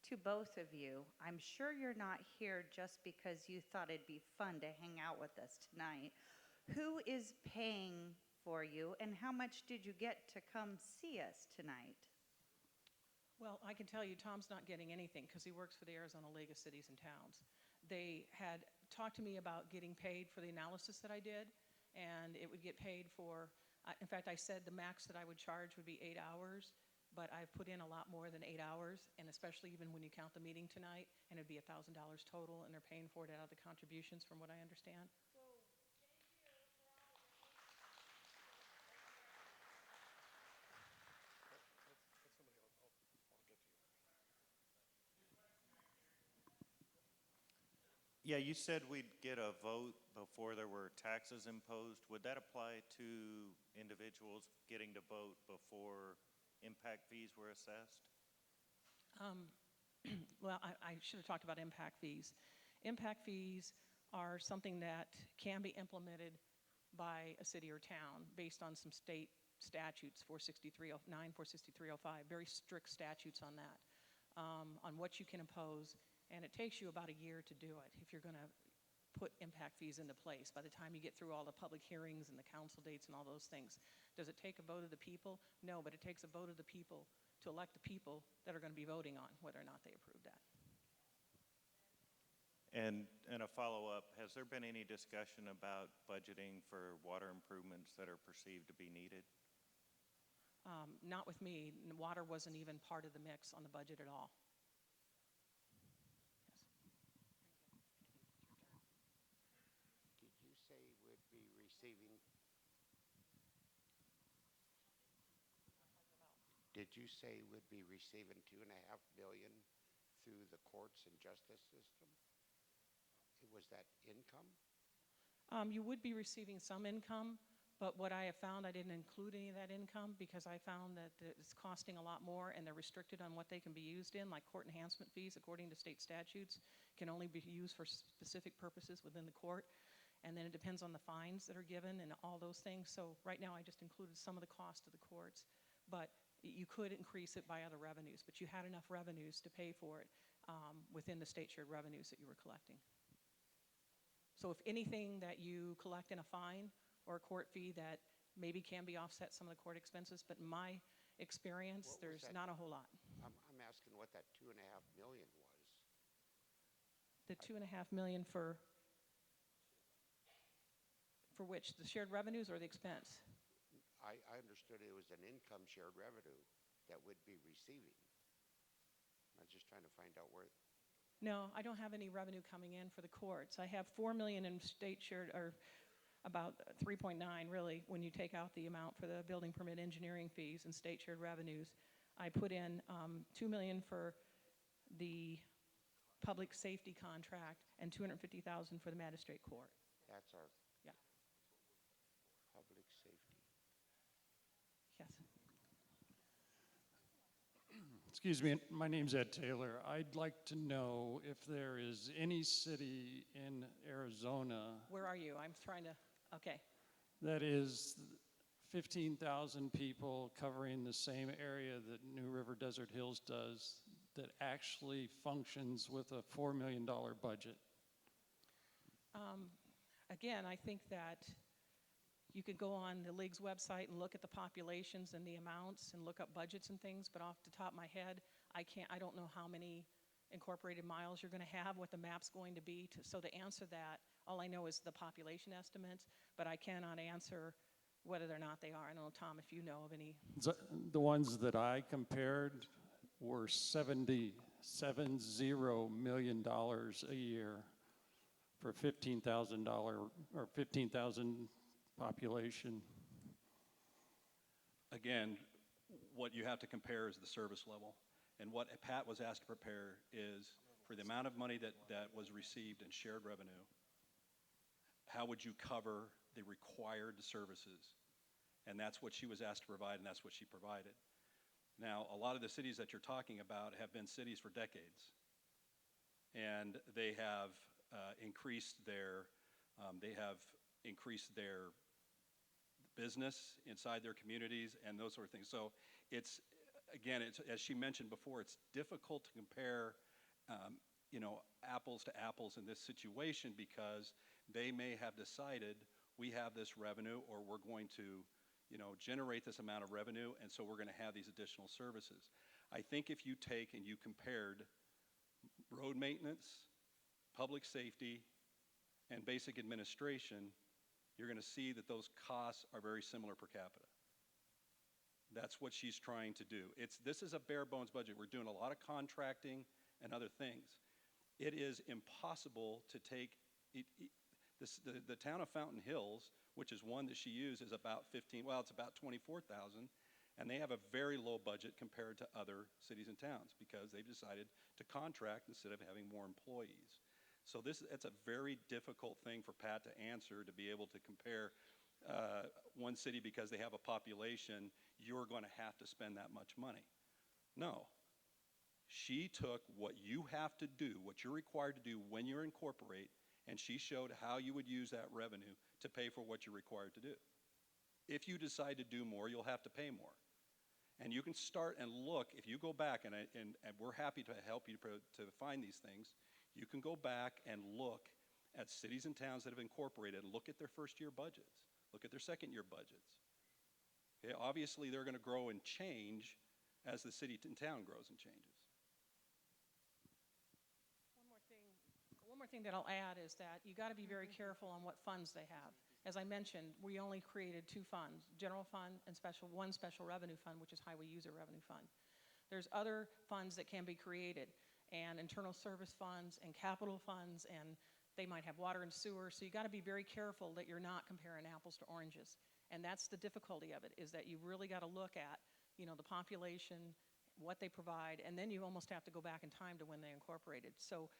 Speaker 17: to both of you. I'm sure you're not here just because you thought it'd be fun to hang out with us tonight. Who is paying for you, and how much did you get to come see us tonight?
Speaker 18: Well, I can tell you Tom's not getting anything because he works for the Arizona League of Cities and Towns. They had talked to me about getting paid for the analysis that I did, and it would get paid for, in fact, I said the max that I would charge would be 8 hours, but I've put in a lot more than 8 hours, and especially even when you count the meeting tonight, and it'd be $1,000 total, and they're paying for it out of the contributions from what I understand.
Speaker 19: Yeah, you said we'd get a vote before there were taxes imposed. Would that apply to individuals getting to vote before impact fees were assessed?
Speaker 18: Well, I should have talked about impact fees. Impact fees are something that can be implemented by a city or town based on some state statutes, 46309, 46305, very strict statutes on that, on what you can impose. And it takes you about a year to do it if you're going to put impact fees into place by the time you get through all the public hearings and the council dates and all those things. Does it take a vote of the people? No, but it takes a vote of the people to elect the people that are going to be voting on whether or not they approve that.
Speaker 19: And a follow-up, has there been any discussion about budgeting for water improvements that are perceived to be needed?
Speaker 18: Not with me. Water wasn't even part of the mix on the budget at all.
Speaker 16: Did you say would be receiving $2.5 billion through the courts and justice system? Was that income?
Speaker 18: You would be receiving some income, but what I have found, I didn't include any of that income because I found that it's costing a lot more and they're restricted on what they can be used in, like court enhancement fees, according to state statutes, can only be used for specific purposes within the court. And then it depends on the fines that are given and all those things. So right now I just included some of the cost of the courts, but you could increase it by other revenues, but you had enough revenues to pay for it within the state shared revenues that you were collecting. So if anything that you collect in a fine or a court fee that maybe can be offset some of the court expenses, but in my experience, there's not a whole lot.
Speaker 16: I'm asking what that $2.5 million was.
Speaker 18: The $2.5 million for which? The shared revenues or the expense?
Speaker 16: I understood it was an income shared revenue that would be receiving. I was just trying to find out where.
Speaker 18: No, I don't have any revenue coming in for the courts. I have $4 million in state shared, or about 3.9 really, when you take out the amount for the building permit engineering fees and state shared revenues. I put in $2 million for the public safety contract and $250,000 for the magistrate court.
Speaker 16: That's our.
Speaker 18: Yeah.
Speaker 16: Public safety.
Speaker 18: Yes.
Speaker 21: Excuse me, my name's Ed Taylor. I'd like to know if there is any city in Arizona
Speaker 18: Where are you? I'm trying to, okay.
Speaker 21: that is 15,000 people covering the same area that New River Desert Hills does that actually functions with a $4 million budget?
Speaker 18: Again, I think that you could go on the league's website and look at the populations and the amounts and look up budgets and things, but off the top of my head, I don't know how many incorporated miles you're going to have, what the map's going to be. So to answer that, all I know is the population estimates, but I cannot answer whether or not they are. I don't know, Tom, if you know of any.
Speaker 21: The ones that I compared were $70 million a year for $15,000 or 15,000 population.
Speaker 3: Again, what you have to compare is the service level. And what Pat was asked to prepare is for the amount of money that was received in shared revenue, how would you cover the required services? And that's what she was asked to provide, and that's what she provided. Now, a lot of the cities that you're talking about have been cities for decades. And they have increased their business inside their communities and those sort of things. So it's, again, it's, as she mentioned before, it's difficult to compare apples to apples in this situation because they may have decided we have this revenue or we're going to generate this amount of revenue, and so we're going to have these additional services. I think if you take and you compared road maintenance, public safety, and basic administration, you're going to see that those costs are very similar per capita. That's what she's trying to do. This is a bare bones budget. We're doing a lot of contracting and other things. It is impossible to take, the town of Fountain Hills, which is one that she used, is about it's about 24,000, and they have a very low budget compared to other cities and towns because they've decided to contract instead of having more employees. So it's a very difficult thing for Pat to answer, to be able to compare one city because they have a population, you're going to have to spend that much money. No. She took what you have to do, what you're required to do when you incorporate, and she showed how you would use that revenue to pay for what you're required to do. If you decide to do more, you'll have to pay more. And you can start and look, if you go back, and we're happy to help you to find these things, you can go back and look at cities and towns that have incorporated, look at their first-year budgets, look at their second-year budgets. Okay, obviously, they're going to grow and change as the city and town grows and changes.
Speaker 18: One more thing that I'll add is that you got to be very careful on what funds they have. As I mentioned, we only created two funds, general fund and one special revenue fund, which is highway user revenue fund. There's other funds that can be created, and internal service funds and capital funds, and they might have water and sewer. So you got to be very careful that you're not comparing apples to oranges. And that's the difficulty of it, is that you really got to look at, the population, what they provide, and then you almost have to go back in time to when they incorporated. So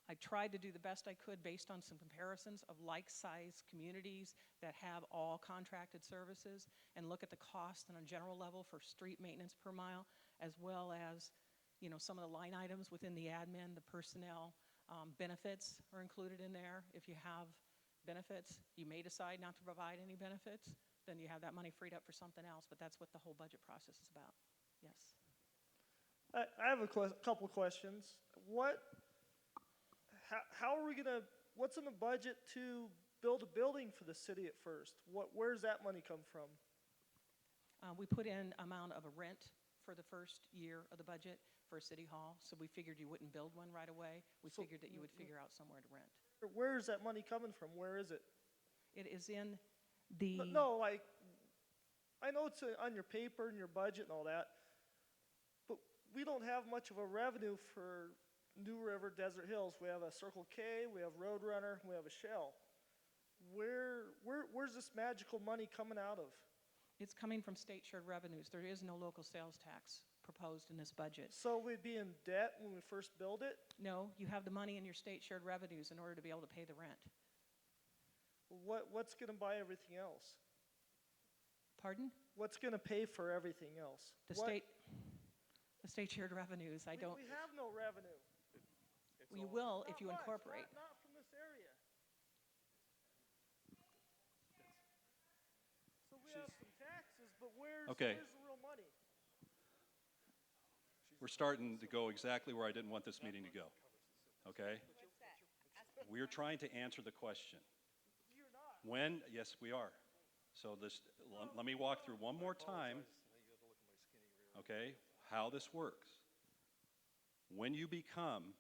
Speaker 18: I tried to do the best I could based on some comparisons of like-sized communities that have all contracted services and look at the cost on a general level for street maintenance per mile, as well as some of the line items within the admin, the personnel, benefits are included in there. If you have benefits, you may decide not to provide any benefits, then you have that money freed up for something else, but that's what the whole budget process is about. Yes.
Speaker 4: I have a couple questions. How are we gonna, what's in the budget to build a building for the city at first? Where's that money come from?
Speaker 18: We put in amount of a rent for the first year of the budget for City Hall, so we figured you wouldn't build one right away. We figured that you would figure out somewhere to rent.
Speaker 4: Where is that money coming from? Where is it?
Speaker 18: It is in the...
Speaker 4: No, like, I know it's on your paper and your budget and all that, but we don't have much of a revenue for New River Desert Hills. We have a Circle K, we have Roadrunner, we have a Shell. Where's this magical money coming out of?
Speaker 18: It's coming from state shared revenues. There is no local sales tax proposed in this budget.
Speaker 4: So we'd be in debt when we first build it?
Speaker 18: No, you have the money in your state shared revenues in order to be able to pay the rent.
Speaker 4: What's going to buy everything else?
Speaker 18: Pardon?
Speaker 4: What's going to pay for everything else?
Speaker 18: The state shared revenues. We
Speaker 4: have no revenue.
Speaker 18: You will if you incorporate.
Speaker 4: Not from this area. So we have some tax But where's,
Speaker 3: Okay.
Speaker 4: where's the real money?
Speaker 3: We're starting to go exactly where I didn't want this meeting to go, okay? We're trying to answer the question.
Speaker 4: You're not.
Speaker 3: When, yes, we are. So this, let me walk through one more time, okay, how this works. When you become,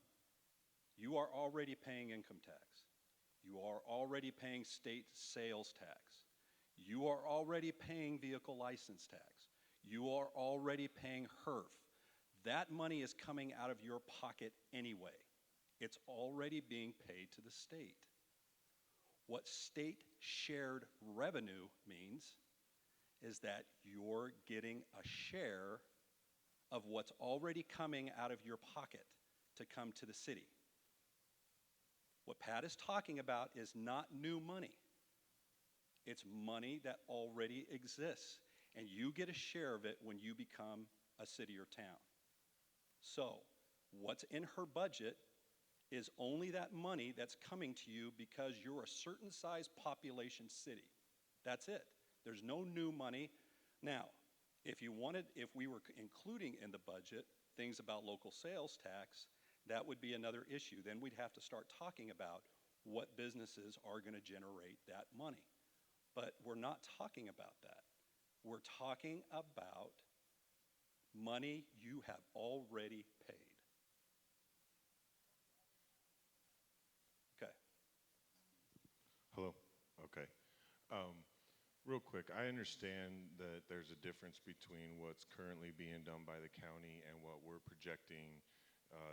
Speaker 3: you are already paying income tax. You are already paying state sales tax. You are already paying vehicle license tax. You are already paying HERF. That money is coming out of your pocket anyway. It's already being paid to the state. What state shared revenue means is that you're getting a share of what's already coming out of your pocket to come to the city. What Pat is talking about is not new money. It's money that already exists, and you get a share of it when you become a city or town. So, what's in her budget is only that money that's coming to you because you're a certain size population city. That's it. There's no new money. Now, if we were including in the budget things about local sales tax, that would be another issue. Then we'd have to start talking about what businesses are going to generate that money. But we're not talking about that. We're talking about money you have already paid. Okay.
Speaker 12: Hello. Okay. Real quick, I understand that there's a difference between what's currently being done by the county and what we're projecting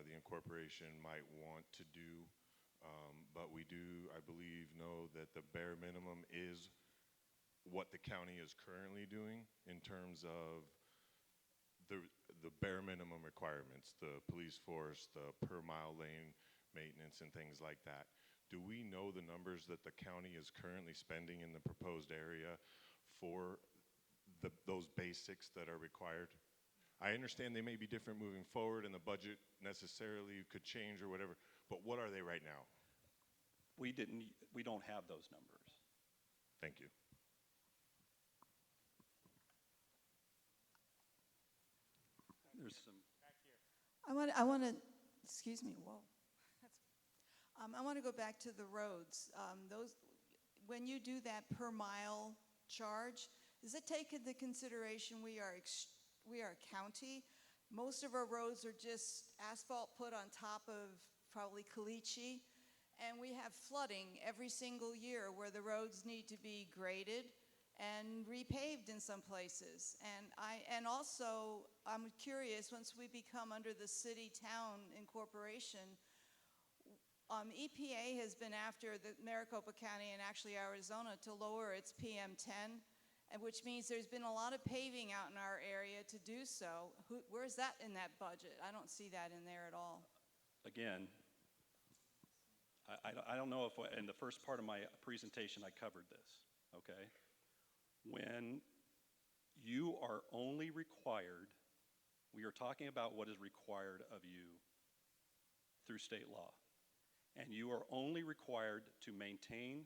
Speaker 12: the incorporation might want to do. But we do, I believe, know that the bare minimum is what the county is currently doing in terms of the bare minimum requirements, the police force, the per mile lane maintenance and things like that. Do we know the numbers that the county is currently spending in the proposed area for those basics that are required? I understand they may be different moving forward and the budget necessarily could change or whatever, but what are they right now?
Speaker 3: We don't have those numbers.
Speaker 12: Thank you.
Speaker 3: There's some.
Speaker 5: I want to, excuse me, whoa. I want to go back to the roads. When you do that per mile charge, does it take into consideration we are a county? Most of our roads are just asphalt put on top of probably caliche, and we have flooding every single year where the roads need to be graded and repaved in some places. And also, I'm curious, once we become under the city-town incorporation, EPA has been after the Maricopa County and actually Arizona to lower its PM10, and which means there's been a lot of paving out in our area to do so. Where's that in that budget? I don't see that in there at all.
Speaker 3: Again, I don't know if in the first part of my presentation I covered this, okay? When you are only required, we are talking about what is required of you through state law. And you are only required to maintain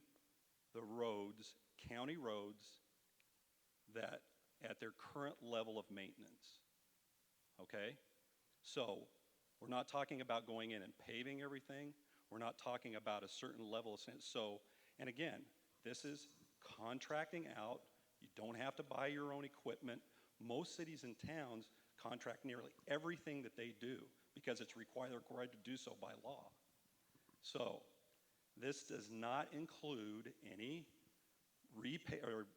Speaker 3: the roads, county roads, that at their current level of maintenance, okay? So we're not talking about going in and paving everything. We're not talking about a certain level of sense. So, and again, this is contracting out. You don't have to buy your own equipment. Most cities and towns contract nearly everything that they do because it's required to do so by law. So this does not include any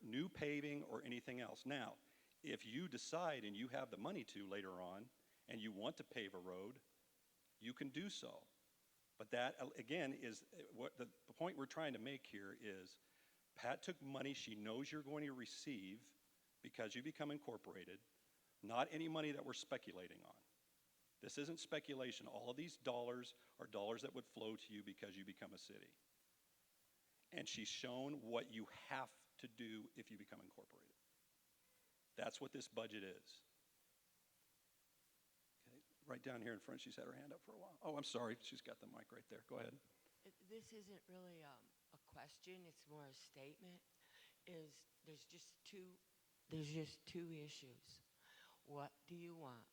Speaker 3: new paving or anything else. Now, if you decide and you have the money to later on and you want to pave a road, you can do so. But that, again, is what the point we're trying to make here is Pat took money she knows you're going to receive because you become incorporated, not any money that we're speculating on. This isn't speculation. All of these dollars are dollars that would flow to you because you become a city. And she's shown what you have to do if you become incorporated. That's what this budget is. Okay, right down here in front, she's had her hand up for a while. Oh, I'm sorry, she's got the mic right there. Go ahead.
Speaker 22: This isn't really a question, it's more a statement. There's just two
Speaker 10: There's just two issues. What do you want?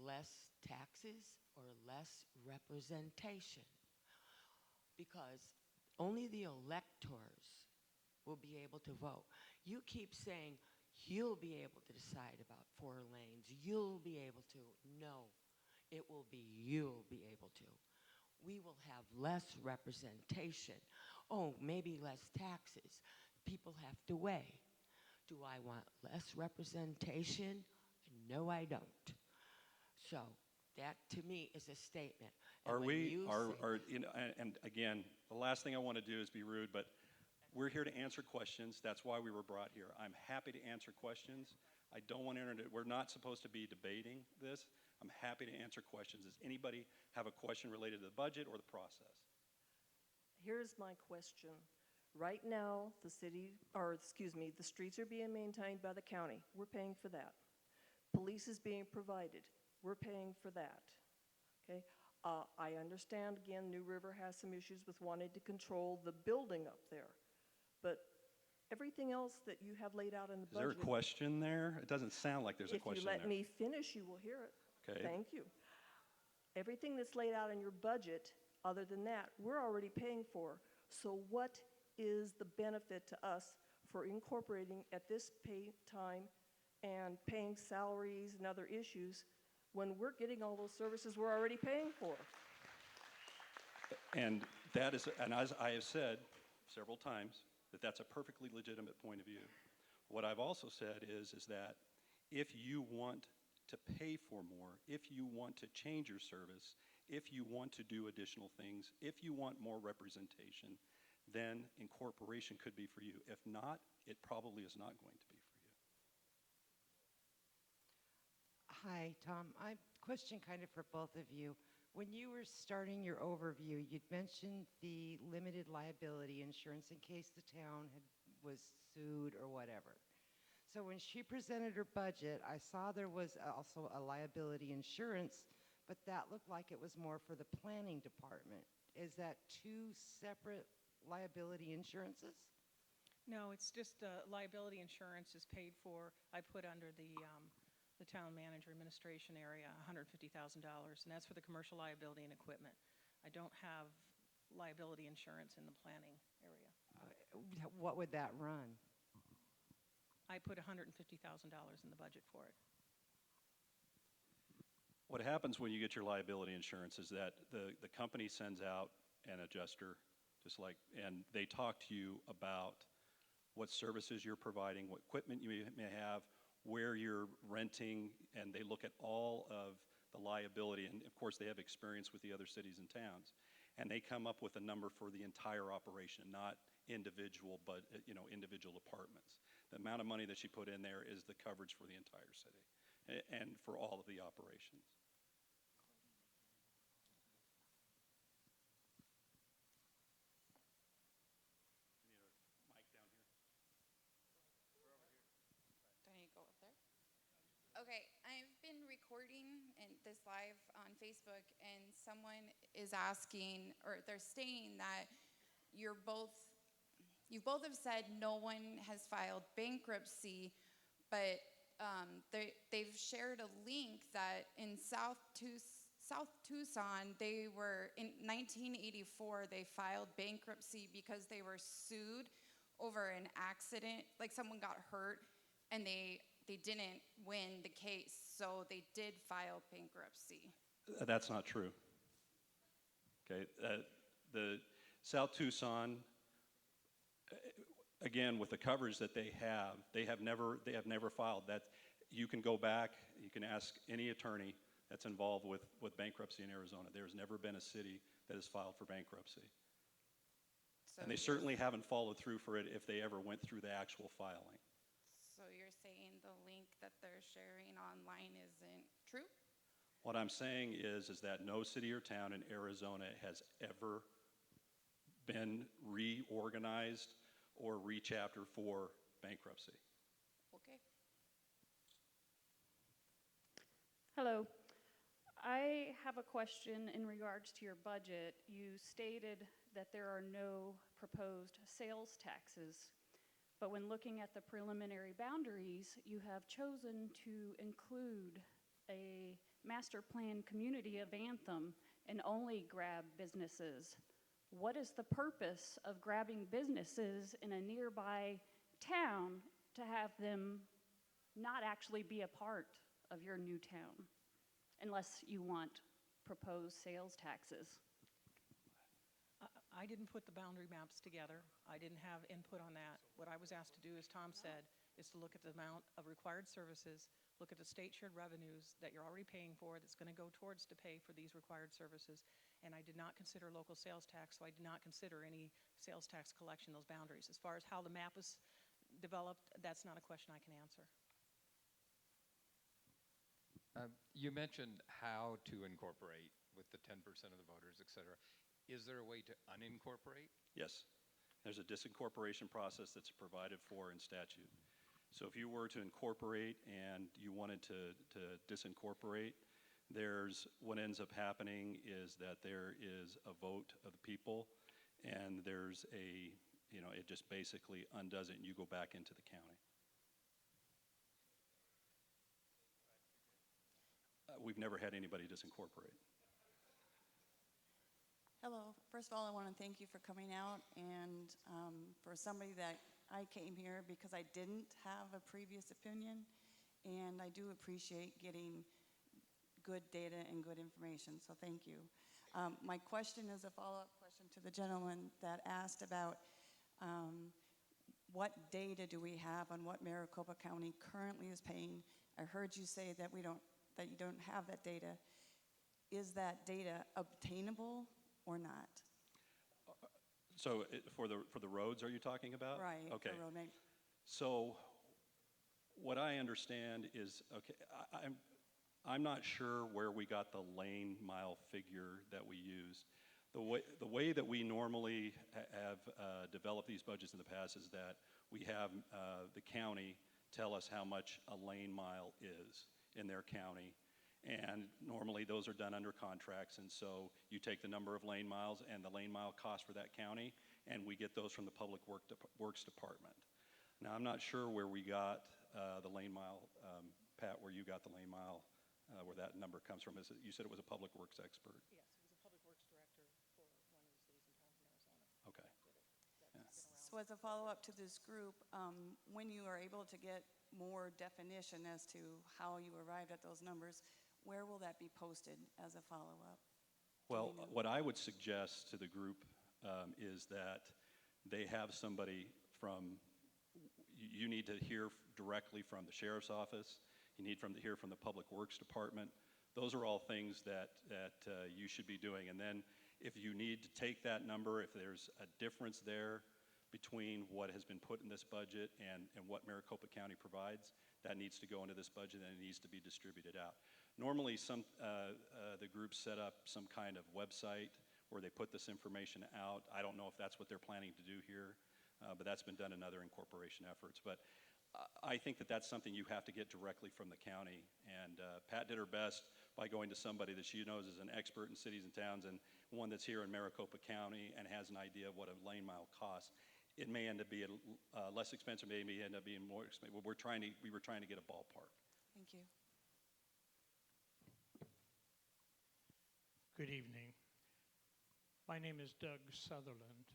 Speaker 10: Less taxes or less representation? Because only the electors will be able to vote. You keep saying you'll be able to decide about 4 lanes. You'll be able to. No, it will be you'll be able to. We will have less representation. Oh, maybe less taxes. People have to weigh. Do I want less representation? No, I don't. So that to me is a statement. And
Speaker 3: Are
Speaker 10: when
Speaker 3: we,
Speaker 10: you
Speaker 3: are,
Speaker 10: say-
Speaker 3: are, you know, and again, the last thing I want to do is be rude, but we're here to answer questions. That's why we were brought here. I'm happy to answer questions. I don't want to enter into, we're not supposed to be debating this. I'm happy to answer questions. Does anybody have a question related to the budget or the process?
Speaker 8: Here's my question. Right now, the streets are being maintained by the county. We're paying for that. Police is being provided. We're paying for that. Okay? I understand, again, New River has some issues with wanting to control the building up there. But everything else that you have laid out in the
Speaker 3: Is there
Speaker 8: budget.
Speaker 3: a question there? It doesn't sound like there's a question there.
Speaker 8: If you let me finish, you will hear it.
Speaker 3: Okay.
Speaker 8: Thank you. Everything that's laid out in your budget, other than that, we're already paying for. So what is the benefit to us for incorporating at this pay time and paying salaries and other issues when we're getting all those services we're already paying for?
Speaker 3: And that is, and as I have said several times, that's a perfectly legitimate point of view. What I've also said is that if you want to pay for more, if you want to change your service, if you want to do additional things, if you want more representation, then incorporation could be for you. If not, it probably is not going to be for you.
Speaker 22: Hi, Tom. I question kind of for both of you. When you were starting your overview, you'd mentioned the limited liability insurance in case the town was sued or whatever. So when she presented her budget, I saw there was also a liability insurance, but that looked like it was more for the planning department. Is that 2 separate liability insurances?
Speaker 18: No, it's just liability insurance is paid for. I put under the town manager administration area $150,000, and that's for the commercial liability and equipment. I don't have liability insurance in the planning area.
Speaker 22: What would that run?
Speaker 18: I put $150,000 in the budget for it.
Speaker 3: What happens when you get your liability insurance is that the company sends out an adjuster, and they talk to you about what services you're providing, what equipment you may have, where you're renting, and they look at all of the liability, and of course they have experience with the other cities and towns, and they come up with a number for the entire operation, not individual, but individual apartments. The amount of money that she put in there is the coverage for the entire city and for all of the operations.
Speaker 23: Okay, I've been recording this live on Facebook, and someone is asking, or they're saying that you both have said no one has filed bankruptcy, but they've shared a link that in South Tucson, they were, in 1984, they filed bankruptcy because they were sued over an accident, like someone got hurt, and they didn't win the case, so they did file bankruptcy.
Speaker 3: That's not true. Okay, the South Tucson, again, with the coverage that they have never filed that. You can go back, you can ask any attorney that's involved with bankruptcy in Arizona. There's never been a city that has filed for bankruptcy.
Speaker 23: So
Speaker 3: And they certainly haven't followed through for it if they ever went through the actual filing.
Speaker 23: So you're saying the link that they're sharing online isn't true?
Speaker 3: What I'm saying is that no city or town in Arizona has ever been reorganized or rechaptered for bankruptcy.
Speaker 23: Okay.
Speaker 24: Hello. I have a question in regards to your budget. You stated that there are no proposed sales taxes. But when looking at the preliminary boundaries, you have chosen to include a master plan community of Anthem and only grab businesses. What is the purpose of grabbing businesses in a nearby town to have them not actually be a part of your new town, unless you want proposed sales taxes?
Speaker 18: I didn't put the boundary maps together. I didn't have input on that. What I was asked to do, as Tom said, is to look at the amount of required services, look at the state shared revenues that you're already paying for that's going to go towards to pay for these required services. And I did not consider local sales tax, so I did not consider any sales tax collection, those boundaries. As far as how the map is developed, that's not a question I can answer.
Speaker 6: You mentioned how to incorporate with the 10% of the voters, et cetera. Is there a way to unincorporate?
Speaker 3: Yes. There's a disincorporation process that's provided for in statute. So if you were to incorporate and you wanted to disincorporate, what ends up happening is that there is a vote of the people, and there's it just basically undoes it, and you go back into the county. We've never had anybody disincorporate.
Speaker 13: Hello. First of all, I want to thank you for coming out, and for somebody that I came here because I didn't have a previous opinion, and I do appreciate getting good data and good information, so thank you. My question is a follow-up question to the gentleman that asked about what data do we have on what Maricopa County currently is paying. I heard you say that you don't have that data. Is that data obtainable or not?
Speaker 3: So for the roads, are you talking about?
Speaker 13: Right.
Speaker 3: Okay.
Speaker 13: For road maintenance.
Speaker 3: So what I understand is, okay, I'm not sure where we got the lane mile figure that we used. The way that we normally have developed these budgets in the past is that we have the county tell us how much a lane mile is in their county. And normally those are done under contracts, and so you take the number of lane miles and the lane mile cost for that county, and we get those from the Public Works Department. Now, I'm not sure where we got the lane mile, Pat, where you got the lane mile, where that number comes from. You said it was a Public Works expert.
Speaker 18: Yes, it was a public works director for one of the cities and towns in Arizona.
Speaker 3: Okay.
Speaker 13: So as a follow-up to this group, when you are able to get more definition as to how you arrived at those numbers, where will that be posted as a follow-up?
Speaker 3: Well, what I would suggest to the group is that they have somebody you need to hear directly from the sheriff's office. You need to hear from the Public Works Department. Those are all things that you should be doing. And then if you need to take that number, if there's a difference there between what has been put in this budget and what Maricopa County provides, that needs to go into this budget and it needs to be distributed out. Normally, the groups set up some kind of website where they put this information out. I don't know if that's what they're planning to do here, but that's been done in other incorporation efforts. But I think that that's something you have to get directly from the county. And Pat did her best by going to somebody that she knows is an expert in cities and towns, and one that's here in Maricopa County and has an idea of what a lane mile costs. It may end up being less expensive, maybe end up being more expensive. We were trying to get a ballpark.
Speaker 13: Thank you.
Speaker 14: Good evening. My name is Doug Sutherland,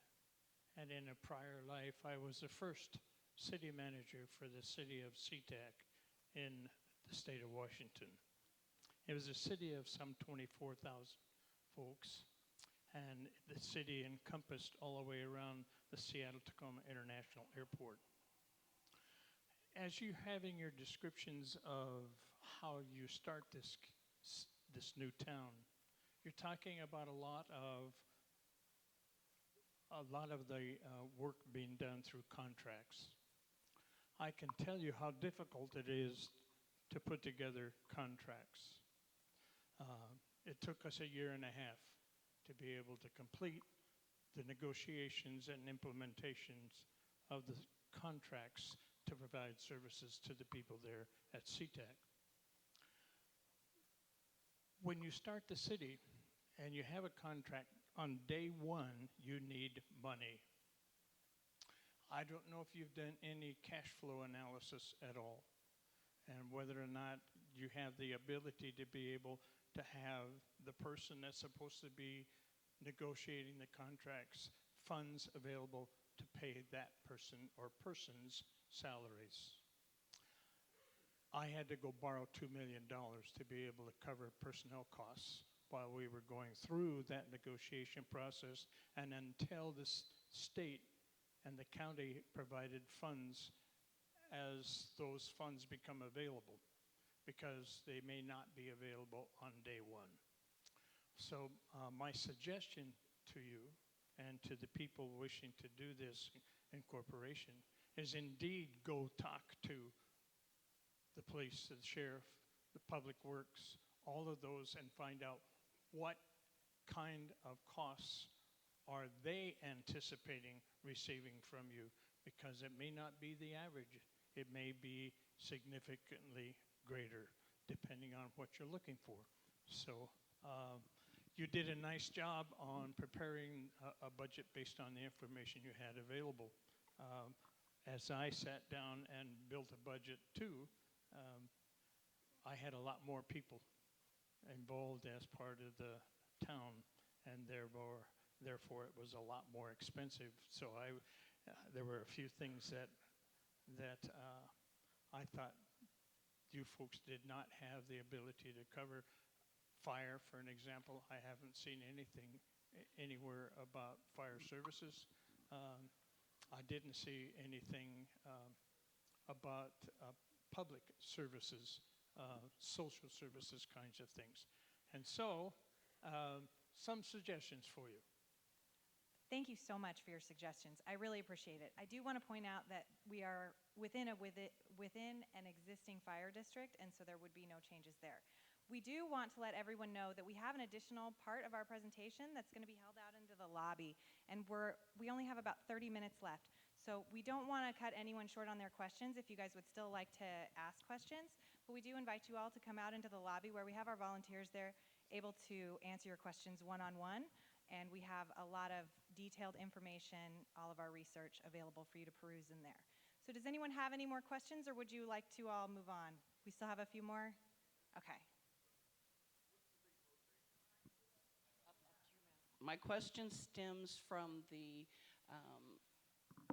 Speaker 14: and in a prior life, I was the first city manager for the city of SeaTac in the state of Washington. It was a city of some 24,000 folks, and the city encompassed all the way around the Seattle-Tacoma International Airport. As you're having your descriptions of how you start this new town, you're talking about a lot of the work being done through contracts. I can tell you how difficult it is to put together contracts. It took us 1.5 years to be able to complete the negotiations and implementations of the contracts to provide services to the people there at SeaTac. When you start the city and you have a contract, on day one, you need money. I don't know if you've done any cash flow analysis at all, and whether or not you have the ability to be able to have the person that's supposed to be negotiating the contracts funds available to pay that person or persons' salaries. I had to go borrow $2 million to be able to cover personnel costs while we were going through that negotiation process, and until the state and the county provided funds as those funds become available, because they may not be available on day one. So my suggestion to you and to the people wishing to do this incorporation is indeed go talk to the police, the sheriff, the public works, all of those, and find out what kind of costs are they anticipating receiving from you, because it may not be the average. It may be significantly greater depending on what you're looking for. So you did a nice job on preparing a budget based on the information you had available. As I sat down and built a budget too, I had a lot more people involved as part of the town, and therefore it was a lot more expensive. So there were a few things that I thought you folks did not have the ability to cover. Fire, for an example, I haven't seen anything anywhere about fire services. I didn't see anything about public services, social services kinds of things. And so, some suggestions for you.
Speaker 1: Thank you so much for your suggestions. I really appreciate it. I do want to point out that we are within an existing fire district, and so there would be no changes there. We do want to let everyone know that we have an additional part of our presentation that's going to be held out into the lobby, and we only have about 30 minutes left. So we don't want to cut anyone short on their questions if you guys would still like to ask questions, but we do invite you all to come out into the lobby where we have our volunteers there able to answer your questions one-on-one, and we have a lot of detailed information, all of our research available for you to peruse in there. So does anyone have any more questions, or would you like to all move on? We still have a few more? Okay.
Speaker 2: My question stems from the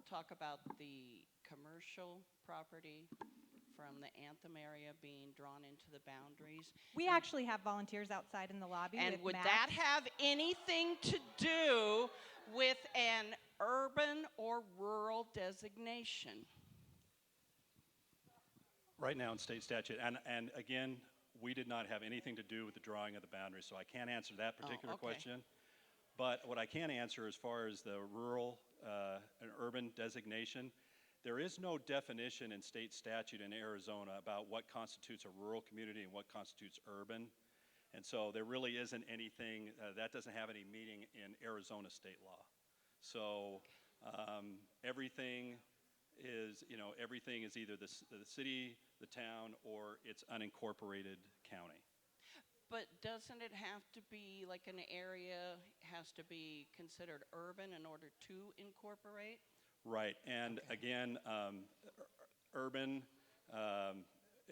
Speaker 2: talk about the commercial property from the Anthem area being drawn into the boundaries.
Speaker 1: We actually have volunteers outside in the lobby.
Speaker 2: And
Speaker 1: with
Speaker 2: would
Speaker 1: maps.
Speaker 2: that have anything to do with an urban or rural designation?
Speaker 3: Right now in state statute, and again, we did not have anything to do with the drawing of the boundaries, so I can't answer that particular question. But what I can answer as far as the rural and urban designation, there is no definition in state statute in Arizona about what constitutes a rural community and what constitutes urban. And so there really isn't anything, that doesn't have any meaning in Arizona state law. So everything is either the city, the town, or it's unincorporated county.
Speaker 2: But doesn't it have to be like an area has to be considered urban in order to incorporate?
Speaker 3: Right, and again, urban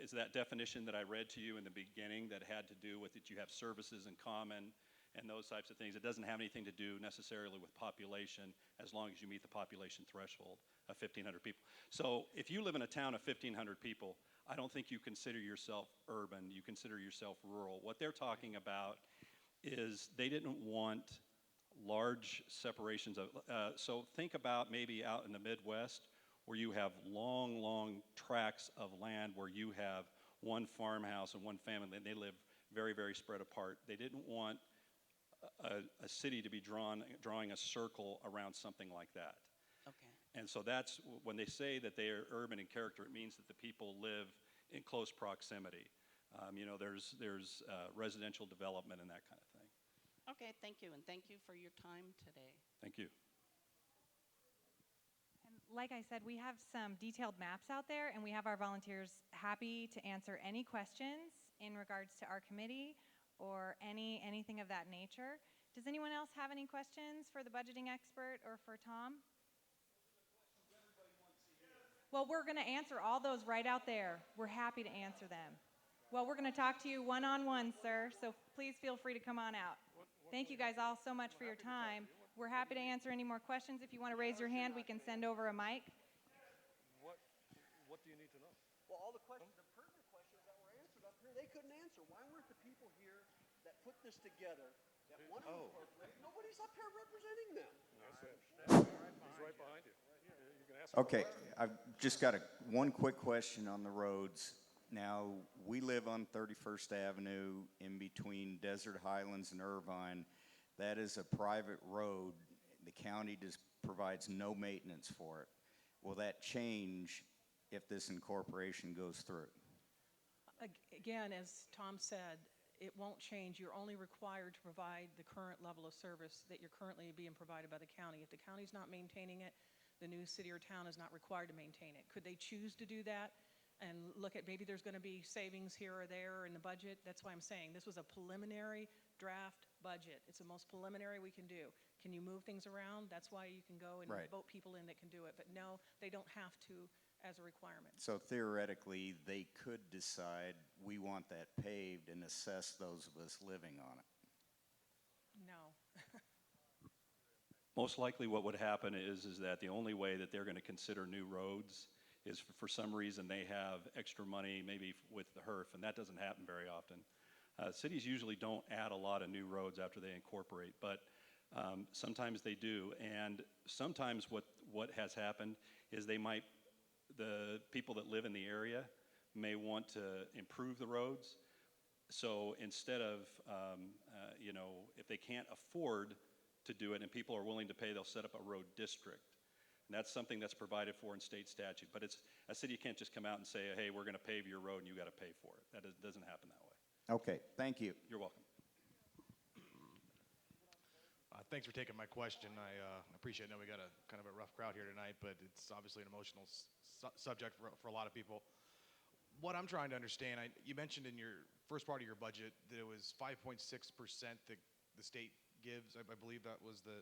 Speaker 3: is that definition that I read to you in the beginning that had to do with that you have services in common and those types of things. It doesn't have anything to do necessarily with population as long as you meet the population threshold of 1,500 people. So if you live in a town of 1,500 people, I don't think you consider yourself urban, you consider yourself rural. What they're talking about is they didn't want large separations of, so think about maybe out in the Midwest where you have long, long tracts of land where you have one farmhouse and one family, and they live very, very spread apart. They didn't want a city to be drawing a circle around something like that.
Speaker 2: Okay.
Speaker 3: And so that's, when they say that they are urban in character, it means that the people live in close proximity. There's residential development and that kind of thing.
Speaker 2: Okay, thank you, and thank you for your time today.
Speaker 3: Thank you.
Speaker 1: And like I said, we have some detailed maps out there, and we have our volunteers happy to answer any questions in regards to our committee or anything of that nature. Does anyone else have any questions for the budgeting expert or for Tom? Well, we're going to answer all those right out there. We're happy to answer them. Well, we're going to talk to you one-on-one, sir, so please feel free to come on out. Thank you guys all so much for your time. We're happy to answer any more questions. If you want to raise your hand, we can send over a mic.
Speaker 9: What do you need to know? Well, all the questions, the pertinent questions that were answered up here, they couldn't answer. Why weren't the people here that put this together, that want to incorporate, nobody's up here representing them?
Speaker 19: He's right behind you. You can ask him.
Speaker 11: Okay, I've just got one quick question on the roads. Now, we live on 31st Avenue in between Desert Highlands and Irvine. That is a private road. The county just provides no maintenance for it. Will that change if this incorporation goes through?
Speaker 18: Again, as Tom said, it won't change. You're only required to provide the current level of service that you're currently being provided by the county. If the county's not maintaining it, the new city or town is not required to maintain it. Could they choose to do that and look at maybe there's going to be savings here or there in the budget? That's why I'm saying this was a preliminary draft budget. It's the most preliminary we can do. Can you move things around? That's why you can go and
Speaker 11: Right.
Speaker 18: vote people in that can do it. But no, they don't have to as a requirement.
Speaker 11: So theoretically, they could decide we want that paved and assess those of us living on it.
Speaker 18: No.
Speaker 3: Most likely what would happen is that the only way that they're going to consider new roads is for some reason they have extra money, maybe with the HERF, and that doesn't happen very often. Cities usually don't add a lot of new roads after they incorporate, but sometimes they do. And sometimes what has happened is the people that live in the area may want to improve the roads. So instead of, if they can't afford to do it and people are willing to pay, they'll set up a road district. And that's something that's provided for in state statute. But it's a city can't just come out and say, hey, we're going to pave your road and you got to pay for it. That doesn't happen that way.
Speaker 11: Okay, thank you.
Speaker 3: You're welcome.
Speaker 15: Thanks for taking my question. I appreciate it. I know we got a kind of a rough crowd here tonight, but it's obviously an emotional subject for a lot of people. What I'm trying to understand, you mentioned in your first part of your budget that it was 5.6% that the state gives. I believe that was the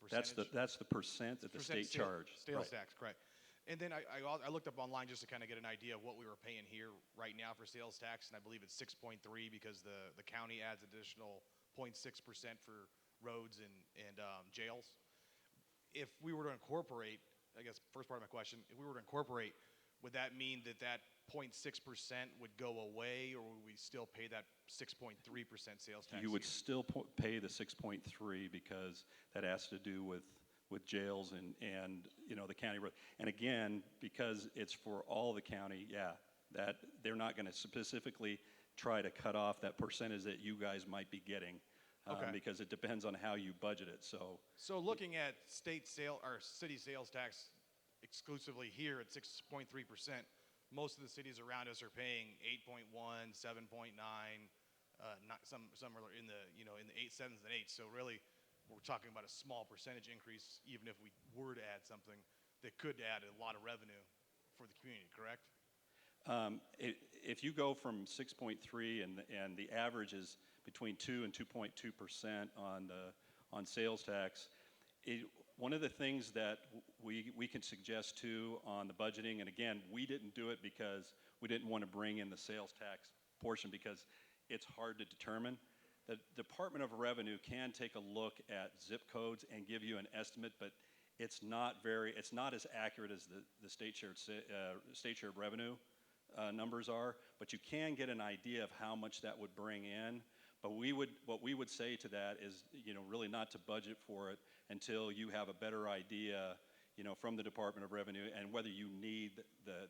Speaker 15: percentage.
Speaker 3: That's the percent that the state charge.
Speaker 15: Sales tax, correct. And then I looked up online just to kind of get an idea of what we were paying here right now for sales tax, and I believe it's 6.3 because the county adds additional 0.6% for roads and jails. If we were to incorporate, I guess first part of my question, if we were to incorporate, would that mean that 0.6% would go away, or would we still pay that 6.3% sales tax?
Speaker 3: You would still pay the 6.3 because that has to do with jails and the county road. And again, because it's for all the county, that they're not going to specifically try to cut off that percentage that you guys might be getting. Because it depends on how you budget it.
Speaker 15: So looking at state sale or city sales tax exclusively here at 6.3%, most of the cities around us are paying 8.1, 7.9, some are in the in the 8, 7s and 8s. So really, we're talking about a small percentage increase, even if we were to add something that could add a lot of revenue for the community. Correct?
Speaker 3: If you go from 6.3 and the average is between 2 and 2.2% on sales tax, one of the things that we can suggest too on the budgeting, and again, we didn't do it because we didn't want to bring in the sales tax portion because it's hard to determine. The Department of Revenue can take a look at zip codes and give you an estimate, but it's not as accurate as the state shared revenue numbers are, but you can get an idea of how much that would bring in. But what we would say to that is, really not to budget for it until you have a better idea, from the Department of Revenue and whether you need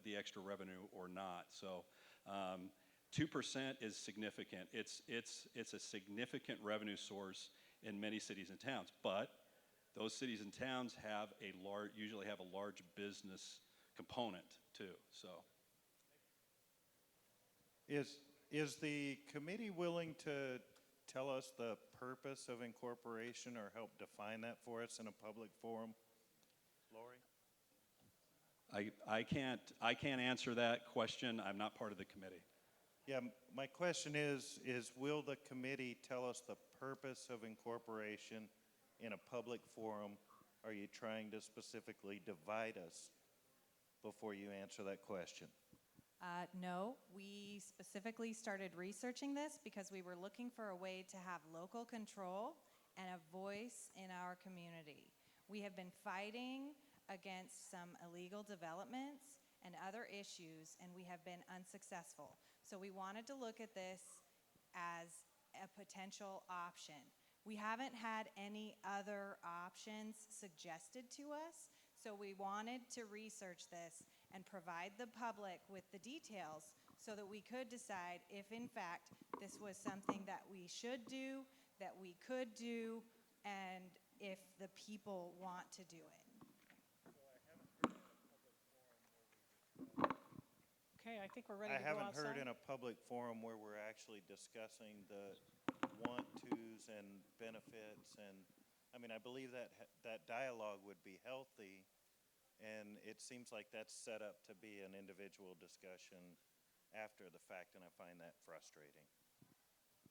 Speaker 3: the extra revenue or not. So 2% is significant. It's a significant revenue source in many cities and towns, but those cities and towns usually have a large business component too. So.
Speaker 20: Is the committee willing to tell us the purpose of incorporation or help define that for us in a public forum? Lori?
Speaker 3: I can't answer that question. I'm not part of the committee.
Speaker 20: Yeah, my question is will the committee tell us the purpose of incorporation in a public forum? Are you trying to specifically divide us before you answer that question?
Speaker 1: No, we specifically started researching this because we were looking for a way to have local control and a voice in our community. We have been fighting against some illegal developments and other issues, and we have been unsuccessful. So we wanted to look at this as a potential option. We haven't had any other options suggested to us, so we wanted to research this and provide the public with the details so that we could decide if in fact this was something that we should do, that we could do, and if the people want to do it.
Speaker 18: Okay, I think we're ready
Speaker 20: I
Speaker 18: to go
Speaker 20: haven't
Speaker 18: outside.
Speaker 20: heard in a public forum where we're actually discussing the want-tos and benefits, and, I mean, I believe that that dialogue would be healthy, and it seems like that's set up to be an individual discussion after the fact, and I find that frustrating.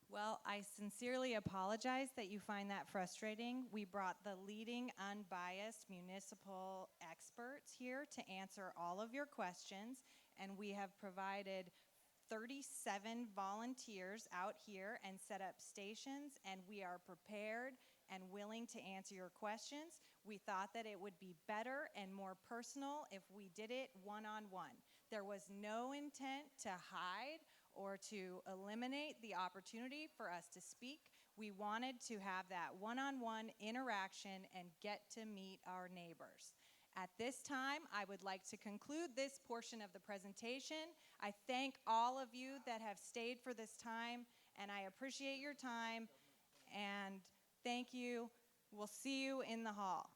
Speaker 1: Well, I sincerely apologize that you find that frustrating. We brought the leading unbiased municipal experts here to answer all of your questions, and we have provided 37 volunteers out here and set up stations, and we are prepared and willing to answer your questions. We thought that it would be better and more personal if we did it one-on-one. There was no intent to hide or to eliminate the opportunity for us to speak. We wanted to have that one-on-one interaction and get to meet our neighbors. At this time, I would like to conclude this portion of the presentation. I thank all of you that have stayed for this time, and I appreciate your time, and thank you. We'll see you in the hall.